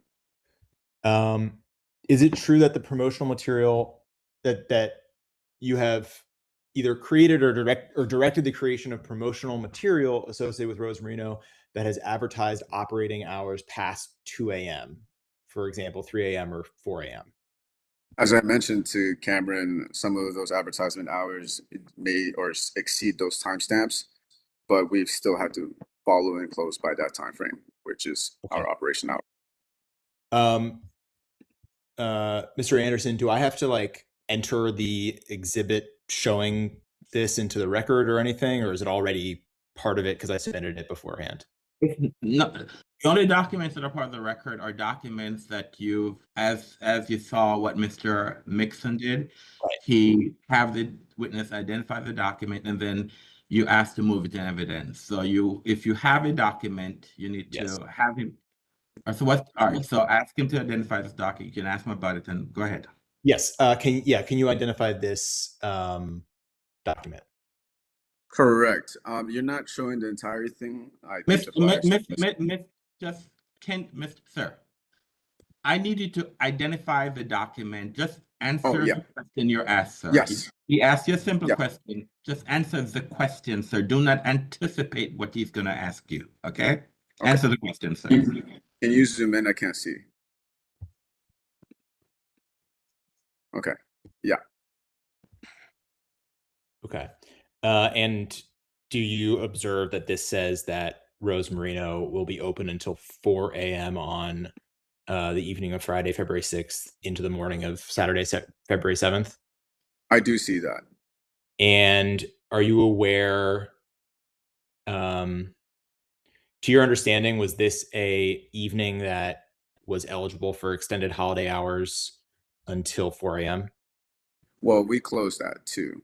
Is it true that the promotional material that you have either created or directed the creation of promotional material associated with Rose Marino that has advertised operating hours past 2 a.m., for example, 3 a.m. or 4 a.m.? As I mentioned to Cameron, some of those advertisement hours may or exceed those timestamps, but we've still had to follow and close by that time frame, which is our operation hour. Mr. Anderson, do I have to enter the exhibit showing this into the record or anything, or is it already part of it because I submitted it beforehand? No, the only documents that are part of the record are documents that as you saw what Mr. Mixon did, he have the witness identify the document and then you ask to move it in evidence. So if you have a document, you need to have him. So all right, so ask him to identify this document. You can ask him about it and go ahead. Yes. Can you identify this document? Correct. You're not showing the entire thing. Sir, I need you to identify the document. Just answer the question you're asked, sir. Yes. He asked you a simple question. Just answer the question, sir. Do not anticipate what he's going to ask you. Okay? Answer the question, sir. Can you zoom in? I can't see. Okay. Yeah. Okay. And do you observe that this says that Rose Marino will be open until 4 a.m. on the evening of Friday, February 6th into the morning of Saturday, February 7th? I do see that. And are you aware, to your understanding, was this a evening that was eligible for extended holiday hours until 4 a.m.? Well, we closed at 2.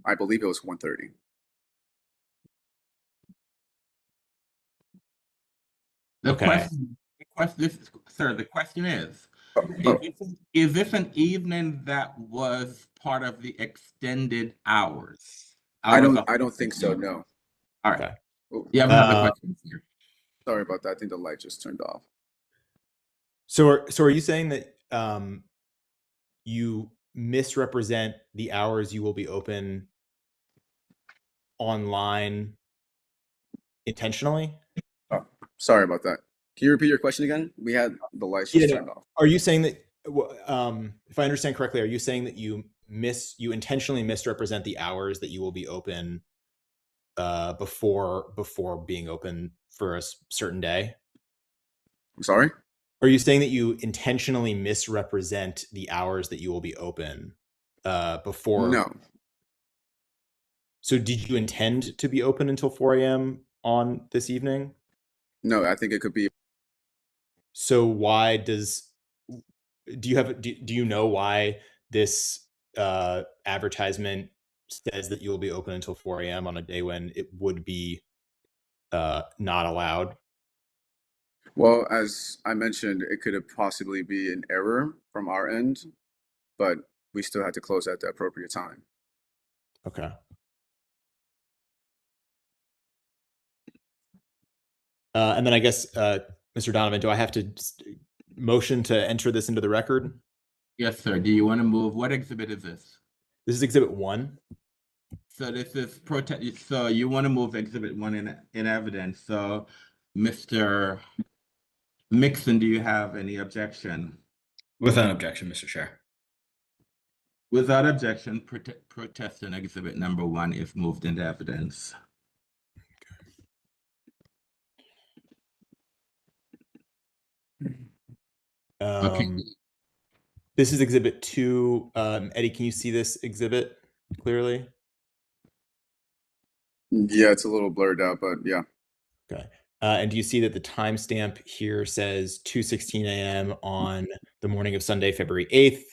I believe it was 1:30. The Okay. the question is, Oh, is this an evening that was part of the extended hours? I Hours of don't think so. No. All right. Okay. Oh, You have another Uh, question here. sorry about that. I think the light just turned off. So are you saying that you misrepresent the hours you will be open online intentionally? Oh, sorry about that. Can you repeat your question again? We had the lights Yeah. just No. turned off. Are you saying that if I understand correctly, are you saying that you intentionally misrepresent the hours that you will be open before being open for a certain day? I'm sorry? Are you saying that you intentionally misrepresent the hours that you will be open before? No. So did you intend to be open until 4 a.m. on this evening? No, I think it could be. So why do you know why this advertisement says that you will be open until 4 a.m. on a day when it would be not allowed? Well, as I mentioned, it could have possibly be an error from our end, but we still had to close at the appropriate time. Okay. And then I guess, Mr. Donovan, do I have to motion to enter this into the record? Yes, sir. Do you want to move? What exhibit is this? This is Exhibit 1. So this is protest. So you want to move exhibit 1 in evidence. So, Mr. Mixon, do you have any objection? Without objection, Mr. Chair. Without objection, protest on exhibit number 1 is moved into evidence. Okay. This is Exhibit 2. Eddie, can you see this exhibit clearly? Yeah, it's a little blurred out, but yeah. Okay. And do you see that the timestamp here says 2:16 a.m. on the morning of Sunday, February 8th,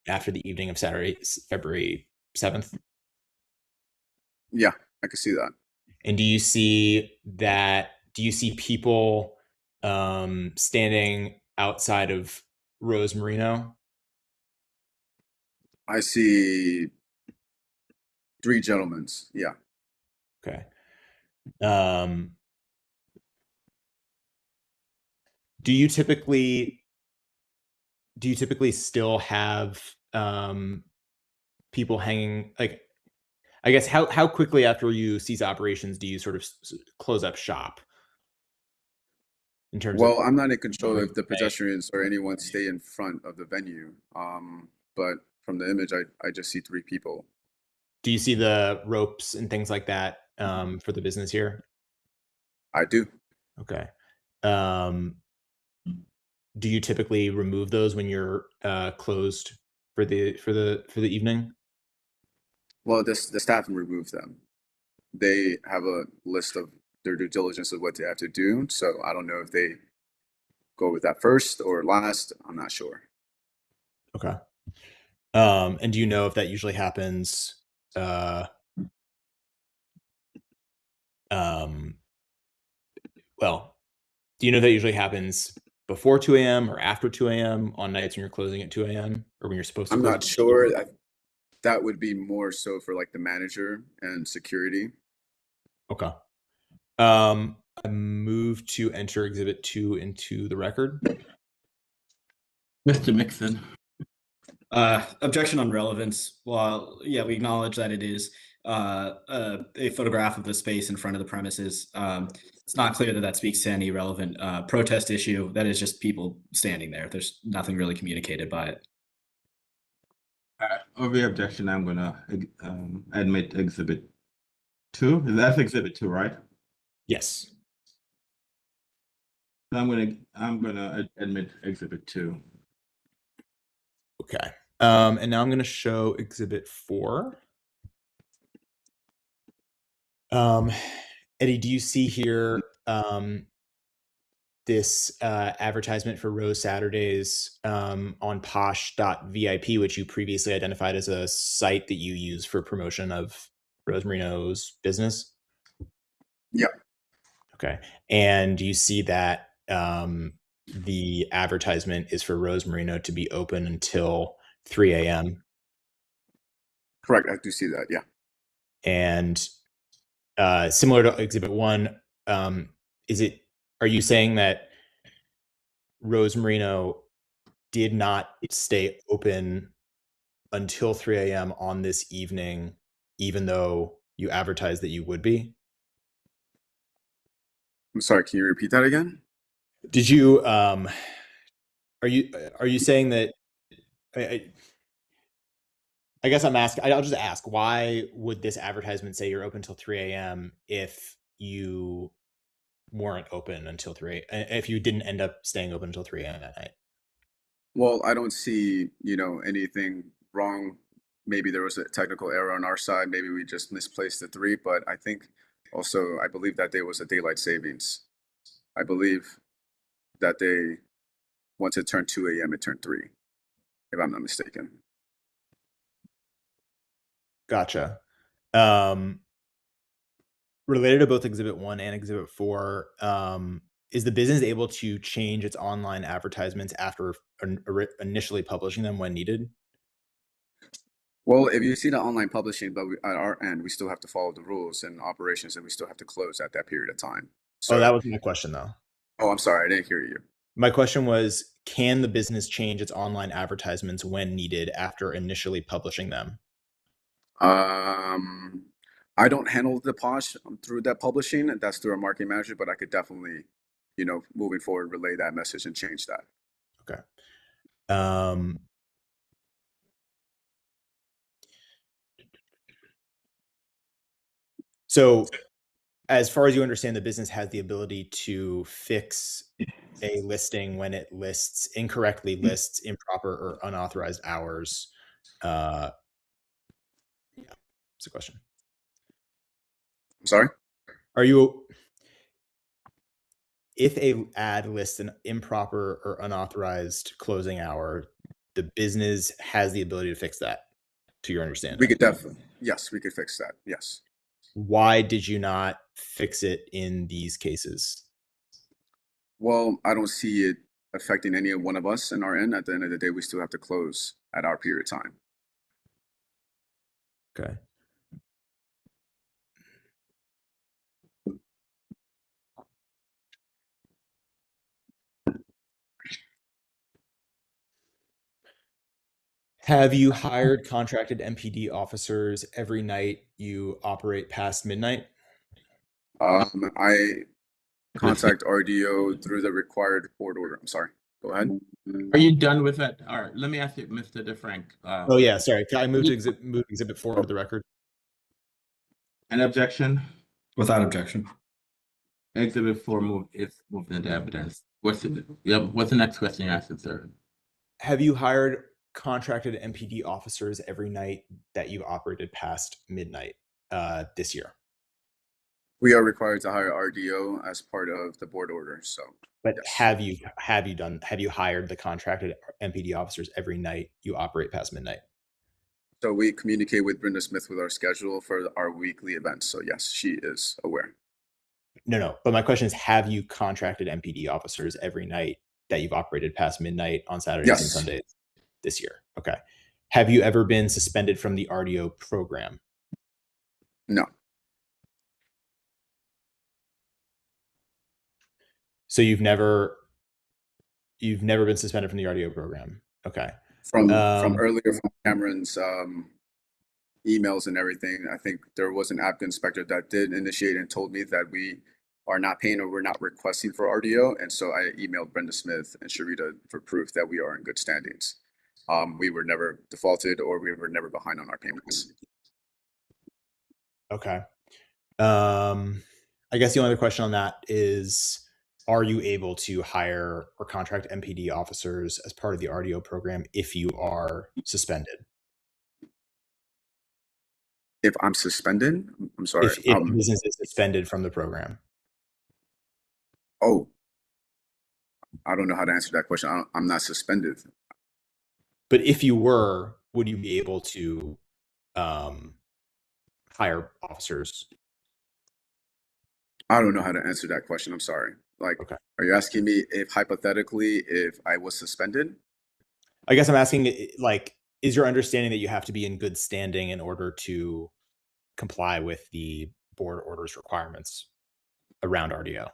after the evening of Saturday, February 7th? Yeah, I can see that. And do you see people standing outside of Rose Marino? I see 3 gentlemen. Yeah. Okay. Do you typically still have people hanging, like, I guess how quickly after you cease operations do you sort of close up shop? In terms Well, of I'm not in control if the pedestrians or anyone stay in front of the venue. But from the image, I just see 3 people. do you see the ropes and things like that for the business here? I do. Okay. Do you typically remove those when you're closed for the evening? Well, the staff removed them. They have a list of their due diligence of what they have to do. So I don't know if they go with that first or last. I'm not sure. Okay. And do you know if that usually happens well, do you know if that usually happens before 2 a.m. or after 2 a.m. on nights when you're closing at 2 a.m. or when you're supposed to I'm close? not sure. That would be more so for like the manager and security. Okay. I move to enter Exhibit 2 into the record. Mr. Mixon. Objection on relevance. Well, yeah, we acknowledge that it is a photograph of the space in front of the premises. It's not clear that that speaks to any relevant protest issue. That is just people standing there. There's nothing really communicated by it. Over the objection, I'm gonna admit exhibit 2. That's exhibit 2, right? Yes. I'm gonna admit exhibit 2. Okay. And now I'm going to show Exhibit 4. Eddie, do you see here this advertisement for Rose Saturdays on posh.vip, which you previously identified as a site that you use for promotion of Rose Marino's business? Yeah. Okay. And you see that the advertisement is for Rose Marino to be open until 3 a.m. Correct. I do see that. Yeah. And similar to Exhibit 1, are you saying that Rose Marino did not stay open until 3 a.m. on this evening, even though you advertised that you would be? I'm sorry. Can you repeat that again? Did you are you saying that I guess I'm asking, I'll just ask, why would this advertisement say you're open till 3 a.m. if you weren't open until 3, if you didn't end up staying open until 3 a.m. that night? Well, I don't see, anything wrong. Maybe there was a technical error on our side. Maybe we just misplaced the 3, but I think also, I believe that day was a daylight savings. I believe that day, once it turned 2 a.m., it turned 3, if I'm not mistaken. Gotcha. Related to both Exhibit 1 and Exhibit 4, is the business able to change its online advertisements after initially publishing them when needed? Well, if you see the online publishing, but at our end, we still have to follow the rules and operations, and we still have to close at that period of time. So that was my question, though. Oh, I'm sorry, I didn't hear you. My question was, can the business change its online advertisements when needed after initially publishing them? I don't handle the posh through that publishing. That's through our marketing manager, but I could definitely, moving forward, relay that message and change that. Okay. So as far as you understand, the business has the ability to fix a listing when it incorrectly lists improper or unauthorized hours. Yeah, it's a question. I'm sorry? If a ad lists an improper or unauthorized closing hour, the business has the ability to fix that, to your understanding? We could definitely, yes, we could fix that. Yes. Why did you not fix it in these cases? Well, I don't see it affecting any one of us in our end. At the end of the day, we still have to close at our period of time. Okay. Have you hired contracted MPD officers every night you operate past midnight? I contact RDO through the required board order. I'm sorry. Go ahead. Are you done with that? All right, let me ask you, Mr. DeFrank. Oh yeah, sorry. Can I move to Exhibit 4 into the record? An objection? Without objection. Exhibit 4 moved into evidence. What's the next question you asked, sir? Have you hired contracted MPD officers every night that you've operated past midnight this year? We are required to hire RDO as part of the board order. So, but yes. have you hired the contracted MPD officers every night you operate past midnight? So we communicate with Brenda Smith with our schedule for our weekly events. So yes, she is aware. No. But my question is, have you contracted MPD officers every night that you've operated past midnight on Saturdays and Sundays this year? Okay. Have you ever been suspended from the RDO program? No. So you've never been suspended from the RDO program? Okay. From earlier from Cameron's emails and everything, I think there was an applicant inspector that did initiate and told me that we are not paying or we're not requesting for RDO. And so I emailed Brenda Smith and Sharita for proof that we are in good standings. We were never defaulted or we were never behind on our payments. Okay. I guess the only other question on that is, are you able to hire or contract MPD officers as part of the RDO program if you are suspended? If I'm suspended? I'm sorry. If the business is suspended from the program. Oh, I don't know how to answer that question. I'm not suspended. But if you were, would you be able to hire officers? I don't know how to answer that question. I'm sorry. Like, Okay. are you asking me if hypothetically, if I was suspended? I guess I'm asking, like, is your understanding that you have to be in good standing in order to comply with the board orders requirements around RDO?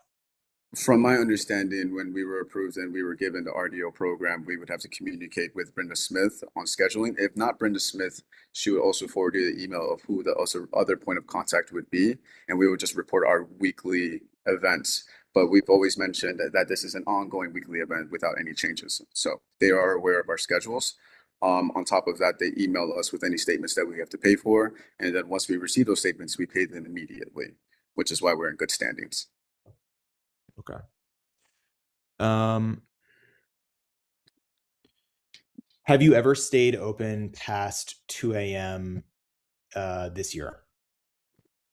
From my understanding, when we were approved and we were given the RDO program, we would have to communicate with Brenda Smith on scheduling. If not Brenda Smith, she would also forward you the email of who the other point of contact would be, and we would just report our weekly events. But we've always mentioned that this is an ongoing weekly event without any changes. So they are aware of our schedules. On top of that, they email us with any statements that we have to pay for. And then once we receive those statements, we pay them immediately, which is why we're in good standings. Okay. Have you ever stayed open past 2 a.m. This year?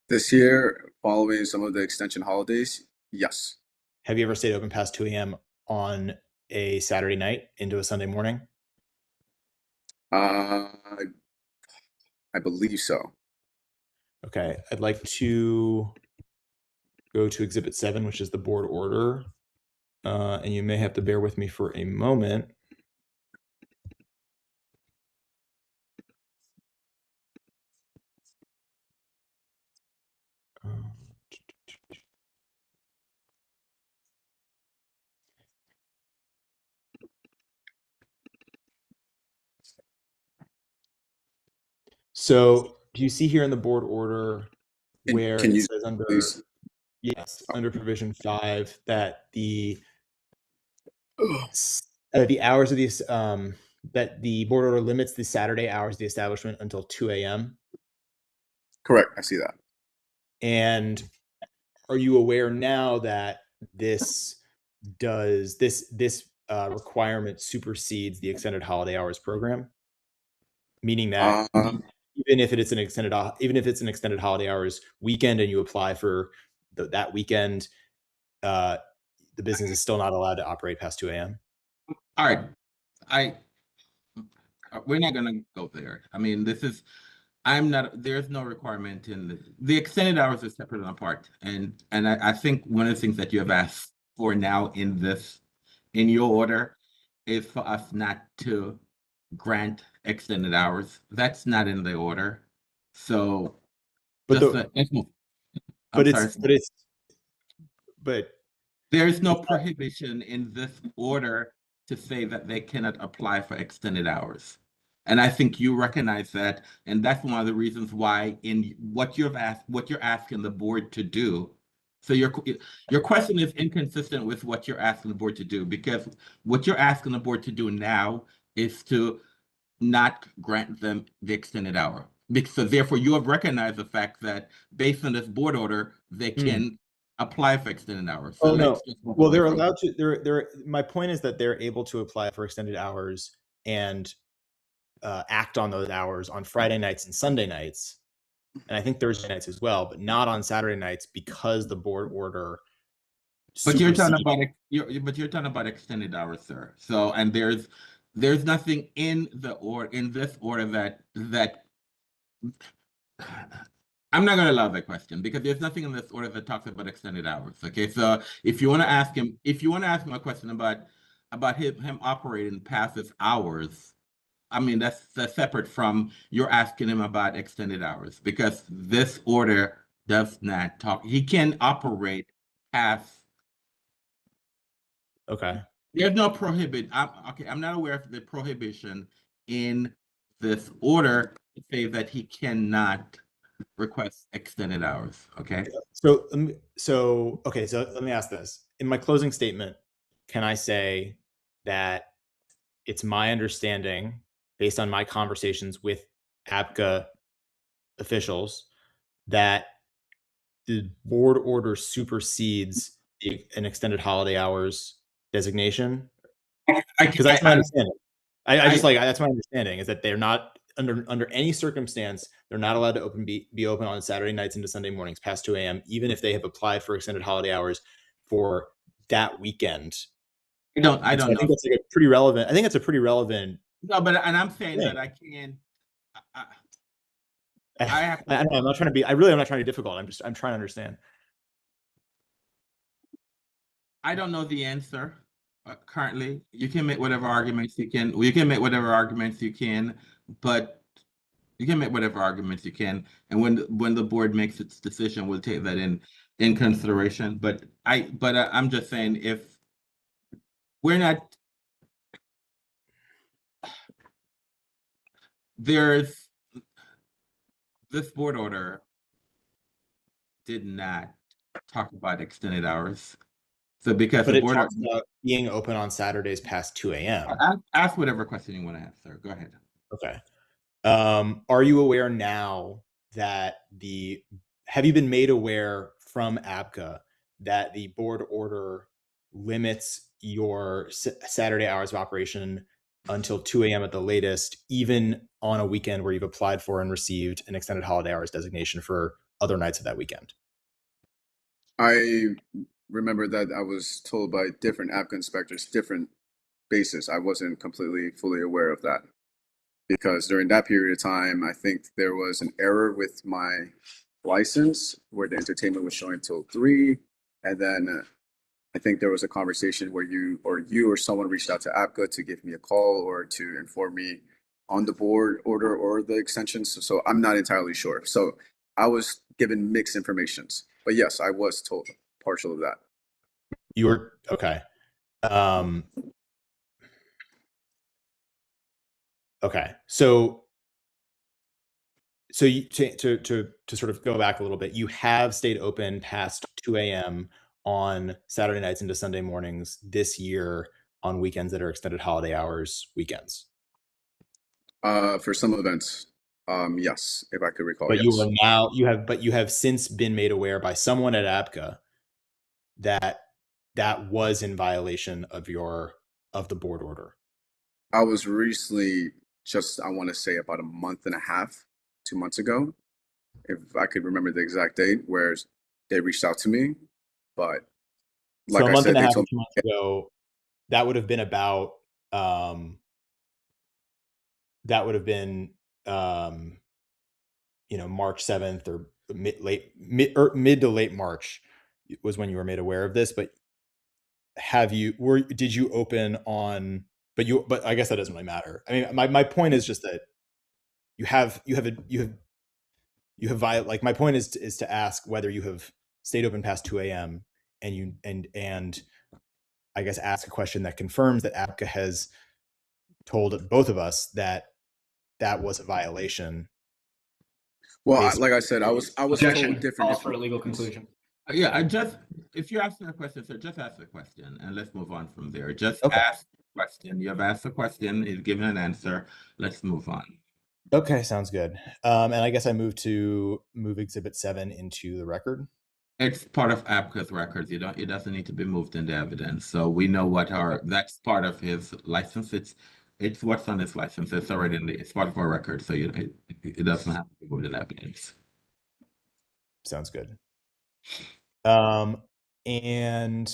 This year, following some of the extension holidays, yes. Have you ever stayed open past 2 a.m. on a Saturday night into a Sunday morning? I believe so. Okay, I'd like to go to Exhibit 7, which is the board order. And you may have to bear with me for a moment. So do you see here in the board order where Can it you says under, please? yes, under provision 5 that the hours of these that the board order limits the Saturday hours of the establishment until 2 a.m. Correct, I see that. And are you aware now that this requirement supersedes the extended holiday hours program? Meaning that even if it's an extended holiday hours weekend and you apply for that weekend, the business is still not allowed to operate past 2 a.m. All right, we're not gonna go there. I mean, there's no requirement in the extended hours are separate and apart. And I think one of the things that you have asked for now in your order is for us not to grant extended hours. That's not in the order. So But there is no prohibition in this order to say that they cannot apply for extended hours. And I think you recognize that, and that's one of the reasons why in what you're asking the board to do. So your question is inconsistent with what you're asking the board to do, because what you're asking the board to do now is to not grant them the extended hour. So therefore, you have recognized the fact that based on this board order, they can apply for extended hours. So no. Well, they're allowed to. They're. My point is that they're able to apply for extended hours and act on those hours on Friday nights and Sunday nights, and I think Thursday nights as well, but not on Saturday nights because the board order. But you're talking about extended hours, sir. So, and there's nothing in this order that I'm not going to allow that question, because there's nothing in this order that talks about extended hours. Okay, so if you want to ask him a question about him operating past his hours, I mean, that's separate from you're asking him about extended hours, because this order does not talk. He can operate past. Okay. There's no prohibit. I'm not aware of the prohibition in this order to say that he cannot request extended hours. Okay. So let me ask this. In my closing statement, can I say that it's my understanding, based on my conversations with ABCA officials, that the board order supersedes an extended holiday hours designation? Because that's my understanding. That's my understanding, is that they're not under any circumstance, they're not allowed to be open on Saturday nights into Sunday mornings past 2 a.m., even if they have applied for extended holiday hours for that weekend. I don't know. I think that's like a pretty relevant. I think it's a pretty relevant. No, but I'm saying that I can't. I'm not trying to be. I'm not trying to be difficult. I'm trying to understand. I don't know the answer currently. You can make whatever arguments you can. You can make whatever arguments you can, but you can make whatever arguments you can. And when the board makes its decision, we'll take that in consideration. But I'm just saying, if we're not, there's this board order did not talk about extended hours. So because But the it board talks about being open on Saturdays past 2 a.m. ask whatever question you want to ask, sir. Go ahead. Okay. Are you aware now that have you been made aware from ABCA that the board order limits your Saturday hours of operation until 2 a.m. at the latest, even on a weekend where you've applied for and received an extended holiday hours designation for other nights of that weekend? I remember that I was told by different ABCA inspectors, different basis. I wasn't completely fully aware of that because during that period of time, I think there was an error with my license where the entertainment was showing till 3, and then I think there was a conversation where you or someone reached out to ABCA to give me a call or to inform me on the board order or the extensions. So I'm not entirely sure. So I was given mixed informations, but yes, I was told partial of that. You were okay. Okay. So you, to sort of go back a little bit, you have stayed open past 2 a.m. on Saturday nights into Sunday mornings this year on weekends that are extended holiday hours weekends. For some events, yes, if I could recall. But yes. you have since been made aware by someone at ABCA that was in violation of the board order. I was recently I want to say about a month and a half, 2 months ago, if I could remember the exact date, where they reached out to me. But like so a I month said, and a they half, told 2 months ago, that would have been about March 7th or mid to late March was when you were made aware of this. But did you open on? But I guess that doesn't really matter. I mean, my point is just that my point is to ask whether you have stayed open past 2 a.m. and I guess ask a question that confirms that ABCA has told both of us that was a violation. Well, like I said, I was Objection. told different. Calls for a legal conclusion. Yeah, if you're asking a question, sir, just ask the question and let's move on from there. Just Okay. ask the question. You have asked the question, he's given an answer. Let's move on. Okay, sounds good. And I guess I move Exhibit 7 into the record. It's part of ABCA's records. It doesn't need to be moved into evidence. So we know that's part of his license. It's what's on his license. It's already it's part of our record. So it doesn't have to be moved into evidence. Sounds good. And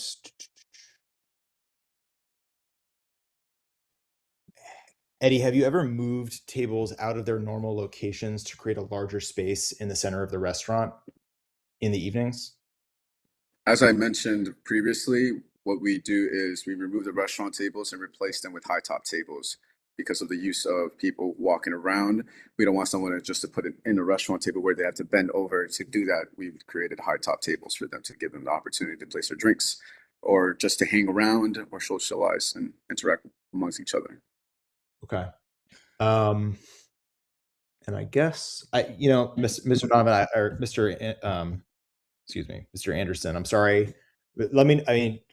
Eddie, have you ever moved tables out of their normal locations to create a larger space in the center of the restaurant in the evenings? As I mentioned previously, what we do is we remove the restaurant tables and replace them with high top tables because of the use of people walking around. We don't want someone to put it in a restaurant table where they have to bend over to do that. We've created high top tables for them to give them the opportunity to place their drinks or just to hang around or socialize and interact amongst each other. Okay. And I guess Mr. Donovan Mr. Anderson, I'm sorry.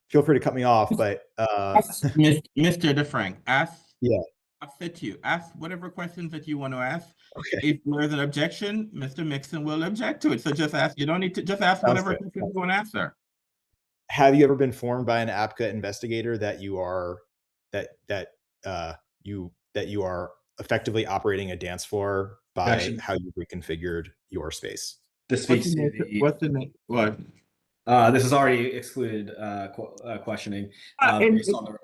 Feel free to cut me off, but Mr. DeFrank, ask whatever questions that you want to ask. Okay. If there's an objection, Mr. Mixon will object to it. So just ask. You don't need to just ask whatever questions you want to answer. Have you ever been informed by an ABCA investigator that you are effectively operating a dance floor by how you reconfigured your space? This speaks to the. What's the name? What? This is already excluded questioning based on the.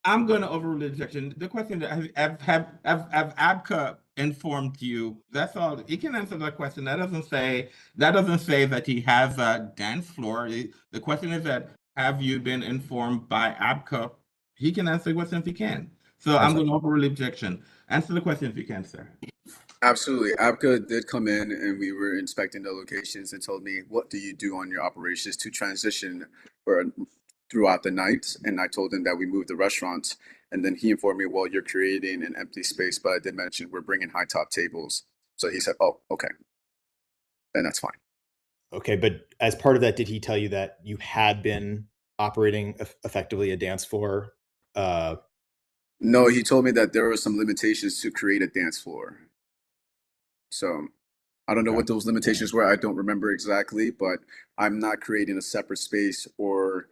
I'm going to overrule the objection. The question that have ABCA informed you? That's all. He can answer that question. That doesn't say that he has a dance floor. The question is that have you been informed by ABCA? He can answer the question if he can. So I'm sorry. going to overrule the objection. Answer the question if you can, sir. Absolutely. ABCA did come in and we were inspecting the locations and told me, what do you do on your operations to transition for throughout the night? And I told him that we moved the restaurants. And then he informed me, well, you're creating an empty space, but I did mention we're bringing high top tables. So he said, oh, okay. Then that's fine. Okay, but as part of that, did he tell you that you had been operating effectively a dance floor? No, he told me that there were some limitations to create a dance floor. So I don't know what those limitations were. I don't remember exactly, but I'm not creating a separate space or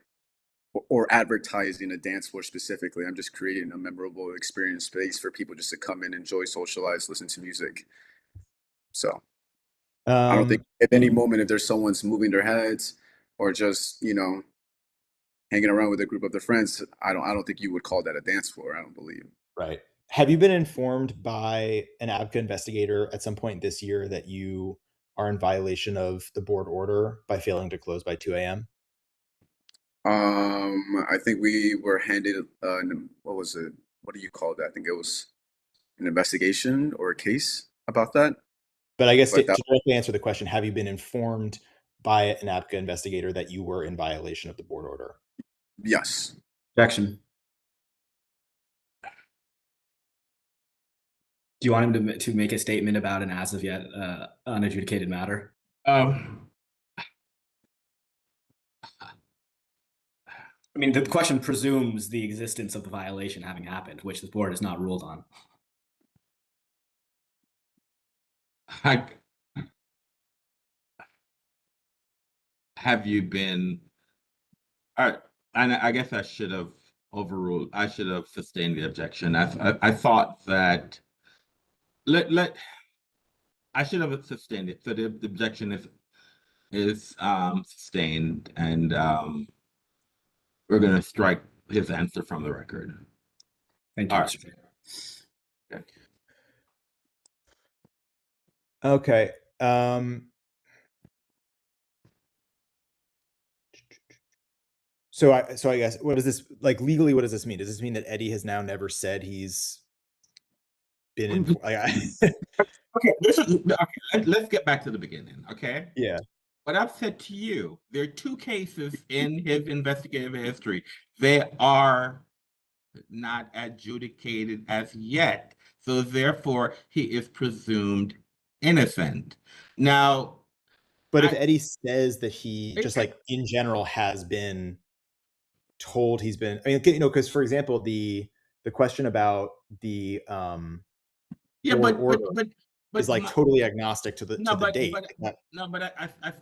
advertising a dance floor specifically. I'm just creating a memorable experience space for people just to come in, enjoy, socialize, listen to music. So I don't think at any moment if there's someone's moving their heads or just, you know, hanging around with a group of their friends, I don't think you would call that a dance floor. I don't believe. Right. Have you been informed by an ABCA investigator at some point this year that you are in violation of the board order by failing to close by 2 a.m.? I think we were handed what was it? What do you call that? I think it was an investigation or a case about that. But I guess But to directly answer the question, have you been informed by an ABCA investigator that you were in violation of the board order? Yes. Objection. Do you want him to make a statement about an as of yet unadjudicated matter? I mean, the question presumes the existence of the violation having happened, which the board has not ruled on. Have you been? And I guess I should have overruled. I should have sustained the objection. I thought that I should have sustained it. So the objection is sustained, and we're going to strike his answer from the record. Thank you, Mr. Chair. Okay. So I guess, what does this, like, legally, what does this mean? Does this mean that Eddie has now never said he's been in? Okay, let's get back to the beginning, okay? Yeah. What I've said to you, there are two cases in his investigative history. They are not adjudicated as yet. So therefore, he is presumed innocent. Now, but if Eddie says that he just, like, in general has been told he's been, I mean, you know, because for example, the question about the but is like totally agnostic to the date.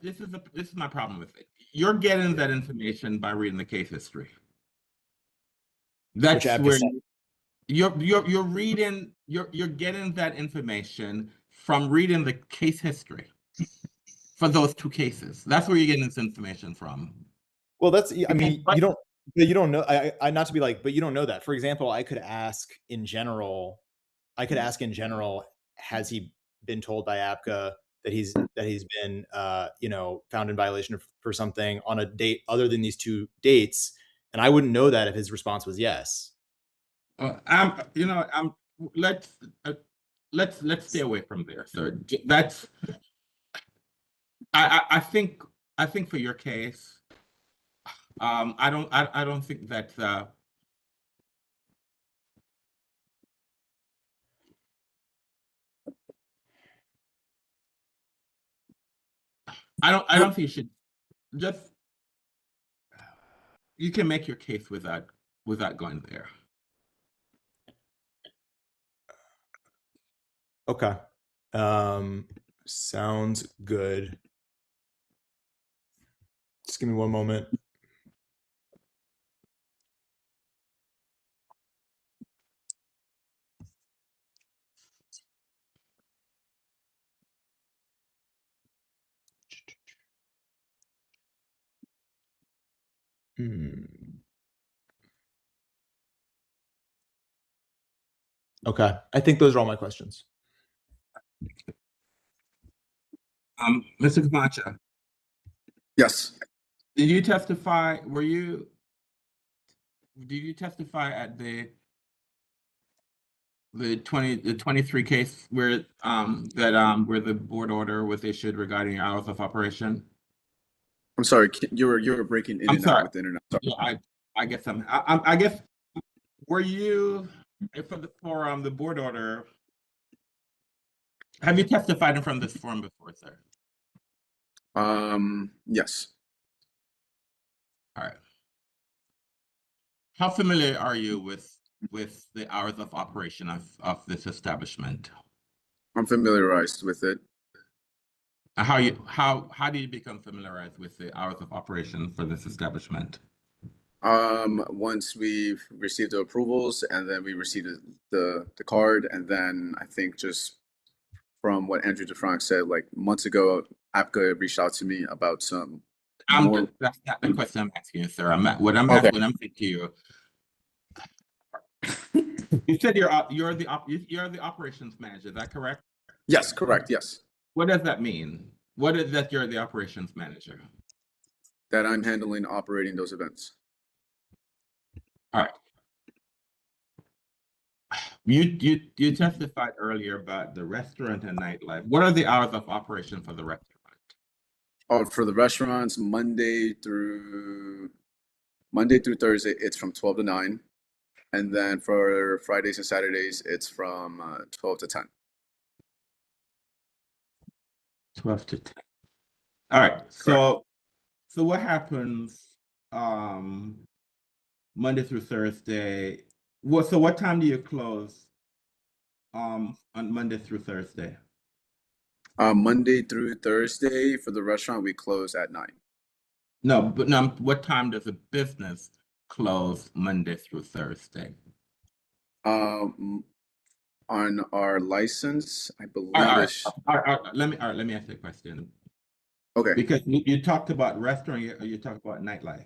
This is my problem with it. You're getting that information by reading the case history. That's where you're reading. You're getting that information from reading the case history for those two cases. That's where you're getting this information from. Well, that's, I mean, you don't know. I not to be like, but you don't know that. For example, I could ask in general, has he been told by ABCA that he's been you know, found in violation for something on a date other than these two dates, and I wouldn't know that if his response was yes. Let's stay away from there. So that's I think for your case, I don't think that I don't think you should just, you can make your case without going there. Okay. Sounds good. Just give me one moment. Okay. I think those are all my questions. Mr. Camacho. Yes. Did you testify, did you testify at the 23 case where, where the board order was issued regarding hours of operation? I'm sorry, you were breaking in I'm and sorry. out with the internet. Sorry. Yeah, I guess I guess, were you, for the board order, have you testified in front of this forum before, sir? Yes. All right. How familiar are you with the hours of operation of this establishment? I'm familiarized with it. How do you become familiarized with the hours of operation for this establishment? Once we've received the approvals and then we received the card, and then I think just from what Andrew DeFranc said, like months ago, ABCA reached out to me about some more. That's not the question I'm asking you, sir. What I'm saying to you, you said you're the operations manager. Is that correct? Yes, correct. Yes. What does that mean? What is that you're the operations manager? That I'm handling operating those events. All right. You testified earlier about the restaurant and nightlife. What are the hours of operation for the restaurant? Oh, for the restaurants, Monday through Thursday, it's from 12 to 9. And then for Fridays and Saturdays, it's from 12 to 10. 12 to 10. All right. So what happens Monday through Thursday? So what time do you close on Monday through Thursday? Monday through Thursday for the restaurant, we close at 9. No, but no, what time does a business close Monday through Thursday? On our license, I believe let me ask you a question. Okay. Because you talked about restaurant, you talked about nightlife.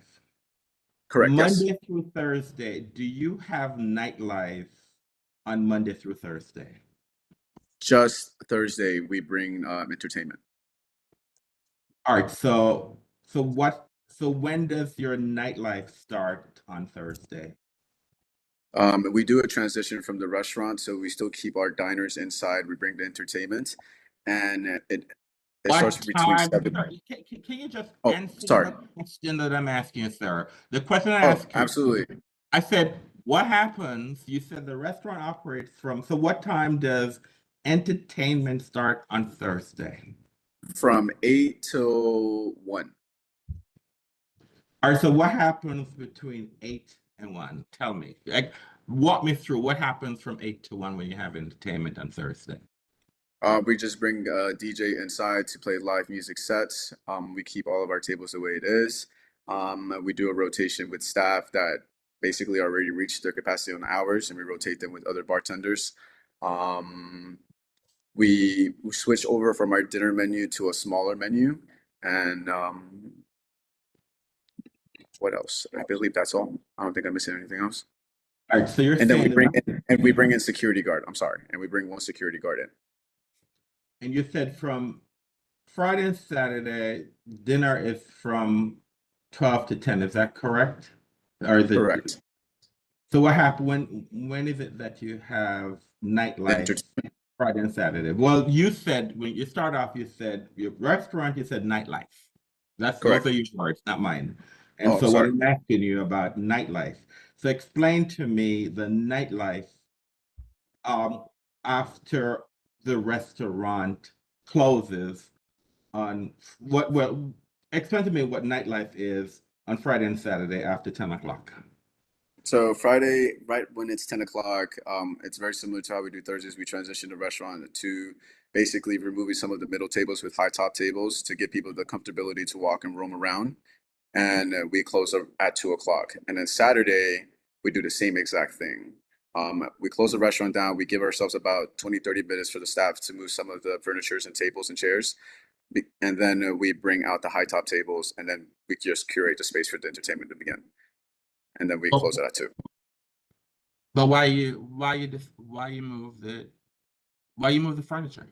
Correct. Monday Yes. through Thursday, do you have nightlife on Monday through Thursday? Just Thursday, we bring entertainment. All right. So when does your nightlife start on Thursday? We do a transition from the restaurant, so we still keep our diners inside. We bring the entertainment, and it starts between 7. Can you just Oh, answer sorry. the question that I'm asking you, sir? The question I Oh, asked you. absolutely. I said, what happens? You said the restaurant operates from, so what time does entertainment start on Thursday? From 8 till 1. All right, so what happens between 8 and 1? Tell me. Like, walk me through what happens from 8 to 1 when you have entertainment on Thursday. We just bring a DJ inside to play live music sets. We keep all of our tables the way it is. We do a rotation with staff that basically already reached their capacity on hours, and we rotate them with other bartenders. We switch over from our dinner menu to a smaller menu, and what else? I believe that's all. I don't think I'm missing anything else. All right, so you're And then saying we bring in security guard. I'm sorry, and we bring one security guard in. and you said from Friday and Saturday, dinner is from 12 to 10. Is that correct? Or is it? Correct. So what happened when is it that you have nightlife Friday and Saturday? Well, you said when you start off, you said your restaurant, you said nightlife. Those are your words, not mine. And Oh, so sorry. what I'm asking you about nightlife. So explain to me the nightlife after the restaurant closes on explain to me what nightlife is on Friday and Saturday after 10 o'clock. So Friday, right when it's 10 o'clock, it's very similar to how we do Thursdays. We transition the restaurant to basically removing some of the middle tables with high top tables to give people the comfortability to walk and roam around. And we close at 2 o'clock. And then Saturday, we do the same exact thing. We close the restaurant down. We give ourselves about 20, 30 minutes for the staff to move some of the furnitures and tables and chairs. And then we bring out the high top tables, and then we just curate the space for the entertainment to begin. And then we close it at 2. But why you move the furniture?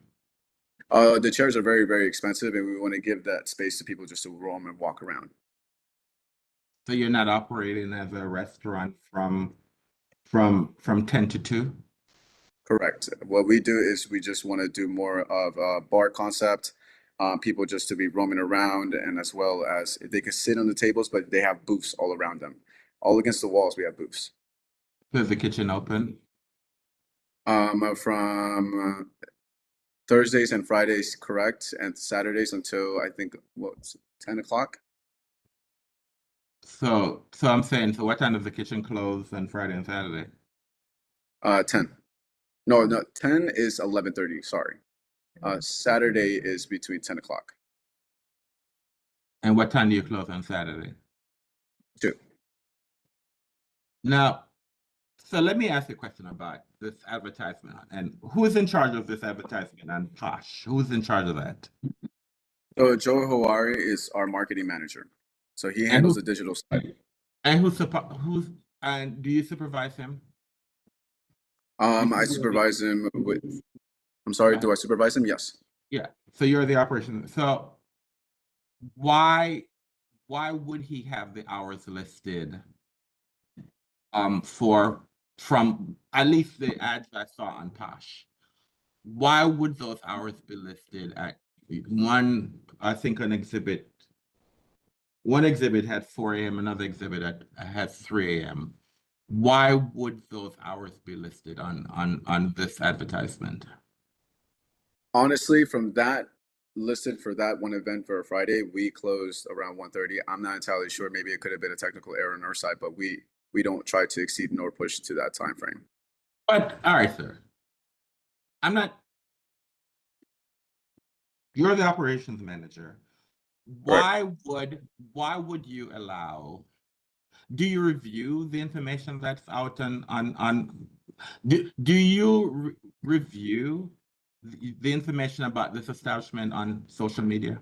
The chairs are very, very expensive, and we want to give that space to people just to roam and walk around. So you're not operating as a restaurant from 10 to 2? Correct. What we do is we just want to do more of a bar concept, people just to be roaming around, and as well as they can sit on the tables, but they have booths all around them. All against the walls, we have booths. Is the kitchen open? From Thursdays and Fridays, correct, and Saturdays until I think what's 10 o'clock. So I'm saying, so what time does the kitchen close on Friday and Saturday? 10. No, 10 is 11:30. Sorry. Saturday is between 10 o'clock. And what time do you close on Saturday? 2. Now, so let me ask you a question about this advertisement. And who's in charge of this advertisement on Posh? Who's in charge of that? So Joe Hawari is our marketing manager. So he handles the digital side. And and do you supervise him? I supervise him with, I'm sorry, do I supervise him? Yes. Yeah. So you're the operation. So why would he have the hours listed from at least the ads I saw on Posh? Why would those hours be listed at one? I think one exhibit had 4 a.m., another exhibit had 3 a.m. Why would those hours be listed on this advertisement? Honestly, from that listed for that one event for a Friday, we closed around 1:30. I'm not entirely sure. Maybe it could have been a technical error on our side, but we don't try to exceed nor push to that time frame. But all right, sir. You're the operations manager. Why would you allow? Do you review the information that's out do you review the information about this establishment on social media?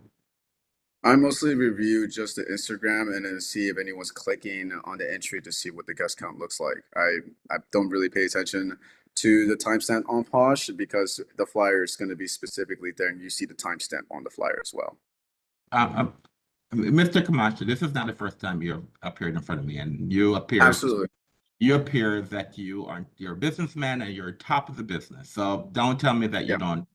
I mostly review just the Instagram and then see if anyone's clicking on the entry to see what the guest count looks like. I don't really pay attention to the timestamp on Posh because the flyer is going to be specifically there and you see the timestamp on the flyer as well. Mr. Camacho, this is not the first time you appeared in front of me, and you appear Absolutely. You appear that you're a businessman and you're top of the business. So don't tell me that you don't.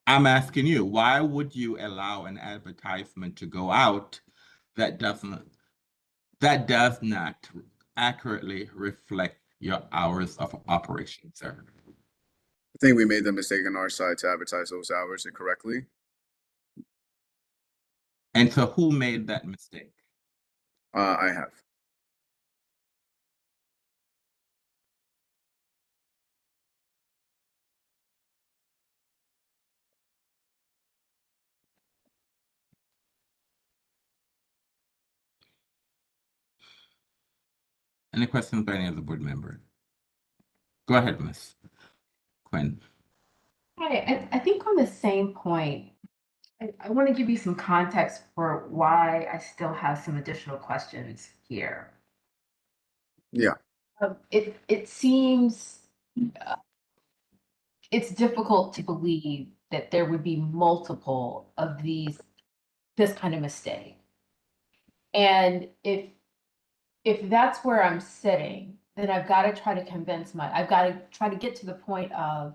I'm asking you, why would you allow an advertisement to go out that does not accurately reflect your hours of operation, sir? I think we made the mistake on our side to advertise those hours incorrectly. And so who made that mistake? I have. Any questions by any other board member? Go ahead, Ms. Quinn. Hi, I think on the same point, I want to give you some context for why I still have some additional questions here. Yeah. It seems it's difficult to believe that there would be multiple of this kind of mistake. And if that's where I'm sitting, then I've got to try to I've got to try to get to the point of,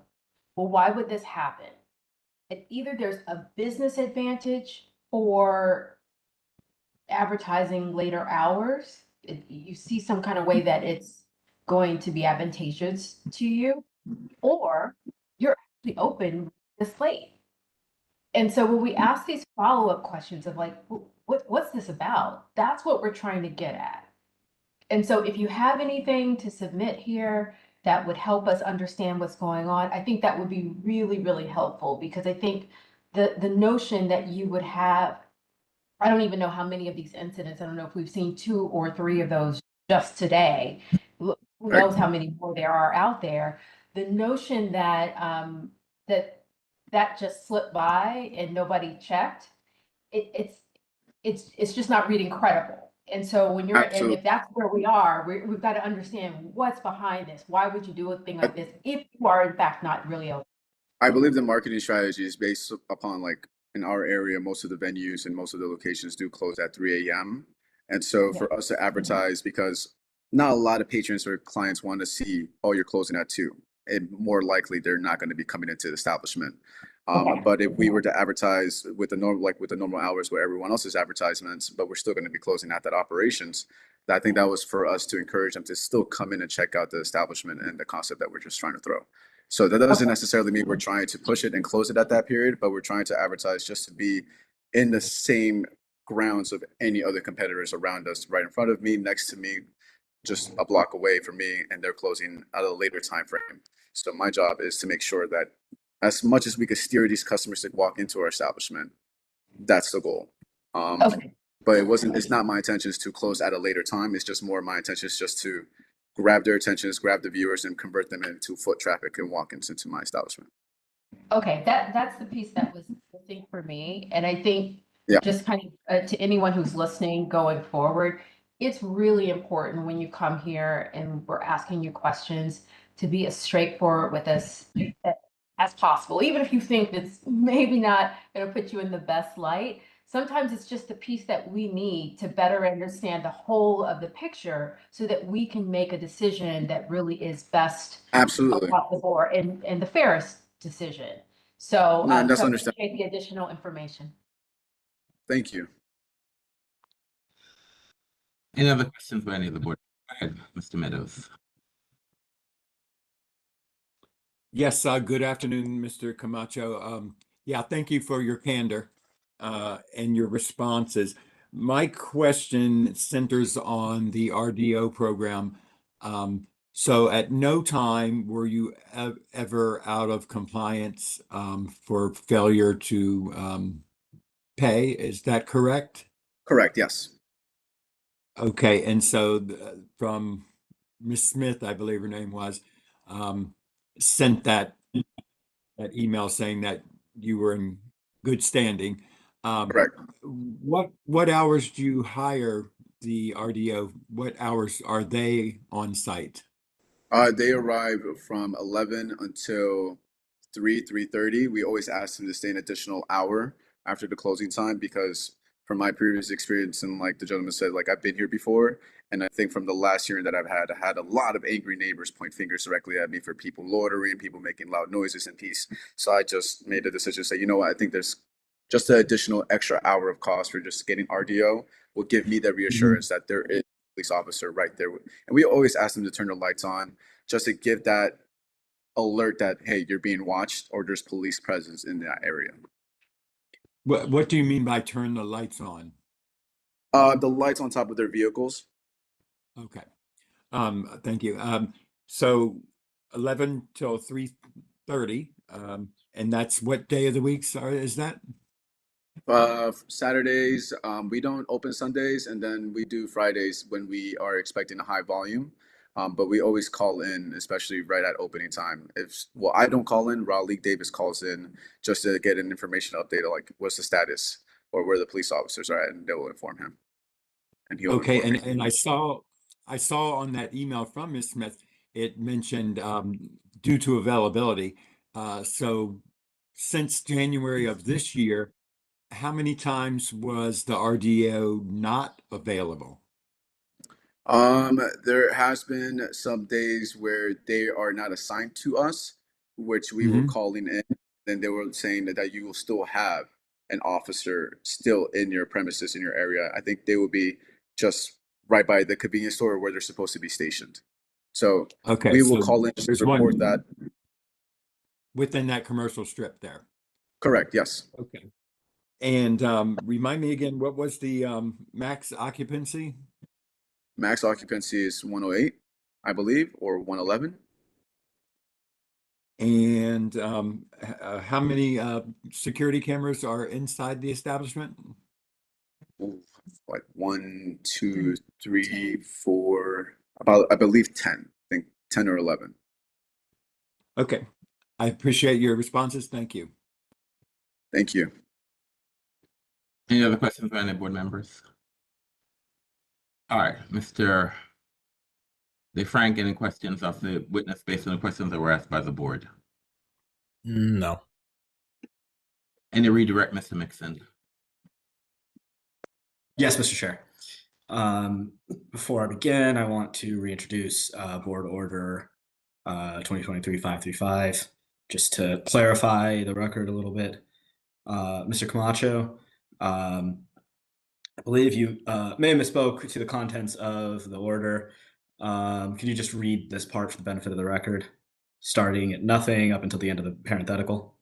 well, why would this happen? And either there's a business advantage for advertising later hours. You see some kind of way that it's going to be advantageous to you, or you're actually open this late. And so when we ask these follow-up questions of like, what's this about? That's what we're trying to get at. And so if you have anything to submit here that would help us understand what's going on, I think that would be really, really helpful, because I think the notion that you would have, I don't even know how many of these incidents, I don't know if we've seen 2 or 3 of those just today. Who knows how many more there are out there. The notion that that just slipped by and nobody checked, it's just not reading credible. And so when you're, and if that's where we are, we've got to understand what's behind this. Why would you do a thing like this if you are in fact not really open? I believe the marketing strategy is based upon, like, in our area, most of the venues and most of the locations do close at 3 a.m. And so Yeah. for us to advertise, because not a lot of patrons or clients want to see, oh, you're closing at 2. And more likely they're not going to be coming into the establishment. Okay. But if we were to advertise with the normal, like with the normal hours where everyone else's advertisements, but we're still going to be closing at that operations, I think that was for us to encourage them to still come in and check out the establishment and the concept that we're just trying to throw. So that doesn't necessarily mean we're trying to push it and close it at that period, but we're trying to advertise just to be in the same grounds of any other competitors around us, right in front of me, next to me, just a block away from me, and they're closing at a later time frame. So my job is to make sure that as much as we could steer these customers to walk into our establishment, that's the goal. Okay. But it's not my intentions to close at a later time. It's just more my intention is just to grab their attentions, grab the viewers, and convert them into foot traffic and walk-ins into my establishment. Okay, that's the piece that was missing for me. And I think Yeah. just kind of to anyone who's listening going forward, it's really important when you come here and we're asking you questions to be as straightforward with us as possible. Even if you think it's maybe not going to put you in the best light, sometimes it's just the piece that we need to better understand the whole of the picture so that we can make a decision that really is best Absolutely. across the board and the fairest decision. So, No, and that's so I understandable. appreciate the additional information. Thank you. Any other questions by any of the board? Go ahead, Mr. Meadows. Yes, good afternoon, Mr. Camacho. Yeah, thank you for your candor and your responses. My question centers on the RDO program. So at no time were you ever out of compliance for failure to pay. Is that correct? Correct, yes. Okay, and so from Miss Smith, I believe her name was, sent that email saying that you were in good standing. Correct. What hours do you hire the RDO? What hours are they on site? They arrive from 11 until 3:30. We always ask them to stay an additional hour after the closing time because from my previous experience, and like the gentleman said, like I've been here before, and I think from the last hearing that I had a lot of angry neighbors point fingers directly at me for people loitering, people making loud noises in peace. So I just made a decision to say, you know what, I think there's just an additional extra hour of cost for just getting RDO will give me the reassurance that there is a police officer right there. And we always ask them to turn the lights on just to give that alert that, hey, you're being watched or there's police presence in that area. What do you mean by turn the lights on? The lights on top of their vehicles. Okay. Thank you. So 11 till 3:30, and that's what day of the week, sorry, is that? Saturdays, we don't open Sundays, and then we do Fridays when we are expecting a high volume. But we always call in, especially right at opening time. Well, I don't call in, Raleigh Davis calls in just to get an information update of like what's the status or where the police officers are at, and they will inform him. And he'll Okay, inform me. and I saw on that email from Ms. Smith, it mentioned due to availability. So since January of this year, how many times was the RDO not available? There has been some days where they are not assigned to us, which we were calling in, and they were saying that you will still have an officer still in your premises in your area. I think they will be just right by the convenience store where they're supposed to be stationed. So Okay, we will so call in just to there's report one that. within that commercial strip there. Correct, yes. Okay. And remind me again, what was the max occupancy? Max occupancy is 108, I believe, or 111. And how many security cameras are inside the establishment? Ooh, like 1, 2, 3, 4, about I believe 10. I think 10 or 11. Okay. I appreciate your responses. Thank you. Thank you. Any other questions by any board members? All right, Mr. DeFrank, any questions of the witness based on the questions that were asked by the board? No. Any redirect, Mr. Mixon? Yes, Mr. Chair. Before I begin, I want to reintroduce Board Order 2023-535, just to clarify the record a little bit. Mr. Camacho, I believe you may have misspoke to the contents of the order. Can you just read this part for the benefit of the record, starting at nothing up until the end of the parenthetical?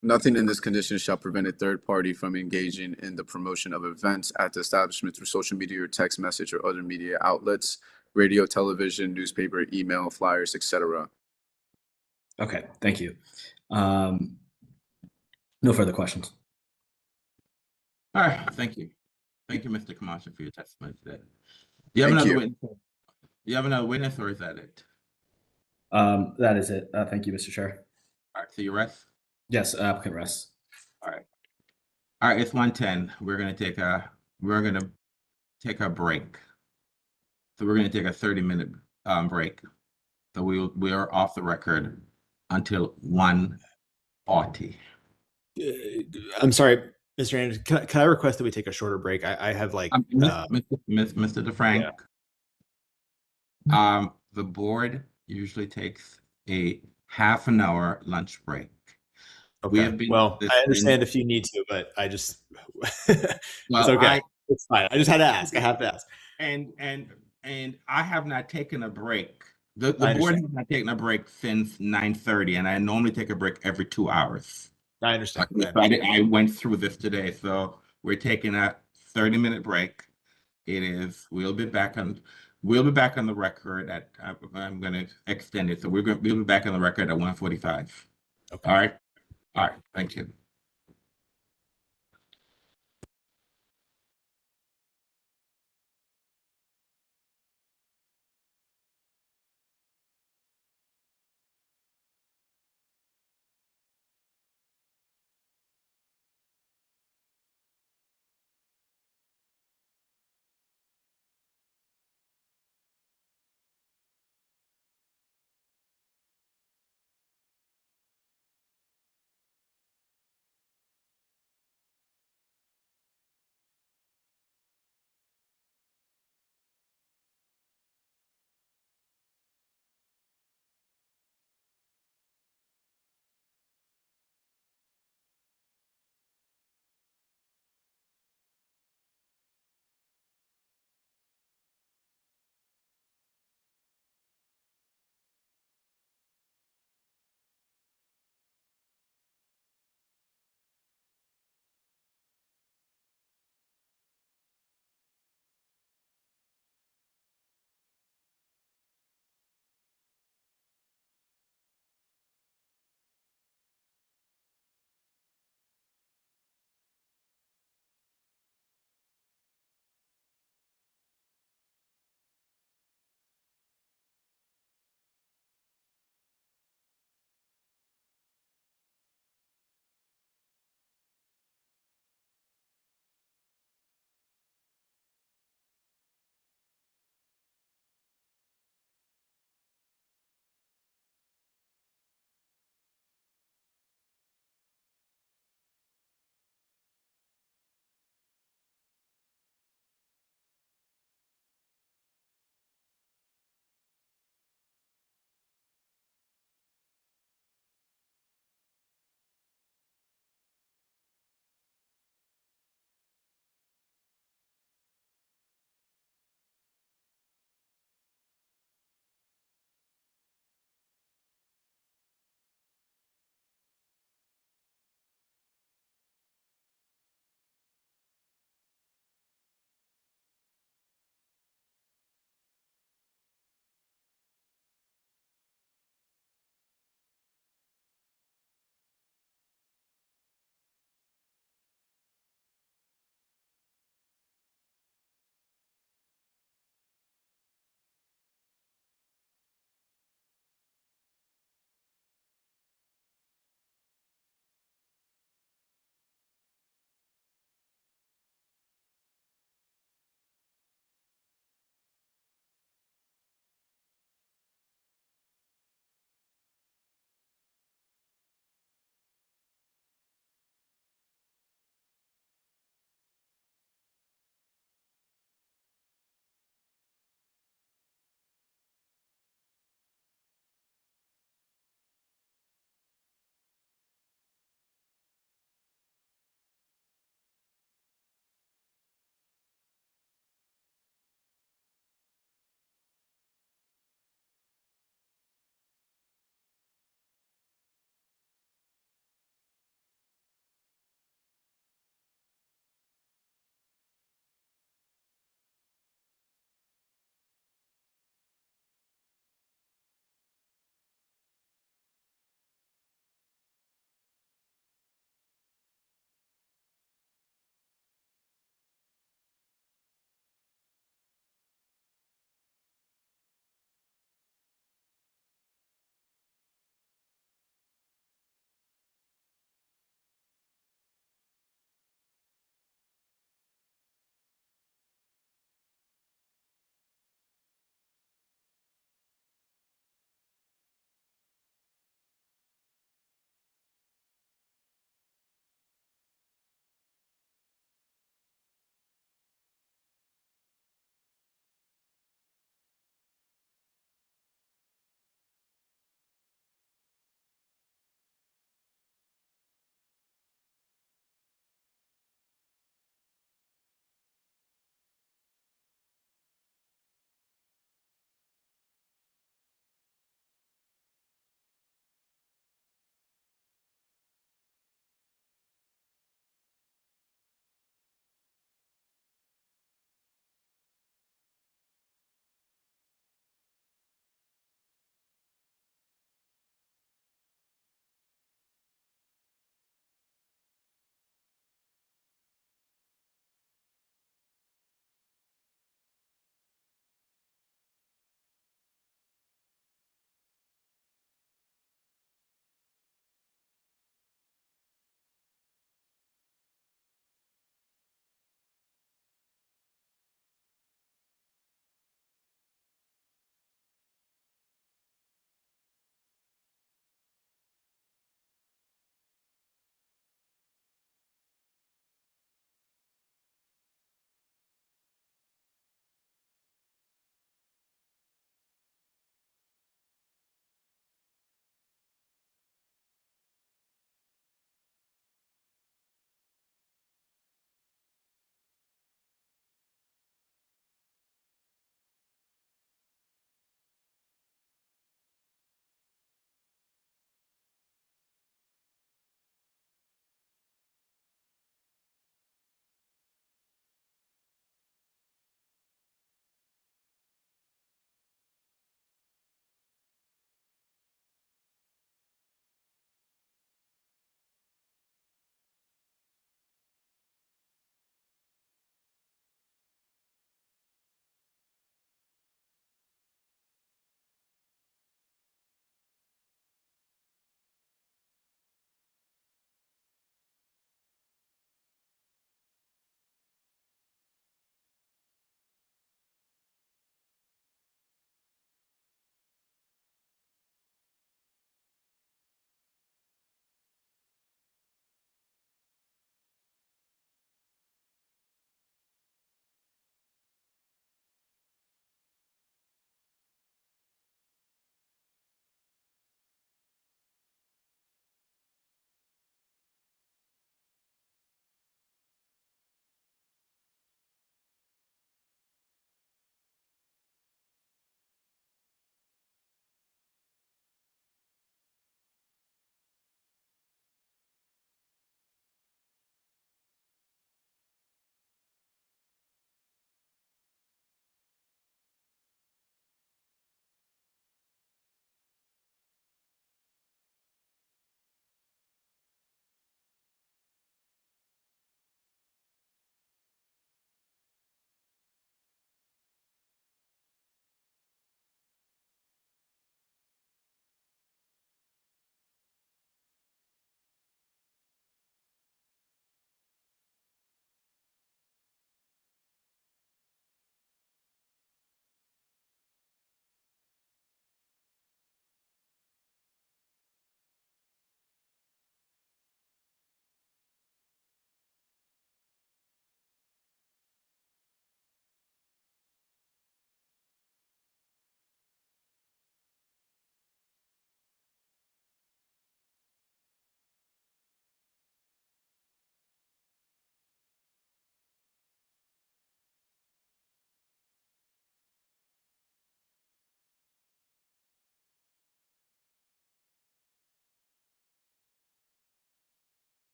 Nothing in this condition shall prevent a third party from engaging in the promotion of events at the establishment through social media or text message or other media outlets, radio, television, newspaper, email, flyers, etc. Okay, thank you. No further questions. All right, thank you. Thank you, Mr. Camacho, for your testimony today. Do you have Thank another you. witness? Do you have another witness, or is that it? That is it. Thank you, Mr. Chair. All right, so you rest? Yes, applicant rests. All right. All right, it's 1:10. We're gonna take a break. So we're gonna take a 30-minute break. So we are off the record until 1:40. I'm sorry, Mr. Anderson. Can I request that we take a shorter break? I have like Mr. DeFrank. Yeah. The board usually takes a half an hour lunch break. Okay. Well, I understand if you need to, but I just it's okay. It's fine. I just had to ask. I have to ask. And I have not taken a break. The board has not taken a break since 9:30, and I normally take a break every 2 hours. I understand. I went through this today, so we're taking a 30-minute break. We'll be back on the record at, I'm going to extend it. So we'll be back on the record at 1:45. Okay. All right. Thank you.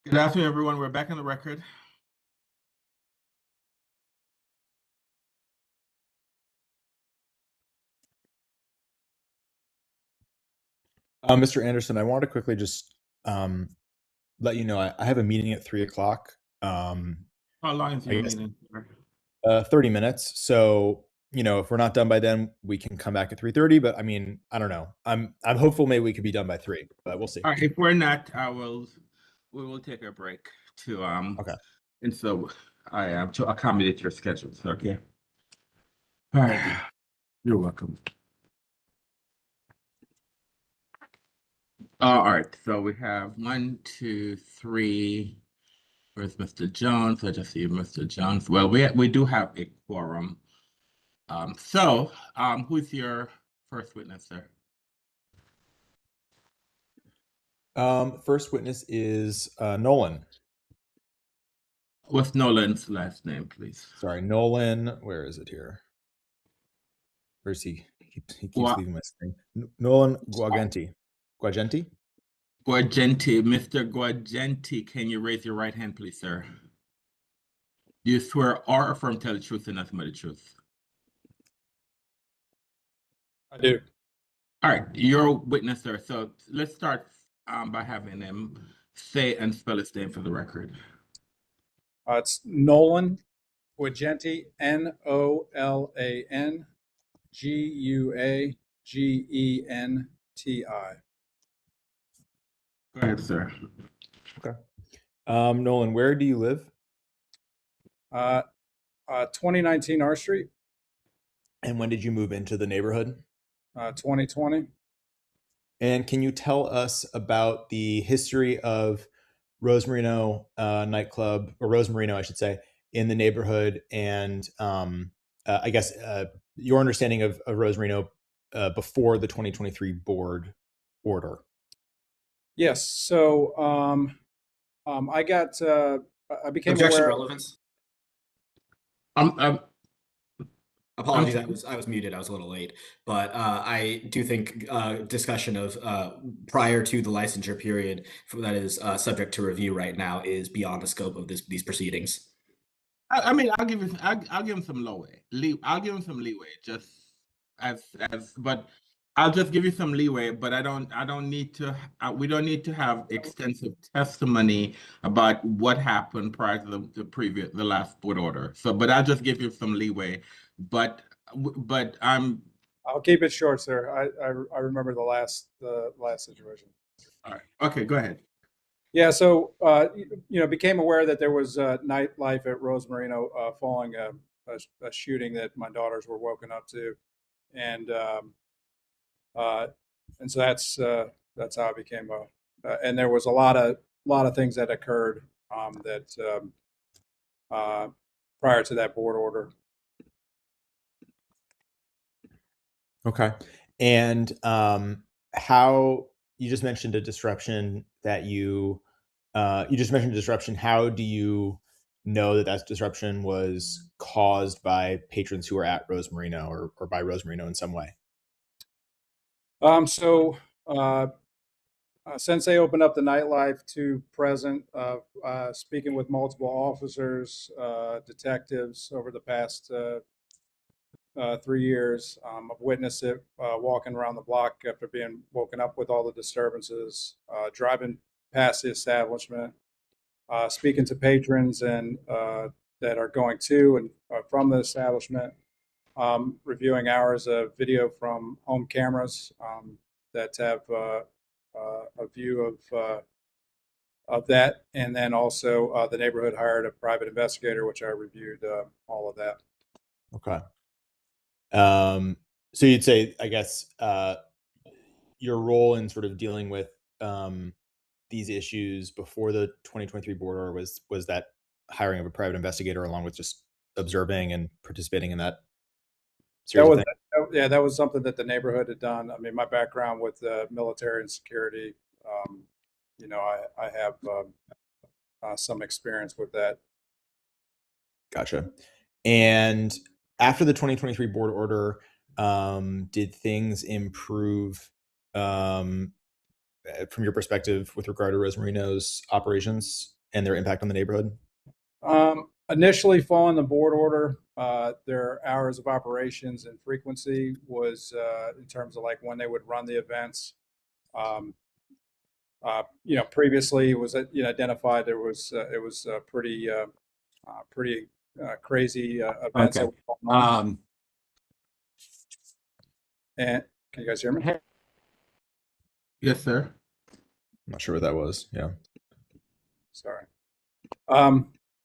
Good afternoon, everyone. We're back on the record. Mr. Anderson, I want to quickly just let you know I have a meeting at 3 o'clock. How long is I your guess- meeting? 30 minutes. So, if we're not done by then, we can come back at 3:30. But I mean, I don't know. I'm hopeful maybe we could be done by 3, but we'll see. All right, if we're not, we will take a break to Okay. and so I am to accommodate your schedules. Okay. All right. Thank you. You're welcome. All right. So we have 1, 2, 3. Where's Mr. Jones? I just see Mr. Jones. Well, we do have a quorum. Who's your first witness, sir? First witness is Nolan. What's Nolan's last name, please? Sorry, Nolan. Where is it here? Where's he? He keeps leaving my screen. Nolan Guagenti. Guagenti? Guagenti, Mr. Guagenti, can you raise your right hand, please, sir? Do you swear or affirm to tell the truth and nothing but the truth? I do. All right, you're a witness, sir. So let's start by having him say and spell his name for the record. It's Nolan Guagenti, Nolan Guagenti. Go ahead, sir. Okay. Nolan, where do you live? 2019 R Street, And when did you move into the neighborhood? 2020. And can you tell us about the history of Rosemarino nightclub, or Rosemarino, I should say, in the neighborhood, and I guess your understanding of Rosemarino before the 2023 board order? Yes. So I became Objection aware. relevance. Apologies, I was muted. I was a little late, but I do think discussion of prior to the licensure period that is subject to review right now is beyond the scope of these proceedings. I mean, I'll give him some leeway. I'll give him some leeway, just but I'll just give you some leeway. But I don't need to. We don't need to have extensive testimony about what happened prior to the last board order. So, but I'll just give you some leeway. But I'll keep it short, sir. I remember the last situation. All right. Okay, go ahead. Yeah, so became aware that there was nightlife at Rosemarino following a shooting that my daughters were woken up to, and so that's how I became and there was a lot of things that occurred that prior to that board order. Okay. And how you just mentioned a disruption that you just mentioned a disruption. How do you know that disruption was caused by patrons who were at Rosemarino or by Rosemarino in some way? Since they opened up the nightlife to present, speaking with multiple officers, detectives over the past 3 years, I've witnessed it walking around the block after being woken up with all the disturbances, driving past the establishment, speaking to patrons and that are going to and from the establishment, reviewing hours of video from home cameras that have a view of that, and then also the neighborhood hired a private investigator, which I reviewed all of that. Okay. So you'd say, I guess, your role in sort of dealing with these issues before the 2023 board order was that hiring of a private investigator, along with just observing and participating in that series of things? That was something that the neighborhood had done. I mean, my background with military and security, I have some experience with that. Gotcha. And after the 2023 board order, did things improve from your perspective with regard to Rosemarino's operations and their impact on the neighborhood? Initially, following the board order, their hours of operations and frequency was in terms of like when they would run the events. Previously it was identified there was it was pretty crazy events Okay. that were going on. And can you guys hear me? Yes, sir. I'm not sure what that was. Yeah. Sorry.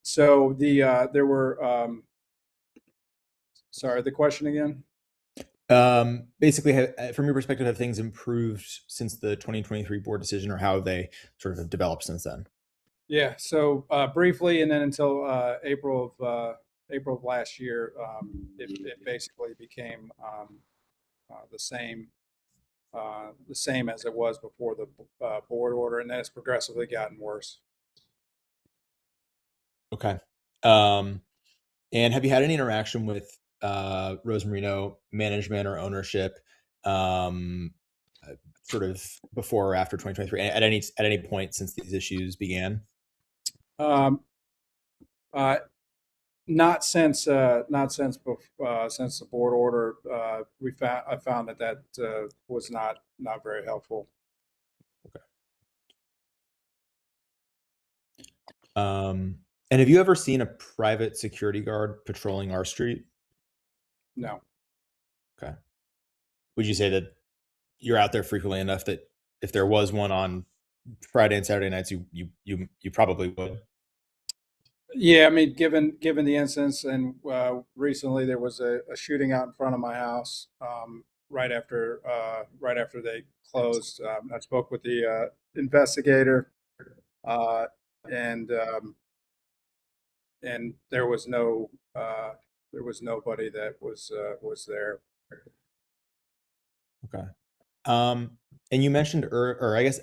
So there were sorry, the question again? Basically, from your perspective, have things improved since the 2023 board decision, or how have they sort of developed since then? Yeah. So briefly, and then until April of last year, it basically became the same as it was before the board order, and then it's progressively gotten worse. Okay. And have you had any interaction with Rose Marino management or ownership, sort of before or after 2023, at any point since these issues began? Not since since the board order. I found that was not very helpful. And have you ever seen a private security guard patrolling our street? No. Okay. Would you say that you're out there frequently enough that if there was one on Friday and Saturday nights, you probably would? Yeah, I mean, given the incidents, and recently there was a shooting out in front of my house right after they closed. I spoke with the investigator, and there was nobody that was there. Okay. And you mentioned, or I guess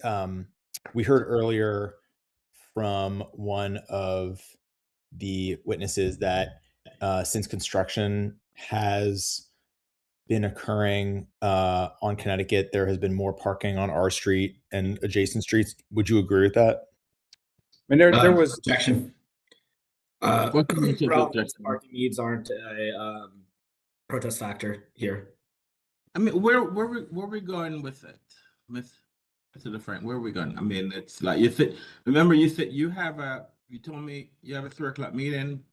we heard earlier from one of the witnesses that since construction has been occurring on Connecticut, there has been more parking on our street and adjacent streets. Would you agree with that? I mean, there was objection. Relevant Parking needs aren't a protest factor here. I mean, where we going with it, Mr. DeFrank? Where are we going? I mean, it's like you said. Remember, you said you told me you have a 3:00 meeting.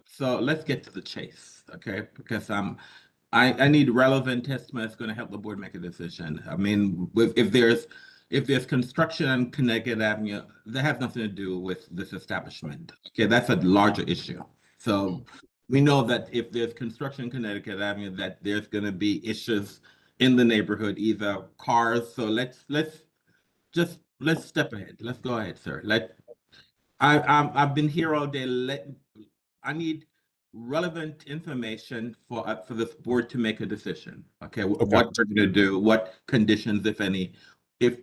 So let's get to the chase, okay? Because I need relevant testimony that's going to help the board make a decision. I mean, if there's construction on Connecticut Avenue, that has nothing to do with this establishment. Okay, that's a larger issue. So we know that if there's construction in Connecticut Avenue, that there's going to be issues in the neighborhood, either cars. So let's step ahead. Let's go ahead, sir. I've been here all day. I need relevant information for this board to make a decision. Okay, what we're going to do, what conditions, if any, if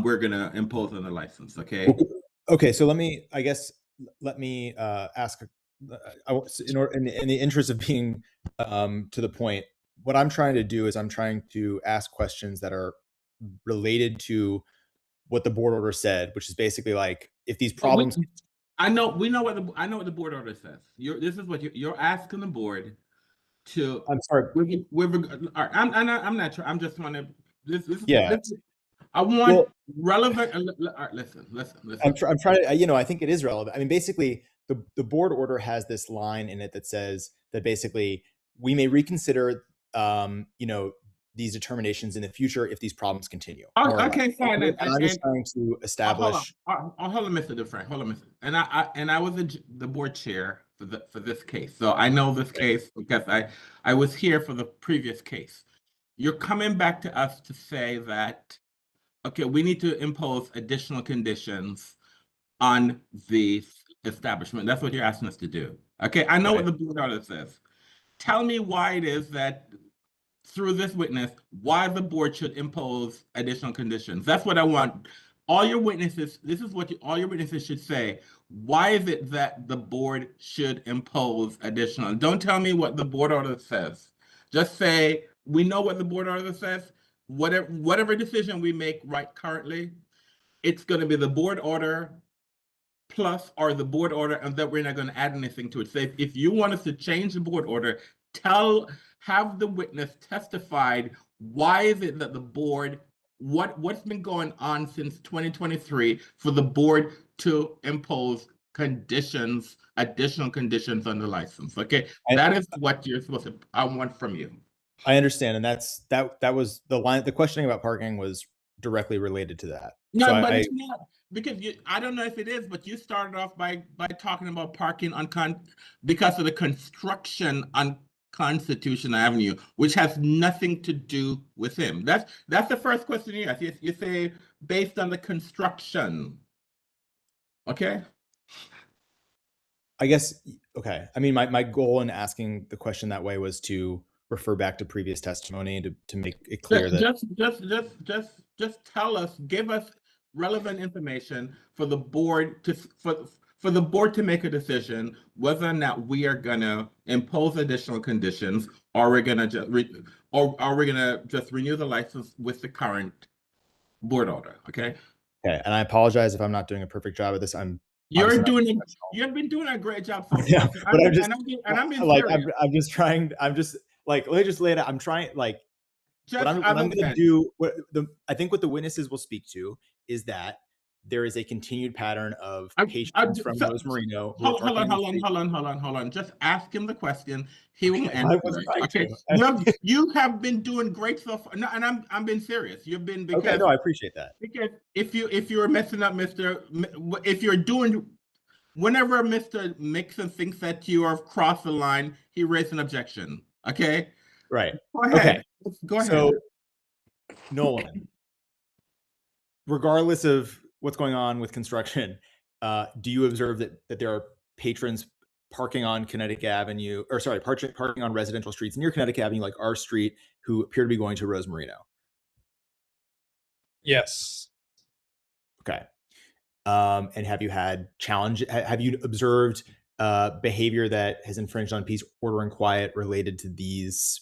we're going to impose on the license. Okay. Okay, so let me ask. In the interest of being to the point, what I'm trying to do is I'm trying to ask questions that are related to what the board order said, which is basically like, if these problems. I know what the board order says. This is what you're asking the board to. I'm sorry. I'm not sure. I'm just want to. Yeah. I want relevant. All right, listen. I'm trying to. I think it is relevant. I mean, basically, the board order has this line in it that says that basically we may reconsider, these determinations in the future if these problems continue. Okay, fine. And I'm just trying to establish. Hold on, Mr. DeFrank. Hold on, Mr. And I was the board chair for this case, so I know this case because I was here for the previous case. You're coming back to us to say that, okay, we need to impose additional conditions on the establishment. That's what you're asking us to do. Okay, I know what the board order says. Tell me why it is that, through this witness, why the board should impose additional conditions. That's what I want. All your witnesses, this is what all your witnesses should say. Why is it that the board should impose additional? Don't tell me what the board order says. Just say, we know what the board order says. Whatever decision we make right currently, it's going to be the board order plus or the board order, and that we're not going to add anything to it. So if you want us to change the board order, have the witness testified why is it that the board, what's been going on since 2023 for the board to impose conditions, additional conditions on the license. Okay, that is what you're supposed to. I want from you. I understand, and that was the line. The questioning about parking was directly related to that. No, So but it's not, because I don't know if it is, but you started off by talking about parking because of the construction on Constitution Avenue, which has nothing to do with him. That's the first question you ask. You say based on the construction. Okay. I guess, okay. I mean, my goal in asking the question that way was to refer back to previous testimony and to make it clear that just tell us, give us relevant information for the board for the board to make a decision whether or not we are gonna impose additional conditions, or we're gonna just renew the license with the current board order. Okay. Okay, and I apologize if I'm not doing a perfect job at this. You've been doing a great job so far. Yeah, but I'm being like, serious. I'm just trying. I'm just like, let me just lay it out. I'm trying, like, what I'm going to do. I think what the witnesses will speak to is that there is a continued pattern of patients from Rose Marino. Hold on. Just ask him the question. He will answer. Okay. You have been doing great so far. No, and I'm being serious. You've been, because okay. No, I appreciate that. Because if you're messing up, if you're doing, whenever Mr. Mixon thinks that you are crossed the line, he raised an objection. Okay. Right. Go ahead. Okay. Go ahead. So, Nolan, regardless of what's going on with construction, do you observe that there are patrons parking on Connecticut Avenue, or sorry, parking on residential streets near Connecticut Avenue, like our street, who appear to be going to Rose Marino? Yes. Okay. And have you had have you observed behavior that has infringed on peace, order, and quiet related to these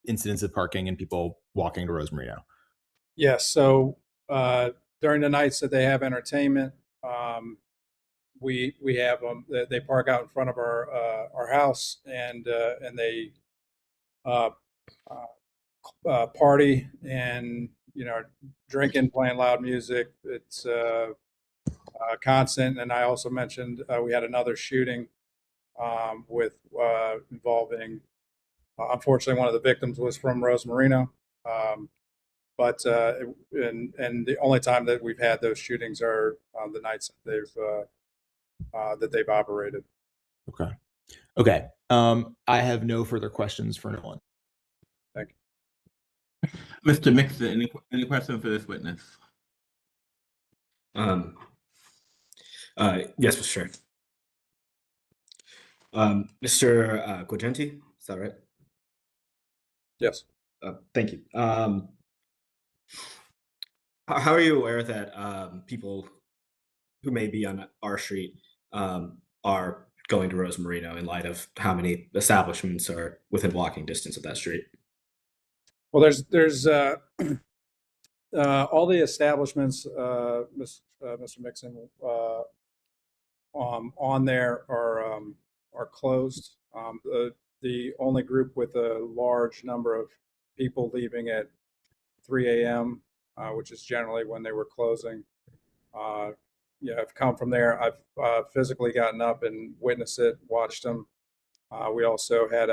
incidents of parking and people walking to Rose Marino? Yes. So during the nights that they have entertainment, we have them. They park out in front of our house, and they party and drinking, playing loud music. It's constant. And I also mentioned we had another shooting with involving. Unfortunately, one of the victims was from Rose Marino. But and the only time that we've had those shootings are on the nights that they've operated. Okay. Okay. I have no further questions for Nolan. Thank you. Mr. Mixon, any questions for this witness? Yes, for sure. Mr. Guagenti, is that right? Yes. Thank you. How are you aware that people who may be on our street are going to Rose Marino in light of how many establishments are within walking distance of that street? Well, there's all the establishments, Mr. Mixon, on there are closed. The only group with a large number of people leaving at 3 a.m., which is generally when they were closing. I've come from there. I've physically gotten up and witnessed it, watched them. We also had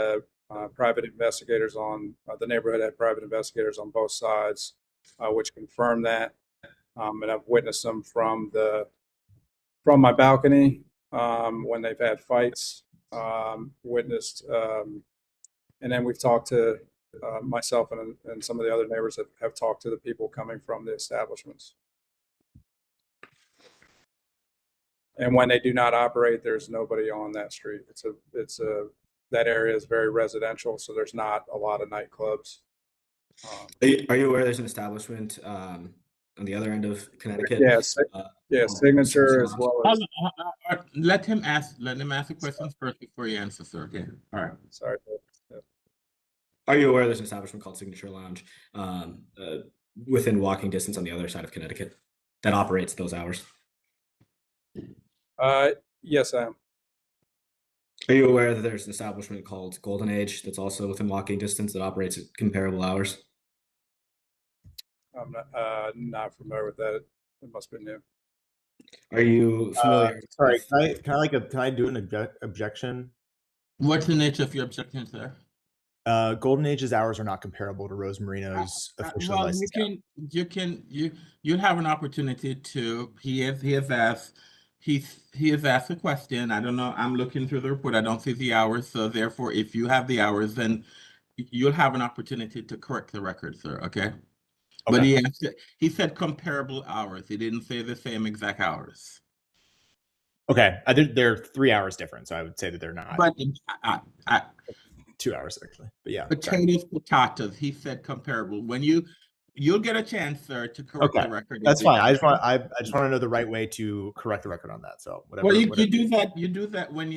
private investigators on the neighborhood had private investigators on both sides, which confirmed that. And I've witnessed them from my balcony when they've had fights. Witnessed, and then we've talked to myself and some of the other neighbors that have talked to the people coming from the establishments. And when they do not operate, there's nobody on that street. That area is very residential, so there's not a lot of nightclubs. Are you aware there's an establishment on the other end of Connecticut? Signature as well as. Let him ask the questions first before you answer, sir. Okay. All right. Sorry. Are you aware there's an establishment called Signature Lounge within walking distance on the other side of Connecticut that operates those hours? Yes, I am. Are you aware that there's an establishment called Golden Age that's also within walking distance that operates at comparable hours? I'm not familiar with that. It must be new. Are you familiar? Sorry, can I do an objection? What's the nature of your objection, sir? Golden Age's hours are not comparable to Rose Marino's officially Well, licensed. you'll have an opportunity to. He has asked a question. I don't know. I'm looking through the report. I don't see the hours, so therefore, if you have the hours, then you'll have an opportunity to correct the record, sir. Okay. But he said comparable hours. He didn't say the same exact hours. Okay, they're 3 hours different, so I would say that they're not. But 2 hours actually. But yeah. Potatoes. He said comparable. When you'll get a chance, sir, to correct the record. That's fine. I just want to know the right way to correct the record on that. So whatever. Well, you do that. You do that when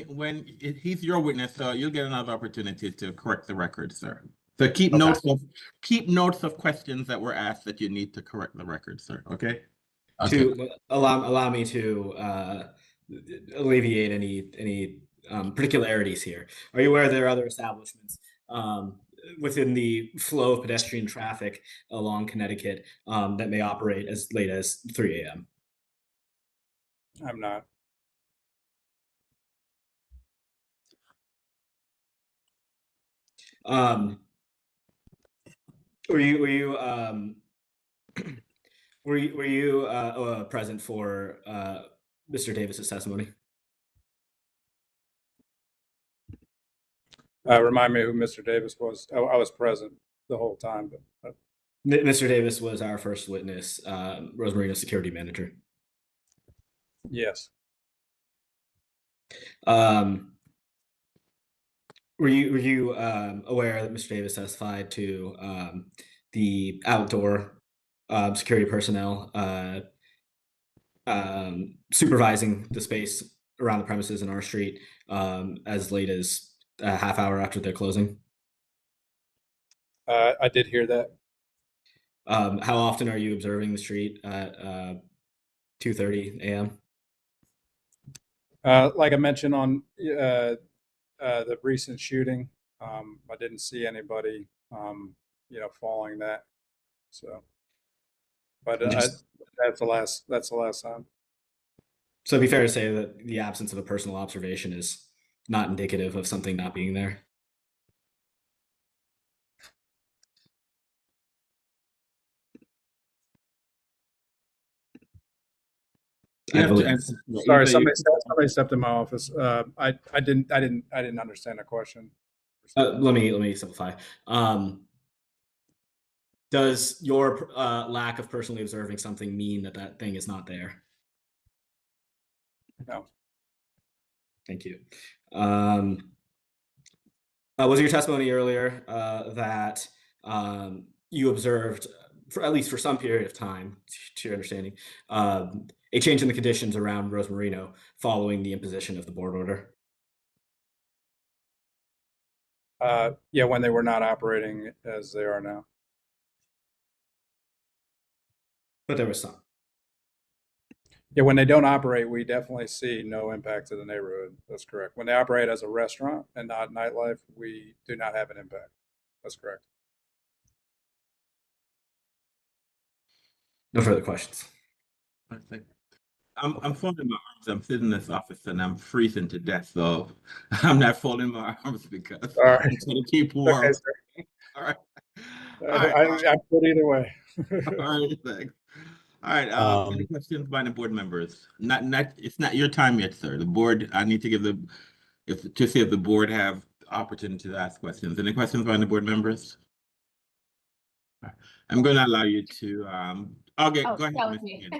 he's your witness, so you'll get another opportunity to correct the record, sir. So keep notes of questions that were asked that you need to correct the record, sir. Okay. To allow me to alleviate any particularities here. Are you aware there are other establishments within the flow of pedestrian traffic along Connecticut that may operate as late as 3 a.m.? I'm not. Were you present for Mr. Davis's testimony? Remind me who Mr. Davis was. I was present the whole time, but Mr. Davis was our first witness, Rose Marino security manager. Yes. Were you aware that Mr. Davis testified to the outdoor security personnel supervising the space around the premises in our street as late as a half hour after their closing? I did hear that. How often are you observing the street at 2:30 a.m.? Like I mentioned on the recent shooting, I didn't see anybody, following that. So, but that's the last time. So it'd be fair to say that the absence of a personal observation is not indicative of something not being there. Sorry, somebody stepped in my office. I didn't understand the question. Let me simplify. Does your lack of personally observing something mean that thing is not there? No. Thank you. Was your testimony earlier that you observed, at least for some period of time, to your understanding, a change in the conditions around Rose Marino following the imposition of the board order? Yeah, when they were not operating as they are now. But there was some. Yeah, when they don't operate, we definitely see no impact to the neighborhood. That's correct. When they operate as a restaurant and not nightlife, we do not have an impact. That's correct. No further questions. I'm folding my arms. I'm sitting in this office and I'm freezing to death. So I'm not folding my arms because I'm trying to keep warm. Okay, all right. I'm good either way. All right, thanks. All right. Any questions by the board members? It's not your time yet, sir. The board. I need to give to see if the board have the opportunity to ask questions. Any questions by the board members? I'm going to allow you to. Go ahead. That was me.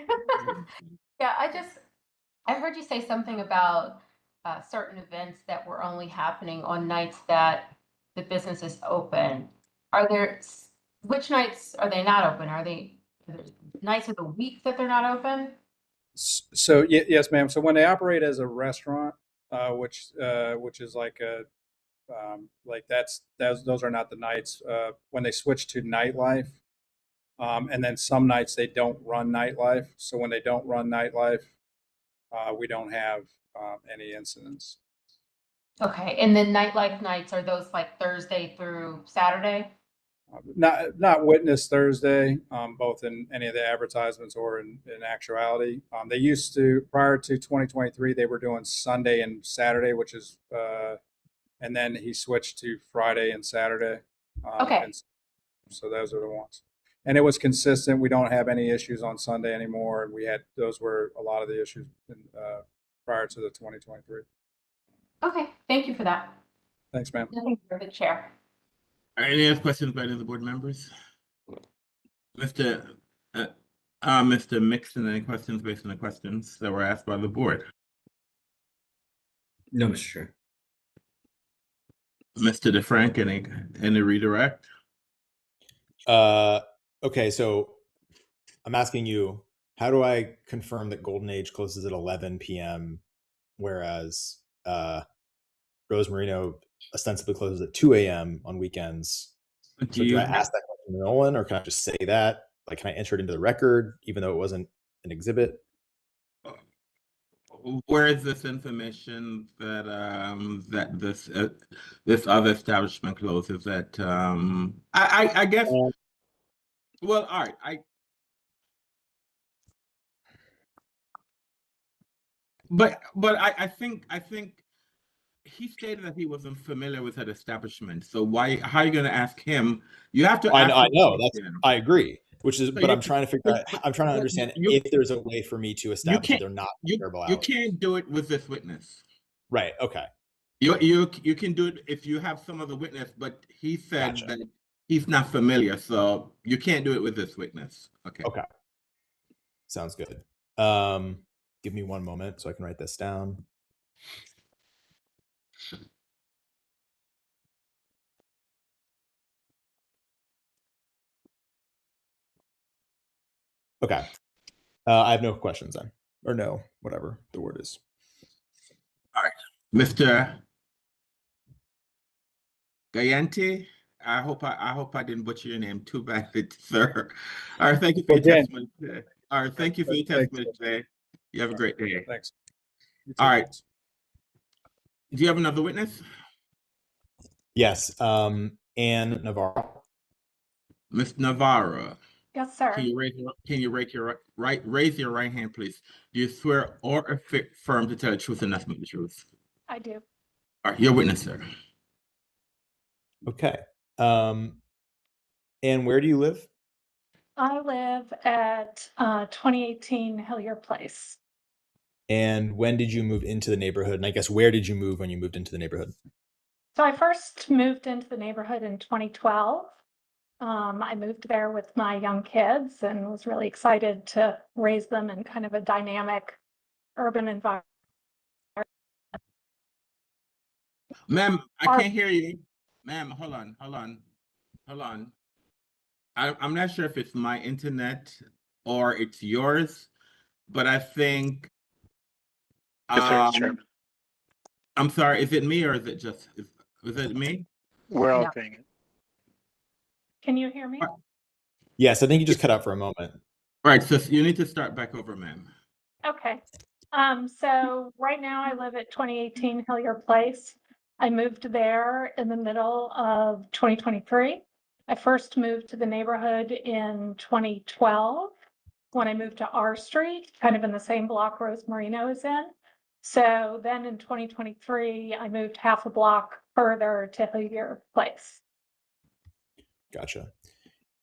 Yeah, I heard you say something about certain events that were only happening on nights that the business is open. Which nights are they not open? Are there nights of the week that they're not open? So yes, ma'am. So when they operate as a restaurant, which is like those are not the nights. When they switch to nightlife, and then some nights they don't run nightlife. So when they don't run nightlife, we don't have any incidents. Okay, and then nightlife nights, are those like Thursday through Saturday? Not witness Thursday, both in any of the advertisements or in actuality. They used to, prior to 2023, they were doing Sunday and Saturday, which is, and then he switched to Friday and Saturday. Okay. And so those are the ones. And it was consistent. We don't have any issues on Sunday anymore. And those were a lot of the issues prior to the 2023. Okay, thank you for that. Thanks, ma'am. Nothing for the chair. Any other questions by any of the board members? Mr. Mixon, any questions based on the questions that were asked by the board? No, Mr. Chair. Mr. DeFrank, any redirect? Okay, so I'm asking you, how do I confirm that Golden Age closes at 11 p.m., whereas Rose Marino ostensibly closes at 2 a.m. on weekends? Do I ask that question to Nolan, or can I just say that? Like, can I enter it into the record, even though it wasn't an exhibit? Where is this information that that this other establishment closes at? I guess. Well, all right. But I think he stated that he wasn't familiar with that establishment. So how are you going to ask him? You have to. I know. I agree. But I'm trying to figure out. I'm trying to understand if there's a way for me to establish that they're not comparable hours. You can't do it with this witness. Right. Okay. You can do it if you have some other witness, but he said that he's not familiar, so you can't do it with this witness. Okay. Okay. Sounds good. Give me one moment so I can write this down. Okay. I have no questions then, or no, whatever the word is. All right, Mr. Gayanti. I hope I didn't butcher your name too badly, sir. All right, thank you for your testimony today. All right, thank you for your testimony today. You have a great day. Thanks. All right. Do you have another witness? Yes. Ann Navarro. Ms. Navarro. Yes, sir. Can you raise your right hand, please? Do you swear or affirm to tell the truth and nothing but the truth? I do. All right, you're a witness, sir. Okay. And where do you live? I live at 2018 Hillier Place. And when did you move into the neighborhood? And I guess where did you move when you moved into the neighborhood? So I first moved into the neighborhood in 2012. I moved there with my young kids and was really excited to raise them in kind of a dynamic urban environment. Ma'am, I can't hear you. Ma'am, hold on. I'm not sure if it's my internet or it's yours, but I think I'm sorry, is it me or is it me? We're all saying it. Can you hear me? Yes, I think you just cut out for a moment. All right, so you need to start back over, ma'am. Okay. So right now I live at 2018 Hillier Place. I moved there in the middle of 2023. I first moved to the neighborhood in 2012 when I moved to R Street, kind of in the same block Rose Marino is in. So then in 2023, I moved half a block further to Hillier Place. Gotcha.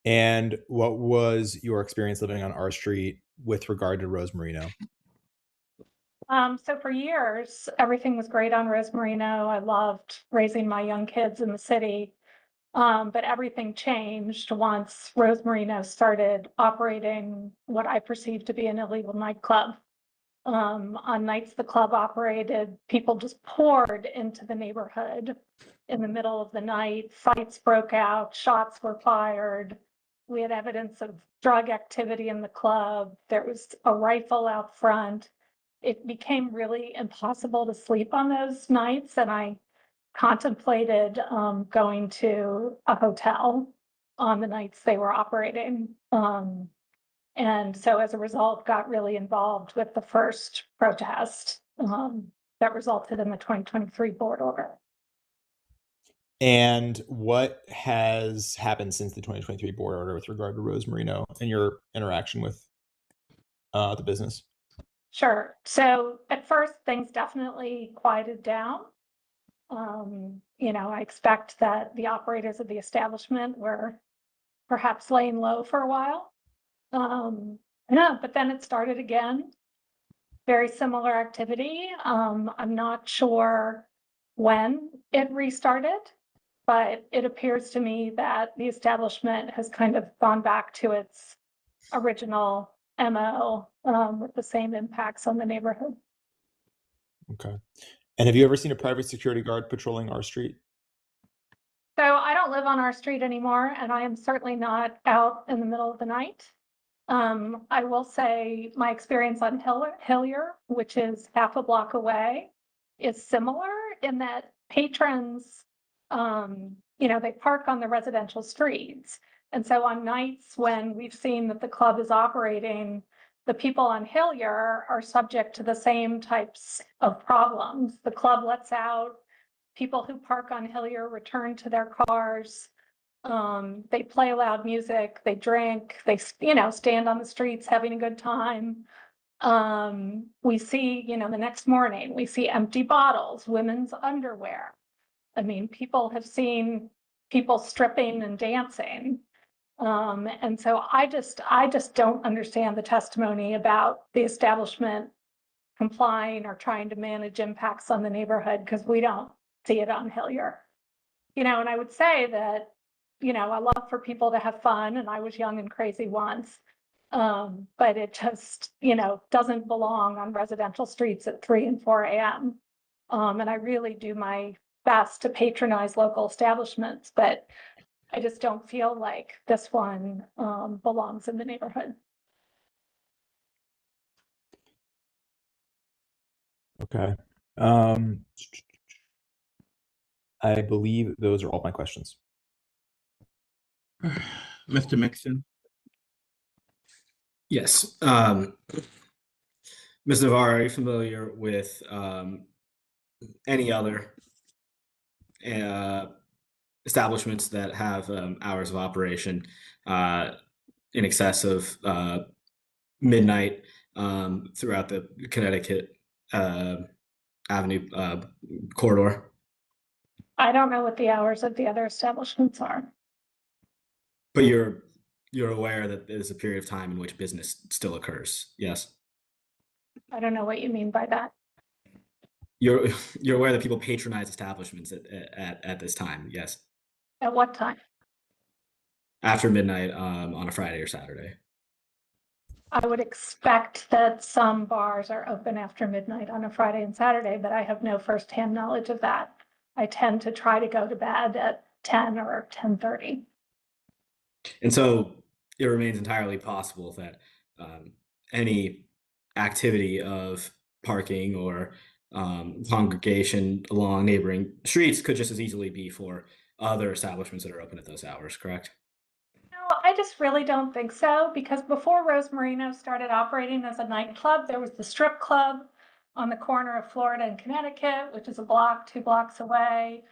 And what was your experience living on R Street with regard to Rose Marino? So for years, everything was great on Rose Marino. I loved raising my young kids in the city. But everything changed once Rose Marino started operating what I perceived to be an illegal nightclub. On nights the club operated, people just poured into the neighborhood in the middle of the night. Fights broke out, shots were fired. We had evidence of drug activity in the club. There was a rifle out front. It became really impossible to sleep on those nights, and I contemplated going to a hotel on the nights they were operating. And so as a result, got really involved with the first protest that resulted in the 2023 board order. And what has happened since the 2023 board order with regard to Rose Marino and your interaction with the business? Sure. So at first, things definitely quieted down. I expect that the operators of the establishment were perhaps laying low for a while. But then it started again. Very similar activity. I'm not sure when it restarted, but it appears to me that the establishment has kind of gone back to its original MO with the same impacts on the neighborhood. Okay. And have you ever seen a private security guard patrolling our street? So I don't live on our street anymore, and I am certainly not out in the middle of the night. I will say my experience on Hillier, which is half a block away, is similar in that patrons, they park on the residential streets. And so on nights when we've seen that the club is operating, the people on Hillier are subject to the same types of problems. The club lets out people who park on Hillier return to their cars. They play loud music, they drink, they, stand on the streets having a good time. We see, the next morning, we see empty bottles, women's underwear. I mean, people have seen people stripping and dancing. And so I just don't understand the testimony about the establishment complying or trying to manage impacts on the neighborhood, because we don't see it on Hillier. And I would say that, I love for people to have fun, and I was young and crazy once. But it just, doesn't belong on residential streets at 3 and 4 a.m. And I really do my best to patronize local establishments, but I just don't feel like this one belongs in the neighborhood. Okay. I believe those are all my questions. Mr. Mixon? Yes. Ms. Navarro, are you familiar with any other establishments that have hours of operation in excess of midnight throughout the Connecticut Avenue corridor? I don't know what the hours of the other establishments are. But you're aware that there's a period of time in which business still occurs, yes? I don't know what you mean by that. You're aware that people patronize establishments at this time, yes? At what time? After midnight on a Friday or Saturday. I would expect that some bars are open after midnight on a Friday and Saturday, but I have no firsthand knowledge of that. I tend to try to go to bed at 10 or 10:30. And so it remains entirely possible that any activity of parking or congregation along neighboring streets could just as easily be for other establishments that are open at those hours, correct? No, I just really don't think so, because before Rose Marino started operating as a nightclub, there was the strip club on the corner of Florida and Connecticut, which is a block, 2 blocks away.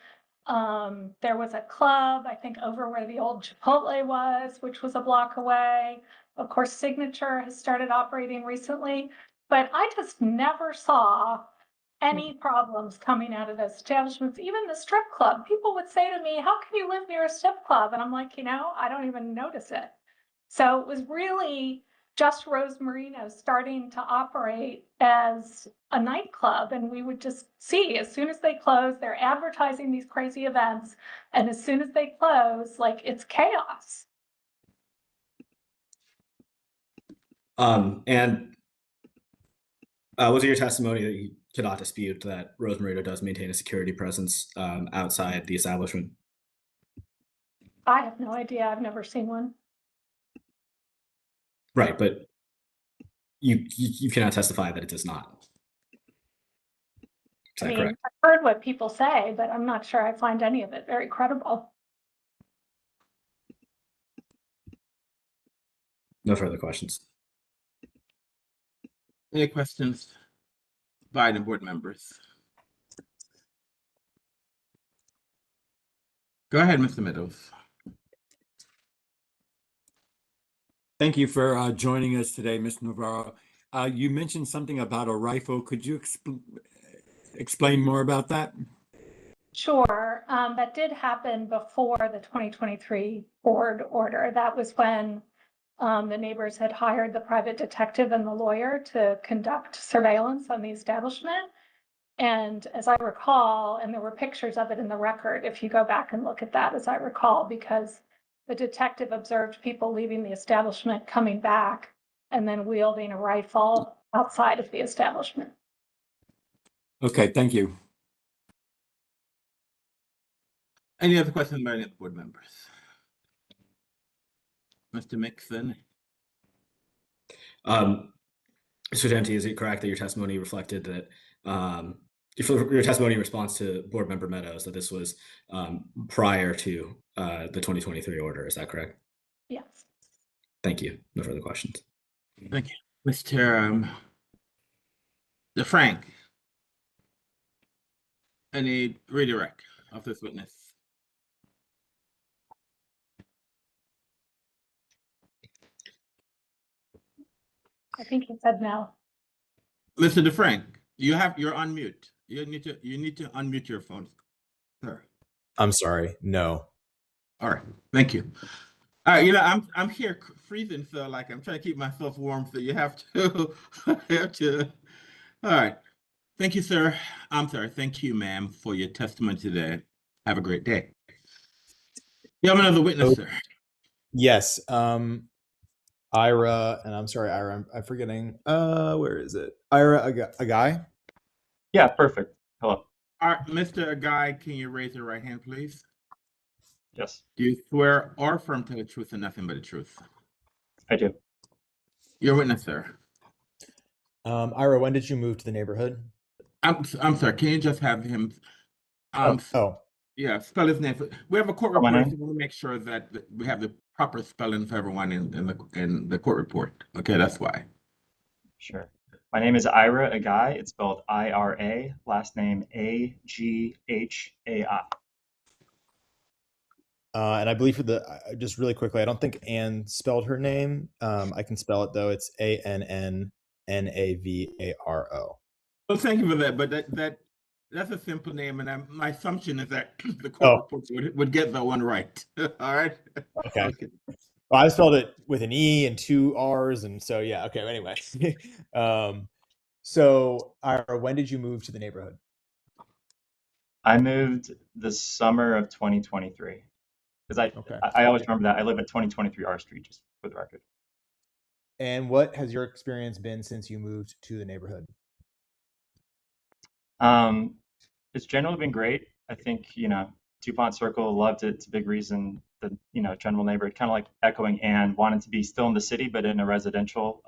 There was a club, I think, over where the old Chipotle was, which was a block away. Of course, Signature has started operating recently, but I just never saw any problems coming out of those establishments. Even the strip club, people would say to me, "How can you live near a strip club?" And I'm like, I don't even notice it. So it was really just Rose Marino starting to operate as a nightclub, and we would just see as soon as they close, they're advertising these crazy events, and as soon as they close, like, it's chaos. And was it your testimony that you cannot dispute that Rose Marino does maintain a security presence outside the establishment? I have no idea. I've never seen one. Right, but you cannot testify that it does not. Is that correct? I've heard what people say, but I'm not sure I find any of it very credible. No further questions. Any questions by the board members? Go ahead, Mr. Meadows. Thank you for joining us today, Mr. Navarro. You mentioned something about a rifle. Could you explain more about that? Sure, that did happen before the 2023 board order. That was when the neighbors had hired the private detective and the lawyer to conduct surveillance on the establishment. And as I recall, and there were pictures of it in the record, if you go back and look at that, as I recall, because the detective observed people leaving the establishment, coming back, and then wielding a rifle outside of the establishment. Okay, thank you. Any other questions by any board members? Mr. Mixon? Mr. Genti, is it correct that your testimony reflected that your testimony in response to Board Member Meadows that this was prior to the 2023 order? Is that correct? Yes. Thank you. No further questions. Thank you. Mr. DeFrank? Any redirect of this witness? I think he said no. Mr. DeFrank, you're on mute. You need to unmute your phone, sir. I'm sorry. No. All right. Thank you. All right. I'm here freezing, so like I'm trying to keep myself warm. So you have to have to. All right. Thank you, sir. I'm sorry. Thank you, ma'am, for your testimony today. Have a great day. You have another witness, sir. Yes. Ira, and I'm sorry, Ira, I'm forgetting. Where is it? Ira, a guy? Yeah, perfect. Hello. All right, Mr. Agai, can you raise your right hand, please? Yes, Do you swear or affirm to tell the truth and nothing but the truth? I do. Your witness, sir. Ira, when did you move to the neighborhood? I'm sorry. Can you just have him? Yeah, spell his name. We have a court Oh, my report. So name? we want to make sure that we have the proper spelling for everyone in the court report. Okay, that's why. Sure. My name is Ira Agai. It's spelled I-R-A, last name A-G-H-A-I. And I believe for just really quickly, I don't think Anne spelled her name. I can spell it though. It's ANNNAVARO. Well, thank you for that. But that's a simple name, and my assumption is that the court reports would get that one right. All right. Okay. Well, I spelled it with an E and 2 R's, and so yeah. Okay. Anyway, so Ira, when did you move to the neighborhood? I moved the summer of 2023 because I always remember that I live at 2023 R Street, just for the record. And what has your experience been since you moved to the neighborhood? It's generally been great. I think, DuPont Circle loved it. It's a big reason the, general neighborhood, kind of like echoing Anne, wanted to be still in the city, but in a residential,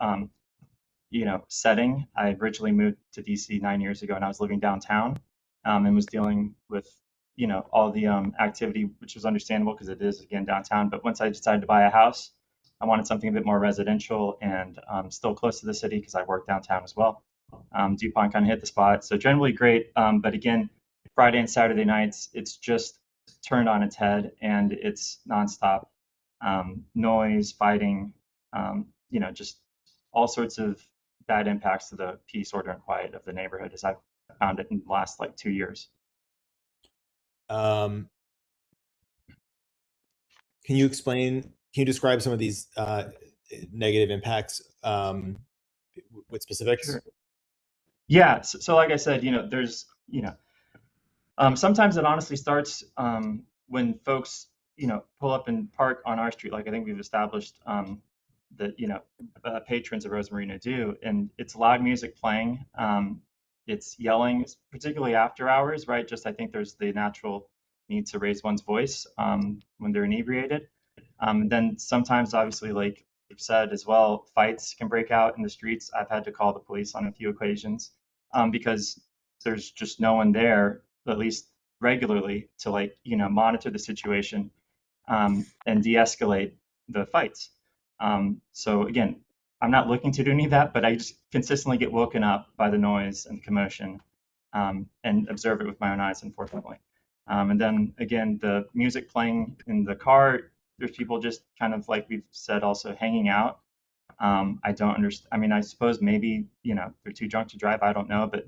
setting. I originally moved to DC 9 years ago and I was living downtown, and was dealing with, all the activity, which was understandable because it is, again, downtown. But once I decided to buy a house, I wanted something a bit more residential and still close to the city because I work downtown as well. DuPont kind of hit the spot. So generally great. But again, Friday and Saturday nights, it's just turned on its head and it's nonstop noise, fighting, just all sorts of bad impacts to the peace, order, and quiet of the neighborhood as I've found it in the last 2 years. Can you describe some of these negative impacts with specifics? Sure. Yeah. So like I said, there's, sometimes it honestly starts when folks, pull up and park on our street, like I think we've established that, patrons of Rose Marina do, and it's loud music playing. It's yelling, particularly after hours, right? Just I think there's the natural need to raise one's voice when they're inebriated. Then sometimes, obviously, like you've said as well, fights can break out in the streets. I've had to call the police on a few occasions because there's just no one there, at least regularly, to monitor the situation and de-escalate the fights. So again, I'm not looking to do any of that, but I just consistently get woken up by the noise and commotion, and observe it with my own eyes, unfortunately. And then again, the music playing in the car, there's people just kind of like we've said, also hanging out. I don't understand. I mean, I suppose maybe, they're too drunk to drive. I don't know. But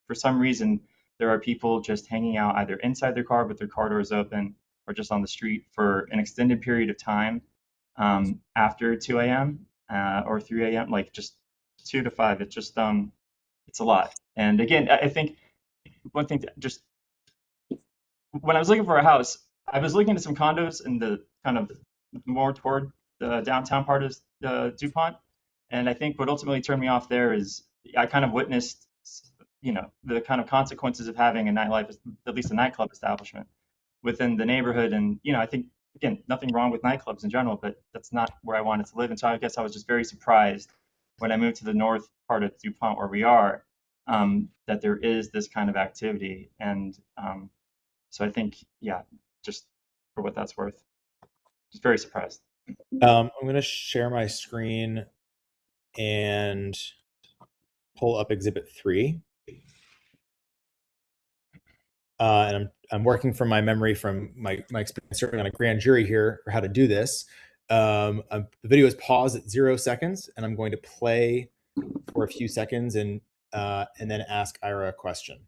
for some reason, there are people just hanging out either inside their car with their car doors open or just on the street for an extended period of time after 2 a.m. Or 3 a.m., like just 2 to 5. It's just, it's a lot. And again, I think one thing just when I was looking for a house, I was looking at some condos in the kind of more toward the downtown part of DuPont. And I think what ultimately turned me off there is I kind of witnessed, the kind of consequences of having a nightlife, at least a nightclub establishment within the neighborhood. And, I think, again, nothing wrong with nightclubs in general, but that's not where I wanted to live. And so I guess I was just very surprised when I moved to the north part of DuPont where we are, that there is this kind of activity. And so I think, yeah, just for what that's worth, just very surprised. I'm going to share my screen and pull up Exhibit 3. And I'm working from my memory from my experience serving on a grand jury here for how to do this. The video is paused at 0 seconds, and I'm going to play for a few seconds and then ask Ira a question.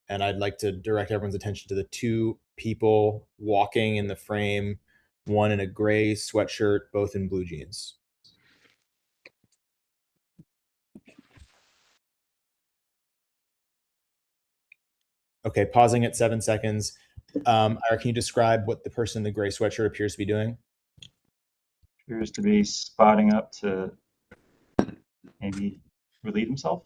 And I'd like to direct everyone's attention to the two people walking in the frame, one in a gray sweatshirt, both in blue jeans. Okay, pausing at 7 seconds. Ira, can you describe what the person in the gray sweatshirt appears to be doing? Appears to be spotting up to maybe relieve himself.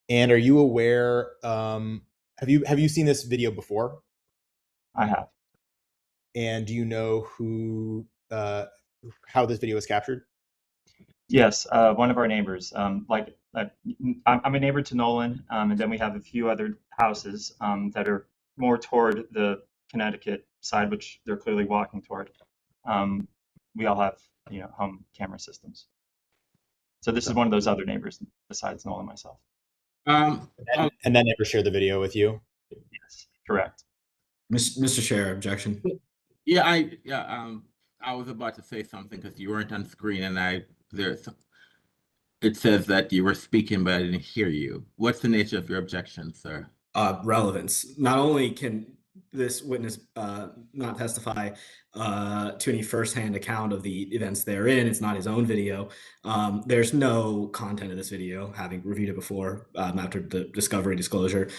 And are you aware? Have you seen this video before? I have. And do you know how this video was captured? Yes, one of our neighbors. I'm a neighbor to Nolan, and then we have a few other houses that are more toward the Connecticut side, which they're clearly walking toward. We all have, home camera systems. So this is one of those other neighbors besides Nolan and myself. And that neighbor shared the video with you? Yes, correct. Mr. Chair, objection. Yeah, I was about to say something because you weren't on screen, and it says that you were speaking, but I didn't hear you. What's the nature of your objection, sir? Relevance. Not only can this witness not testify to any firsthand account of the events therein, it's not his own video. There's no content of this video, having reviewed it before after the discovery disclosure,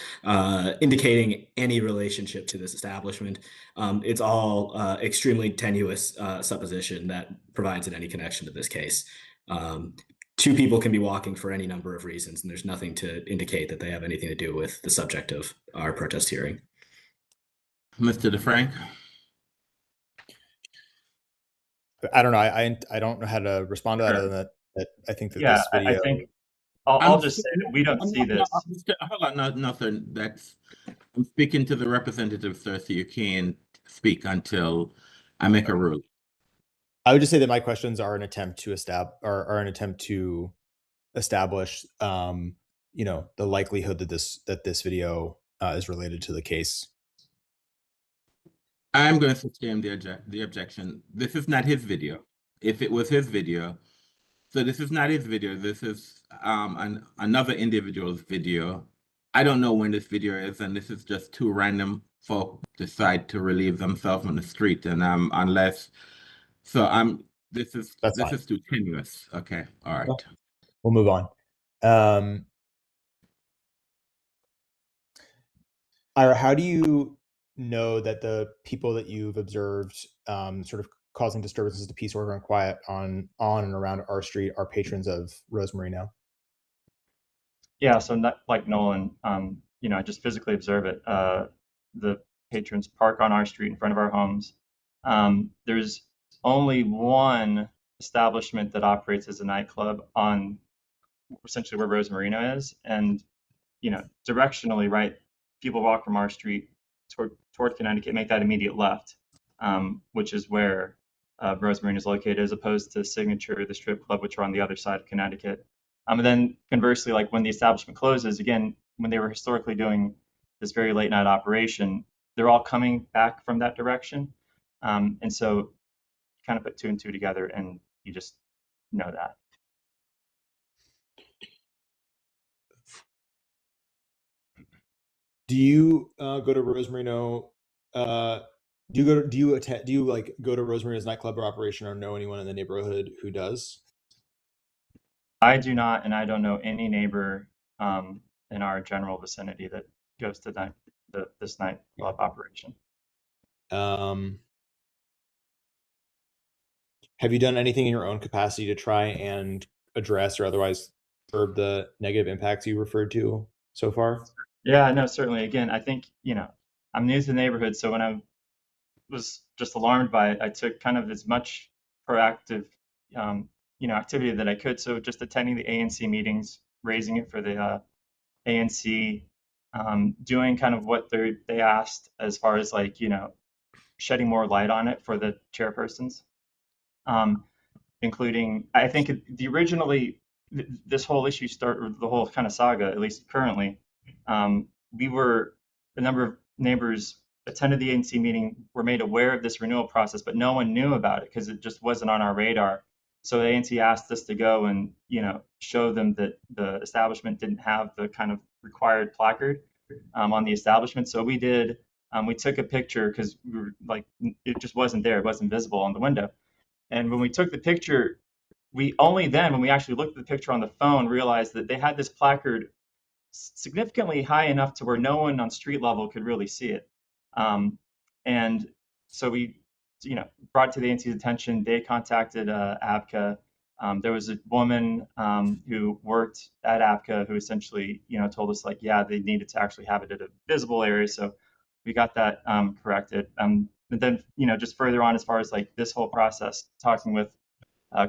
indicating any relationship to this establishment. It's all extremely tenuous supposition that provides any connection to this case. Two people can be walking for any number of reasons, and there's nothing to indicate that they have anything to do with the subject of our protest hearing. Mr. DeFrank? I don't know. I don't know how to respond to that other than that I think that this video. I think I'll just say that we don't see this. Hold on, no, sir. I'm speaking to the representative, sir, so you can't speak until I make a rule. I would just say that my questions are an attempt to establish, the likelihood that this video is related to the case. I'm going to sustain the objection. This is not his video. If it was his video, so this is not his video. This is another individual's video. I don't know when this video is, and this is just two random folk decide to relieve themselves on the street, and this is too tenuous. Okay, all right. We'll move on. Ira, how do you know that the people that you've observed sort of causing disturbances to peace, order, and quiet on and around our street are patrons of Rose Marino? Yeah, so not like Nolan, I just physically observe it. The patrons park on our street in front of our homes. There's only one establishment that operates as a nightclub on essentially where Rose Marino is, and directionally, right, people walk from our street toward Connecticut, make that immediate left, which is where Rosemary is located, as opposed to Signature, the strip club, which are on the other side of Connecticut. And then conversely, like when the establishment closes, again, when they were historically doing this very late night operation, they're all coming back from that direction. And so you kind of put two and two together and you just know that. Do you go to Rosemarino? Do you like go to Rosemarino's nightclub or operation, or know anyone in the neighborhood who does? I do not, and I don't know any neighbor in our general vicinity that goes to this nightclub operation. Have you done anything in your own capacity to try and address or otherwise curb the negative impacts you referred to so far? Yeah, no, certainly. Again, I think, I'm new to the neighborhood, so when I was just alarmed by it, I took kind of as much proactive, activity that I could. So just attending the ANC meetings, raising it for the ANC, doing kind of what they asked as far as like, shedding more light on it for the chairpersons, including, I think this whole issue started, the whole kind of saga, at least currently, a number of neighbors attended the ANC meeting, were made aware of this renewal process, but no one knew about it because it just wasn't on our radar. So the ANC asked us to go and, show them that the establishment didn't have the kind of required placard on the establishment. So we did. We took a picture because we were like, it just wasn't there. It wasn't visible on the window. And when we took the picture, we only then, when we actually looked at the picture on the phone, realized that they had this placard significantly high enough to where no one on street level could really see it. And so we, brought it to the ANC's attention. They contacted ABCA. There was a woman who worked at ABCA who essentially, told us like, yeah, they needed to actually have it at a visible area. So we got that corrected. But then, just further on as far as like this whole process, talking with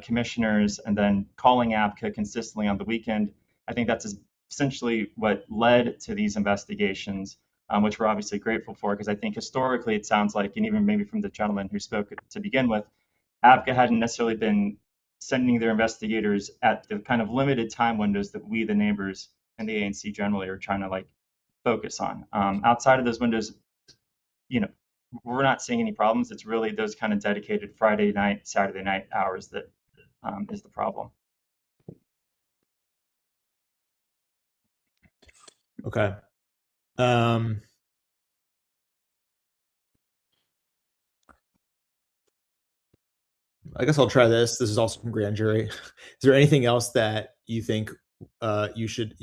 commissioners and then calling ABCA consistently on the weekend, I think that's essentially what led to these investigations, which we're obviously grateful for, because I think historically it sounds like, and even maybe from the gentleman who spoke to begin with, ABCA hadn't necessarily been sending their investigators at the kind of limited time windows that we, the neighbors, and the ANC generally are trying to like focus on. Outside of those windows, we're not seeing any problems. It's really those kind of dedicated Friday night, Saturday night hours that is the problem. Okay. I guess I'll try this. This is also from grand jury. Is there anything else that you think you should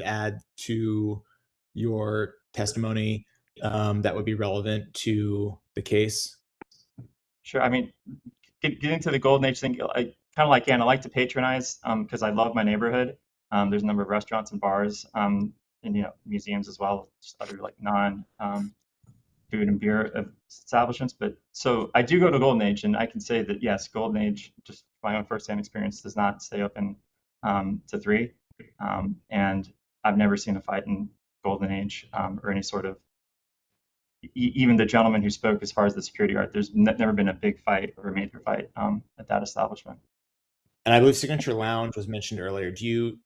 add to your testimony that would be relevant to the case? Sure. I mean, getting to the golden age thing, I kind of like Ann, I like to patronize because I love my neighborhood. There's a number of restaurants and bars, and museums as well, just other like non food and beer establishments. But so I do go to Golden Age, and I can say that yes, Golden Age, just my own firsthand experience, does not stay open to 3. And I've never seen a fight in Golden Age or any sort of, even the gentleman who spoke as far as the security guard, there's never been a big fight or a major fight at that establishment. And I believe Signature Lounge was mentioned earlier. Do you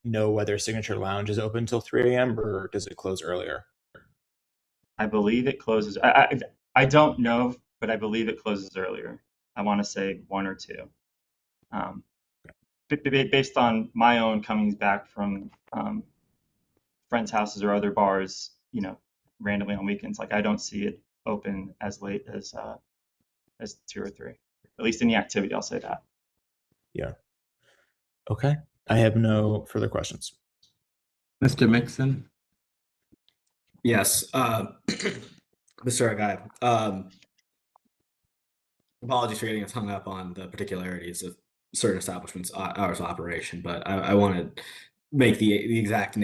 know whether Signature Lounge is open until 3 a.m. or does it close earlier? I believe it closes. I don't know, but I believe it closes earlier. I want to say 1 or 2. Based on my own comings back from friends' houses or other bars, randomly on weekends, like I don't see it open as late as 2 or 3. At least in the activity, I'll say that. Yeah. Okay. I have no further questions. Mr. Mixon? Yes, Mr. Agai. Apologies for getting us hung up on the particularities of certain establishments' hours of operation, but I want to make the exact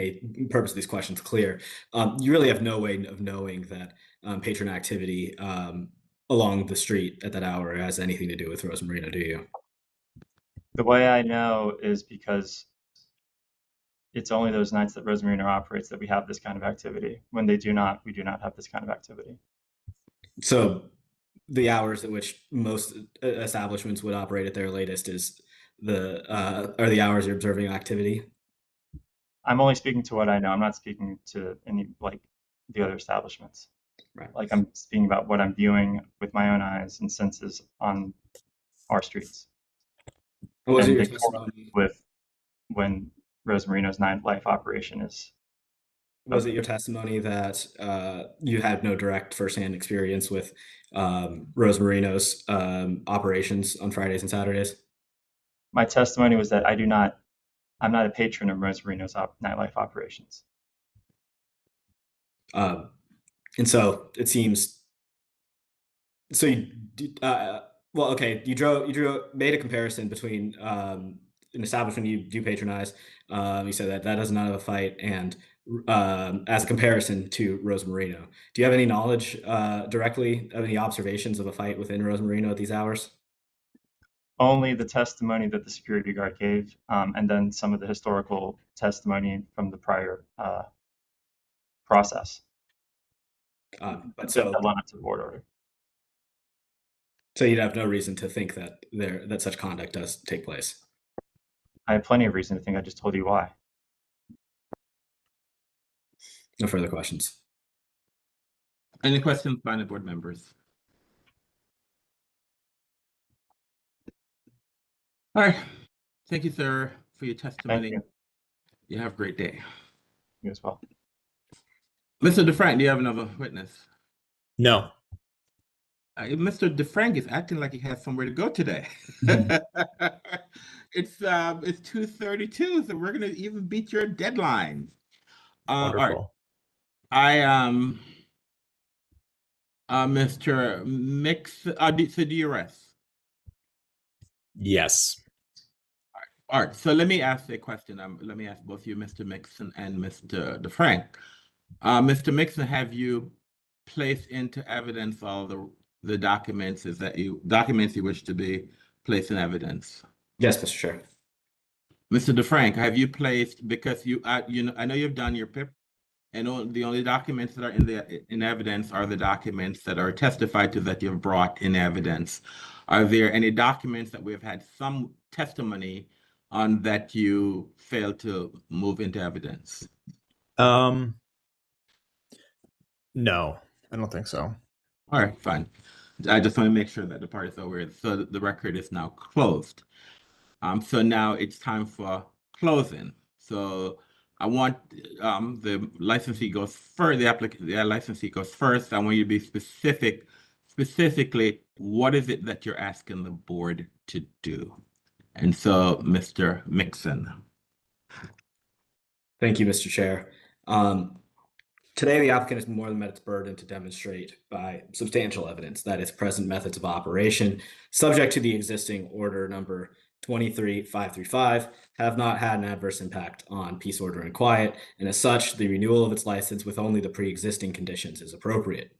purpose of these questions clear. You really have no way of knowing that patron activity along the street at that hour has anything to do with Rosemarino, do you? The way I know is because it's only those nights that Rosemarino operates that we have this kind of activity. When they do not, we do not have this kind of activity. So the hours at which most establishments would operate at their latest is are the hours you're observing activity? I'm only speaking to what I know. I'm not speaking to any like the other establishments. Right. Like I'm speaking about what I'm viewing with my own eyes and senses on our streets. What was And your they correlate testimony? with when Rose Marino's nightlife operation is. Was it your testimony that you had no direct firsthand experience with Rose Marino's operations on Fridays and Saturdays? My testimony was that I'm not a patron of Rose Marino's nightlife operations. And so it seems. So you, well, okay. You made a comparison between an establishment you do patronize. You said that does not have a fight, and as a comparison to Rose Marino, do you have any knowledge directly of any observations of a fight within Rose Marino at these hours? Only the testimony that the security guard gave, and then some of the historical testimony from the prior process. But so that led up to the board order. So you'd have no reason to think that that such conduct does take place. I have plenty of reason to think. I just told you why. No further questions. Any questions by the board members? All right. Thank you, sir, for your testimony. Thank you. You have a great day. You as well. Mr. DeFrank, do you have another witness? No. Mr. DeFrank is acting like he has somewhere to go today. It's 2:32, so we're gonna even beat your deadline. Wonderful. All right. Mr. Mix, so do you rest? Yes. All right. So let me ask a question. Let me ask both you, Mr. Mixon and Mr. DeFrank. Mr. Mixon, have you placed into evidence all the documents you wish to be placed in evidence? Yes, Mr. Chair. Mr. DeFrank, have you placed, because I know you've done your PIP, and the only documents that are in evidence are the documents that are testified to that you've brought in evidence. Are there any documents that we've had some testimony on that you failed to move into evidence? No, I don't think so. All right, fine. I just want to make sure that the parties are aware. So the record is now closed. So now it's time for closing. So I want the licensee goes first. The licensee goes first. I want you to be specifically, what is it that you're asking the board to do? And so, Mr. Mixon. Thank you, Mr. Chair. Today, the applicant has more than met its burden to demonstrate by substantial evidence that its present methods of operation, subject to the existing order number 23535, have not had an adverse impact on peace, order, and quiet, and as such, the renewal of its license with only the pre-existing conditions is appropriate.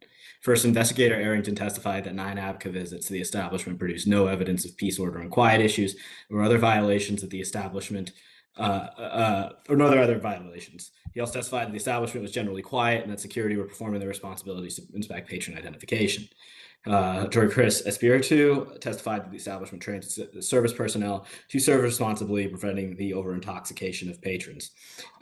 First, investigator Arrington testified that 9 ABCA visits to the establishment produced no evidence of peace, order, and quiet issues or other violations of the establishment, or no other violations. He also testified that the establishment was generally quiet and that security were performing their responsibilities to inspect patron identification. George Chris Espiritu testified that the establishment trained service personnel to serve responsibly, preventing the over-intoxication of patrons.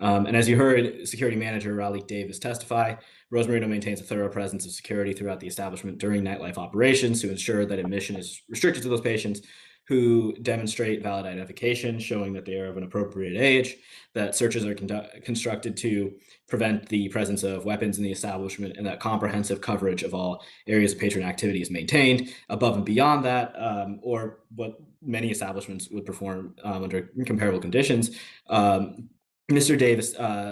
And as you heard, security manager Raleigh Davis testify, Rose Marino maintains a thorough presence of security throughout the establishment during nightlife operations to ensure that admission is restricted to those patients who demonstrate valid identification, showing that they are of an appropriate age, that searches are constructed to prevent the presence of weapons in the establishment, and that comprehensive coverage of all areas of patron activity is maintained. Above and beyond that, or what many establishments would perform under comparable conditions, Mr. Davis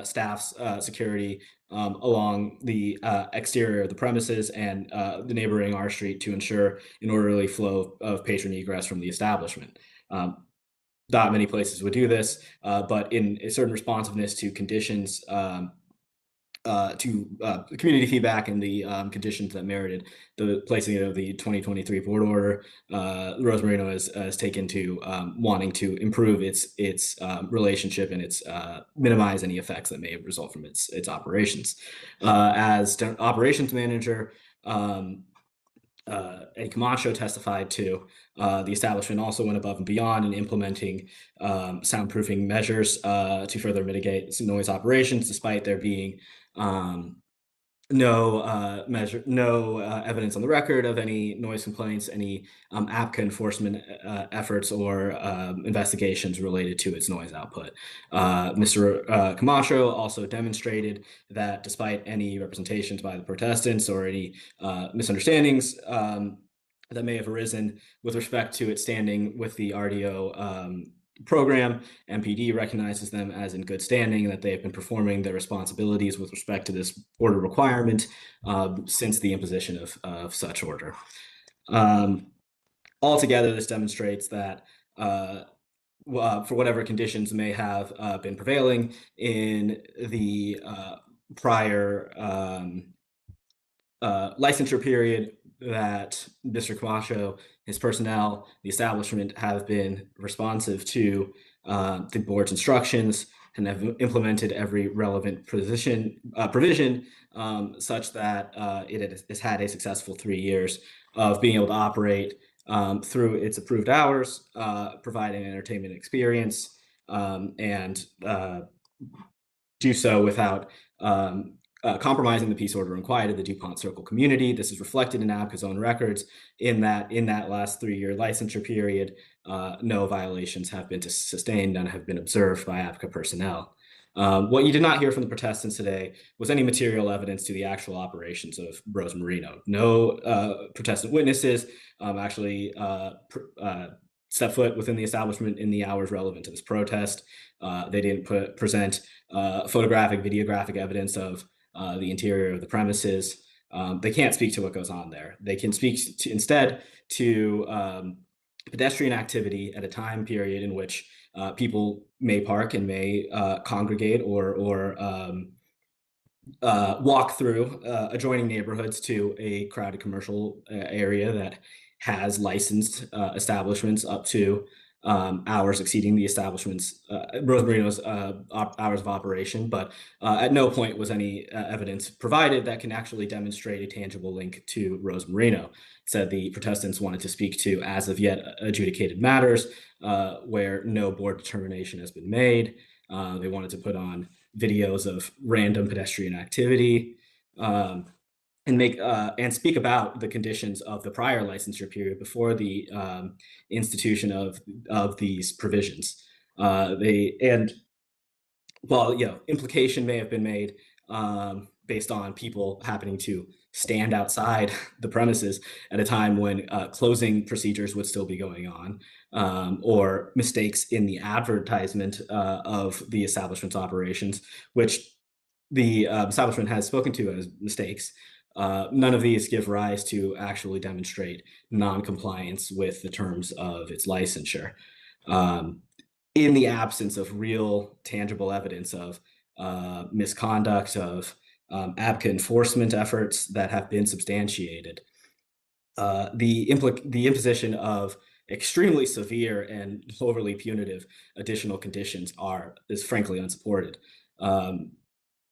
staffs security along the exterior of the premises and the neighboring R Street to ensure an orderly flow of patron egress from the establishment. Not many places would do this, but in a certain responsiveness to conditions, to community feedback and the conditions that merited the placing of the 2023 board order, Rose Marino has taken to wanting to improve its relationship and its minimize any effects that may result from its operations. As operations manager, Eddie Camacho testified to, the establishment also went above and beyond in implementing soundproofing measures to further mitigate some noise operations, despite there being no evidence on the record of any noise complaints, any ABCA enforcement efforts or investigations related to its noise output. Mr. Camacho also demonstrated that despite any representations by the protestants or any misunderstandings that may have arisen with respect to its standing with the RDO program, MPD recognizes them as in good standing and that they have been performing their responsibilities with respect to this order requirement since the imposition of such order. Altogether, this demonstrates that for whatever conditions may have been prevailing in the prior licensure period, that Mr. Camacho, his personnel, the establishment have been responsive to the board's instructions and have implemented every relevant provision such that it has had a successful 3 years of being able to operate through its approved hours, providing an entertainment experience, and do so without compromising the peace, order, and quiet of the DuPont Circle community. This is reflected in ABCA's own records in that last 3-year licensure period, no violations have been sustained, none have been observed by ABCA personnel. What you did not hear from the protestants today was any material evidence to the actual operations of Rose Marino. No protestant witnesses actually set foot within the establishment in the hours relevant to this protest. They didn't present photographic, videographic evidence of the interior of the premises. They can't speak to what goes on there. They can speak instead to pedestrian activity at a time period in which people may park and may congregate or walk through adjoining neighborhoods to a crowded commercial area that has licensed establishments up to hours exceeding the establishment's Rose Marino's hours of operation, but at no point was any evidence provided that can actually demonstrate a tangible link to Rose Marino. It said the protestants wanted to speak to as of yet adjudicated matters where no board determination has been made. They wanted to put on videos of random pedestrian activity and make and speak about the conditions of the prior licensure period before the institution of these provisions. Implication may have been made based on people happening to stand outside the premises at a time when closing procedures would still be going on, or mistakes in the advertisement of the establishment's operations, which the establishment has spoken to as mistakes. None of these give rise to actually demonstrate non-compliance with the terms of its licensure. In the absence of real tangible evidence of misconduct, of ABCA enforcement efforts that have been substantiated, the imposition of extremely severe and overly punitive additional conditions is frankly unsupported.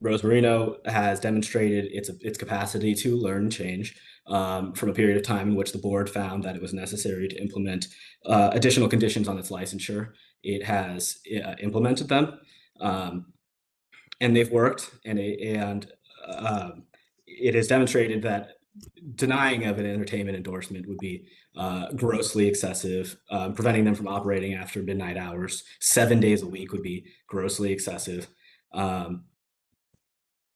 Rose Marino has demonstrated its capacity to learn and change from a period of time in which the board found that it was necessary to implement additional conditions on its licensure. It has implemented them, and they've worked, and it has demonstrated that denying of an entertainment endorsement would be grossly excessive. Preventing them from operating after midnight hours 7 days a week would be grossly excessive.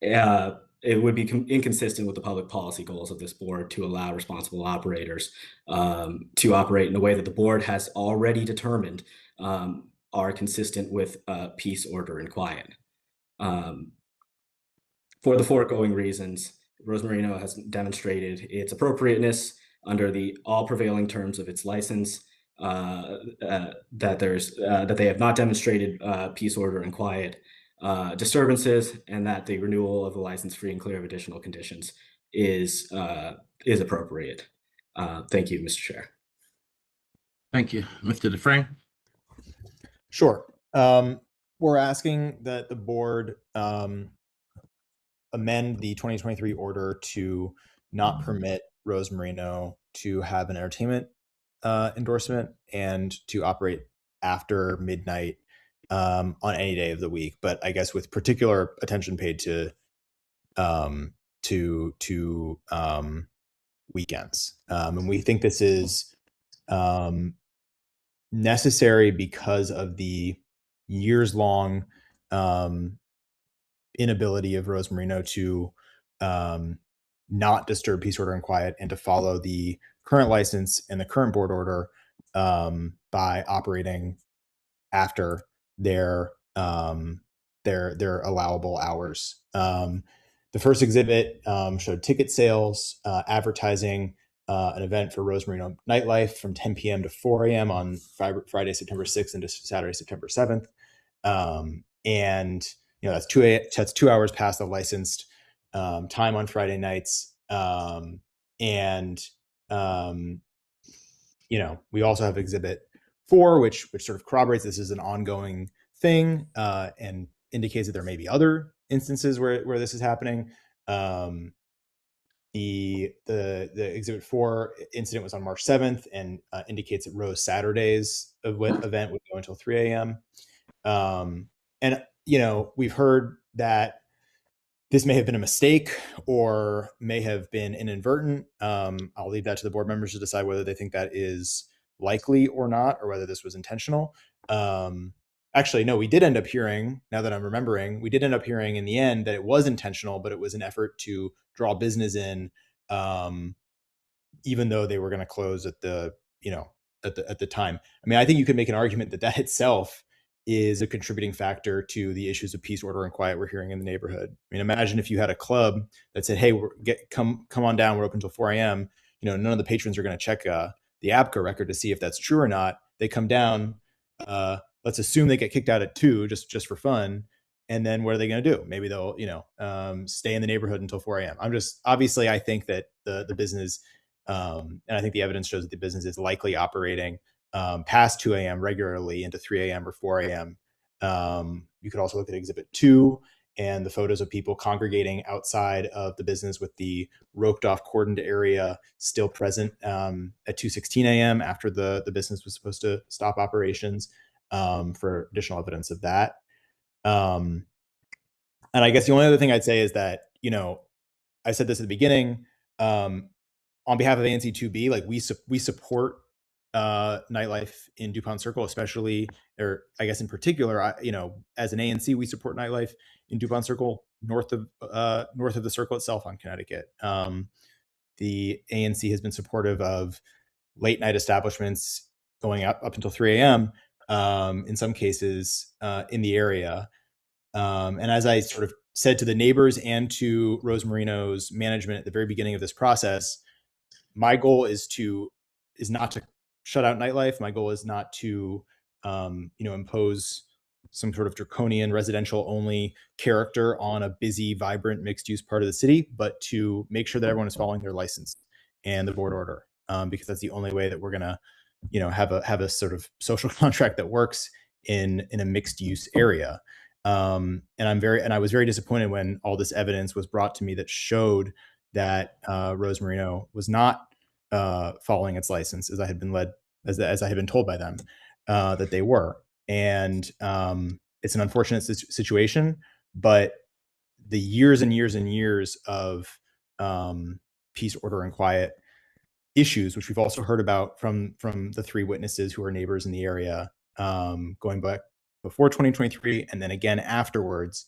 It would be inconsistent with the public policy goals of this board to allow responsible operators to operate in a way that the board has already determined are consistent with peace, order, and quiet. For the foregoing reasons, Rose Marino has demonstrated its appropriateness under all prevailing terms of its license, that they have not demonstrated peace, order, and quiet disturbances, and that the renewal of the license free and clear of additional conditions is appropriate. Thank you, Mr. Chair. Thank you. Mr. DeFrank? Sure. We're asking that the board amend the 2023 order to not permit Rose Marino to have an entertainment endorsement and to operate after midnight on any day of the week, but I guess with particular attention paid to weekends. And we think this is necessary because of the years-long inability of Rose Marino to not disturb peace, order, and quiet, and to follow the current license and the current board order by operating after their allowable hours. The first exhibit showed ticket sales, advertising an event for Rose Marino Nightlife from 10 p.m. to 4 a.m. on Friday, September 6th into Saturday, September 7th. And that's 2 hours past the licensed time on Friday nights. We also have exhibit 4, which sort of corroborates this is an ongoing thing and indicates that there may be other instances where this is happening. The exhibit 4 incident was on March 7th and indicates that Rose Saturday's event would go until 3 a.m. And we've heard that this may have been a mistake or may have been inadvertent. I'll leave that to the board members to decide whether they think that is likely or not, or whether this was intentional. Actually, no, we did end up hearing, now that I'm remembering, we did end up hearing in the end that it was intentional, but it was an effort to draw business in, even though they were going to close at the time. I mean, I think you could make an argument that itself is a contributing factor to the issues of peace, order, and quiet we're hearing in the neighborhood. I mean, imagine if you had a club that said, "Hey, come on down. We're open until 4 a.m." None of the patrons are going to check the ABCA record to see if that's true or not. They come down. Let's assume they get kicked out at 2 just for fun, and then what are they going to do? Maybe they'll stay in the neighborhood until 4 a.m. Obviously, I think that the business, and I think the evidence shows that the business is likely operating past 2 a.m. regularly into 3 a.m. or 4 a.m. You could also look at exhibit 2 and the photos of people congregating outside of the business with the roped off cordoned area still present at 2:16 a.m. after the business was supposed to stop operations, for additional evidence of that. And I guess the only other thing I'd say is that, I said this at the beginning, on behalf of ANC2B, like we support nightlife in DuPont Circle, especially, or I guess in particular, as an ANC, we support nightlife in DuPont Circle, north of the circle itself on Connecticut. The ANC has been supportive of late night establishments going up until 3 a.m. In some cases in the area. And as I sort of said to the neighbors and to Rose Marino's management at the very beginning of this process, my goal is not to shut out nightlife. My goal is not to, impose some sort of draconian residential only character on a busy, vibrant, mixed use part of the city, but to make sure that everyone is following their license and the board order, because that's the only way that we're going to, have a sort of social contract that works in a mixed use area. And I was very disappointed when all this evidence was brought to me that showed that Rose Marino was not following its license as I had been told by them that they were. And it's an unfortunate situation, but the years and years and years of peace, order, and quiet issues, which we've also heard about from the 3 witnesses who are neighbors in the area, going back before 2023 and then again afterwards,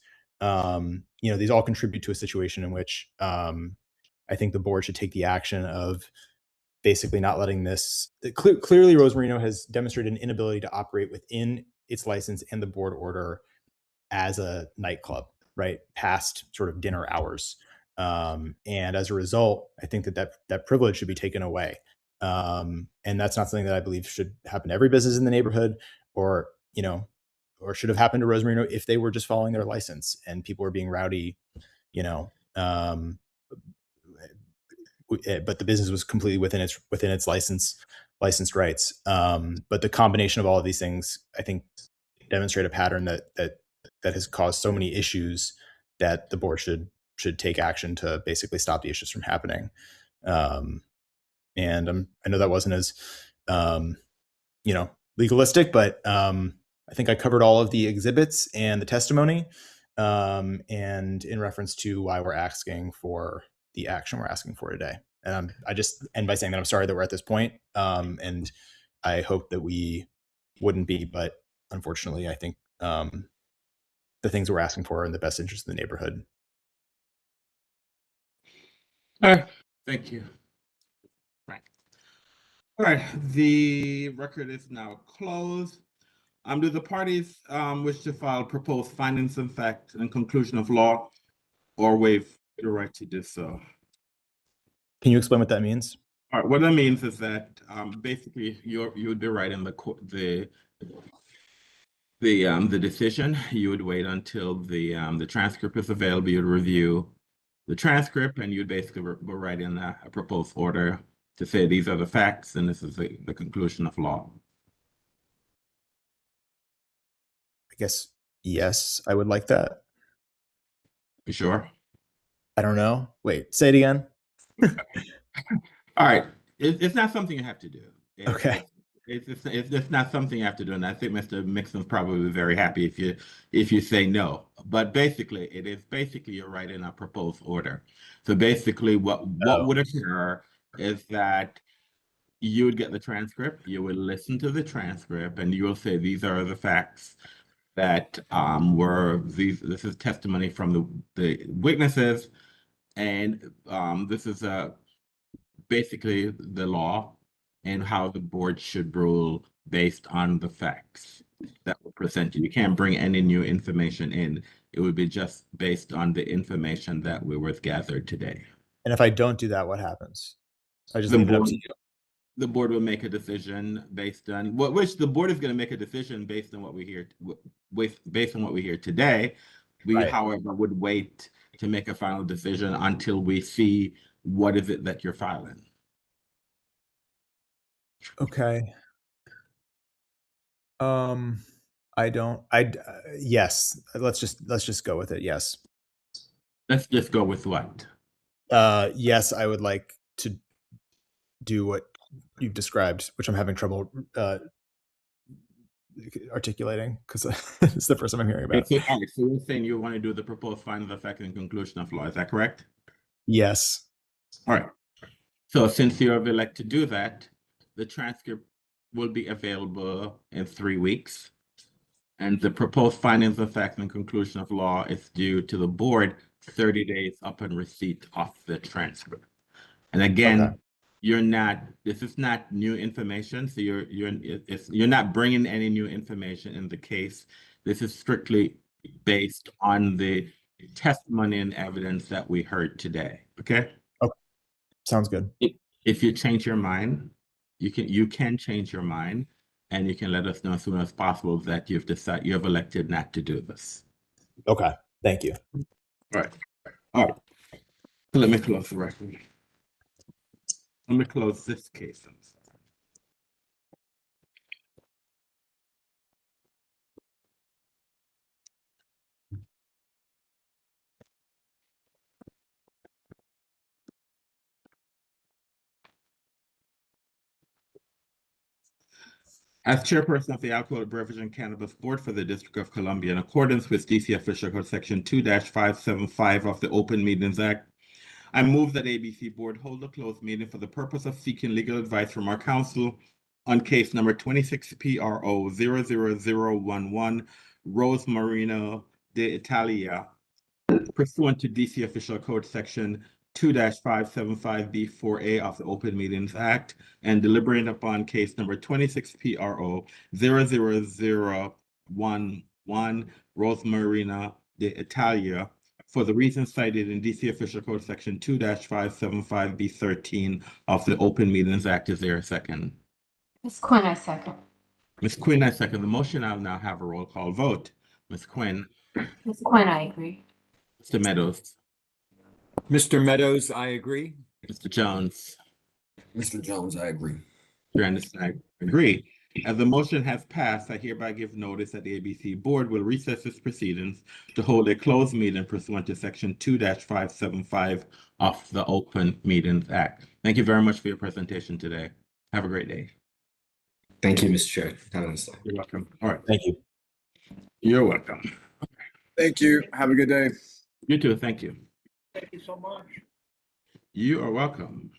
these all contribute to a situation in which I think the board should take the action of basically not letting this. Clearly, Rose Marino has demonstrated an inability to operate within its license and the board order as a nightclub, right, past sort of dinner hours. And as a result, I think that privilege should be taken away. And that's not something that I believe should happen to every business in the neighborhood, or should have happened to Rose Marino if they were just following their license and people were being rowdy, but the business was completely within its licensed rights. But the combination of all of these things, I think, demonstrate a pattern that has caused so many issues that the board should take action to basically stop the issues from happening. And I know that wasn't as, legalistic, but I think I covered all of the exhibits and the testimony, and in reference to why we're asking for the action we're asking for today. And I just end by saying that I'm sorry that we're at this point, and I hope that we wouldn't be, but unfortunately, I think the things we're asking for are in the best interest of the neighborhood. All right, thank you. Right. All right, the record is now closed. Do the parties wish to file proposed findings of fact and conclusion of law, or waive the right to do so? Can you explain what that means? All right, what that means is that basically you would be writing the decision. You would wait until the transcript is available. You'd review the transcript, and you'd basically be writing a proposed order to say these are the facts and this is the conclusion of law. I guess yes, I would like that. You sure? I don't know. Wait, say it again. All right, it's not something you have to do. Okay. It's not something you have to do, and I think Mr. Mixon's probably very happy if you say no. But basically, it is basically you're writing a proposed order. So basically, what would occur is that you would get the transcript, you would listen to the transcript, and you will say these are the facts that this is testimony from the witnesses, and this is basically the law and how the board should rule based on the facts that were presented. You can't bring any new information in. It would be just based on the information that was gathered today. And if I don't do that, what happens? I just The leave it up board, to you. the board will make a decision based on which the board is going to make a decision based on what we hear, based on what we hear today. We, Right. however, would wait to make a final decision until we see what is it that you're filing. Okay. Yes, let's just go with it. Yes. Let's just go with what? Yes, I would like to do what you've described, which I'm having trouble articulating because it's the first time I'm hearing about. So you're saying you want to do the proposed findings of fact and conclusion of law, is that correct? Yes. All right. So since you have elected to do that, the transcript will be available in 3 weeks. And the proposed findings of fact and conclusion of law is due to the board 30 days upon receipt of the transcript. And again, Okay. this is not new information. So you're not bringing any new information in the case. This is strictly based on the testimony and evidence that we heard today. Okay. Okay. Sounds good. If you change your mind, you can change your mind, and you can let us know as soon as possible that you have elected not to do this. Okay. Thank you. All right. All right. So let me close the record. Let me close this case. As chairperson of the Alcoholic Beverage and Cannabis Board for the District of Columbia, in accordance with DC Official Code Section 2-575 of the Open Meetings Act, I move that ABC Board hold a closed meeting for the purpose of seeking legal advice from our counsel on case number 26PRO00011, Rose Marino de Italia, pursuant to DC Official Code Section 2-575B4A of the Open Meetings Act, and deliberating upon case number 26PRO00011, Rose Marina de Italia, for the reasons cited in DC Official Code Section 2-575B13 of the Open Meetings Act. Is there a second? Ms. Quinn, I second. Ms. Quinn, I second the motion. I'll now have a roll call vote. Ms. Quinn. Ms. Quinn, I agree. Mr. Meadows. Mr. Meadows, I agree. Mr. Jones. Mr. Jones, I agree. Mr. Anderson, I agree. As the motion has passed, I hereby give notice that the ABC Board will recess its proceedings to hold a closed meeting pursuant to Section 2-575 of the Open Meetings Act. Thank you very much for your presentation today. Have a great day. Thank you, Mr. Chair. Have a nice day. You're welcome. All right. Thank you. You're welcome. Thank you. Have a good day. You too. Thank you. Thank you so much. You are welcome.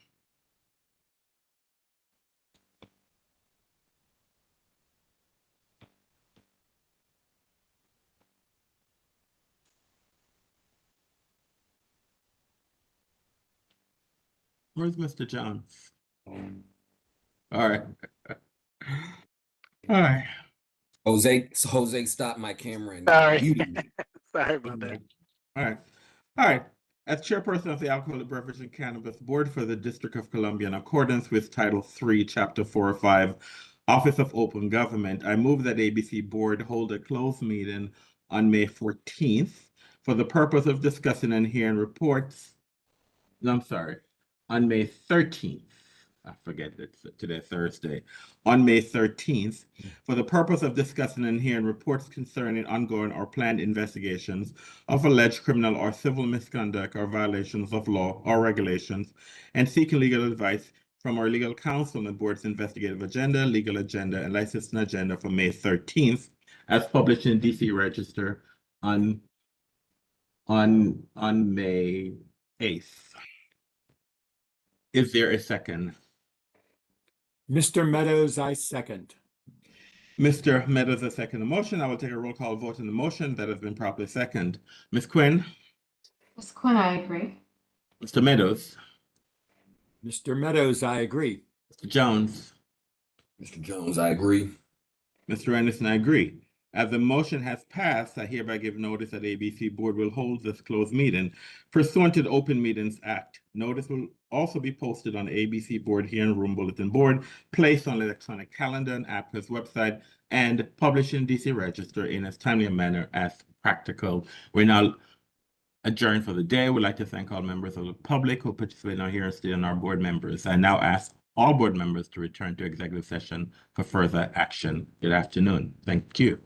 Where's Mr. Jones? All right. All right. Jose stopped my camera and Sorry. muted me. Sorry about that. All right. All right. As chairperson of the Alcoholic Beverage and Cannabis Board for the District of Columbia, in accordance with Title III, Chapter 405, Office of Open Government, I move that ABC Board hold a closed meeting on May 14th for the purpose of discussing and hearing reports. No, I'm sorry, on May 13th. I forget it's today, Thursday. On May 13th, for the purpose of discussing and hearing reports concerning ongoing or planned investigations of alleged criminal or civil misconduct or violations of law or regulations, and seeking legal advice from our legal counsel on the board's investigative agenda, legal agenda, and licensing agenda for May 13th, as published in DC Register on May 8th. Is there a second? Mr. Meadows, I second. Mr. Meadows has seconded the motion. I will take a roll call vote on the motion that has been properly seconded. Ms. Quinn? Ms. Quinn, I agree. Mr. Meadows? Mr. Meadows, I agree. Mr. Jones? Mr. Jones, I agree. Mr. Anderson, I agree. As the motion has passed, I hereby give notice that the ABC Board will hold this closed meeting pursuant to the Open Meetings Act. Notice will also be posted on the ABC Board Hearing Room Bulletin Board, placed on the electronic calendar and ABCA's website, and published in DC Register in as timely a manner as practical. We're now adjourned for the day. We'd like to thank all members of the public who participated in our hearing today and our board members. I now ask all board members to return to executive session for further action. Good afternoon. Thank you.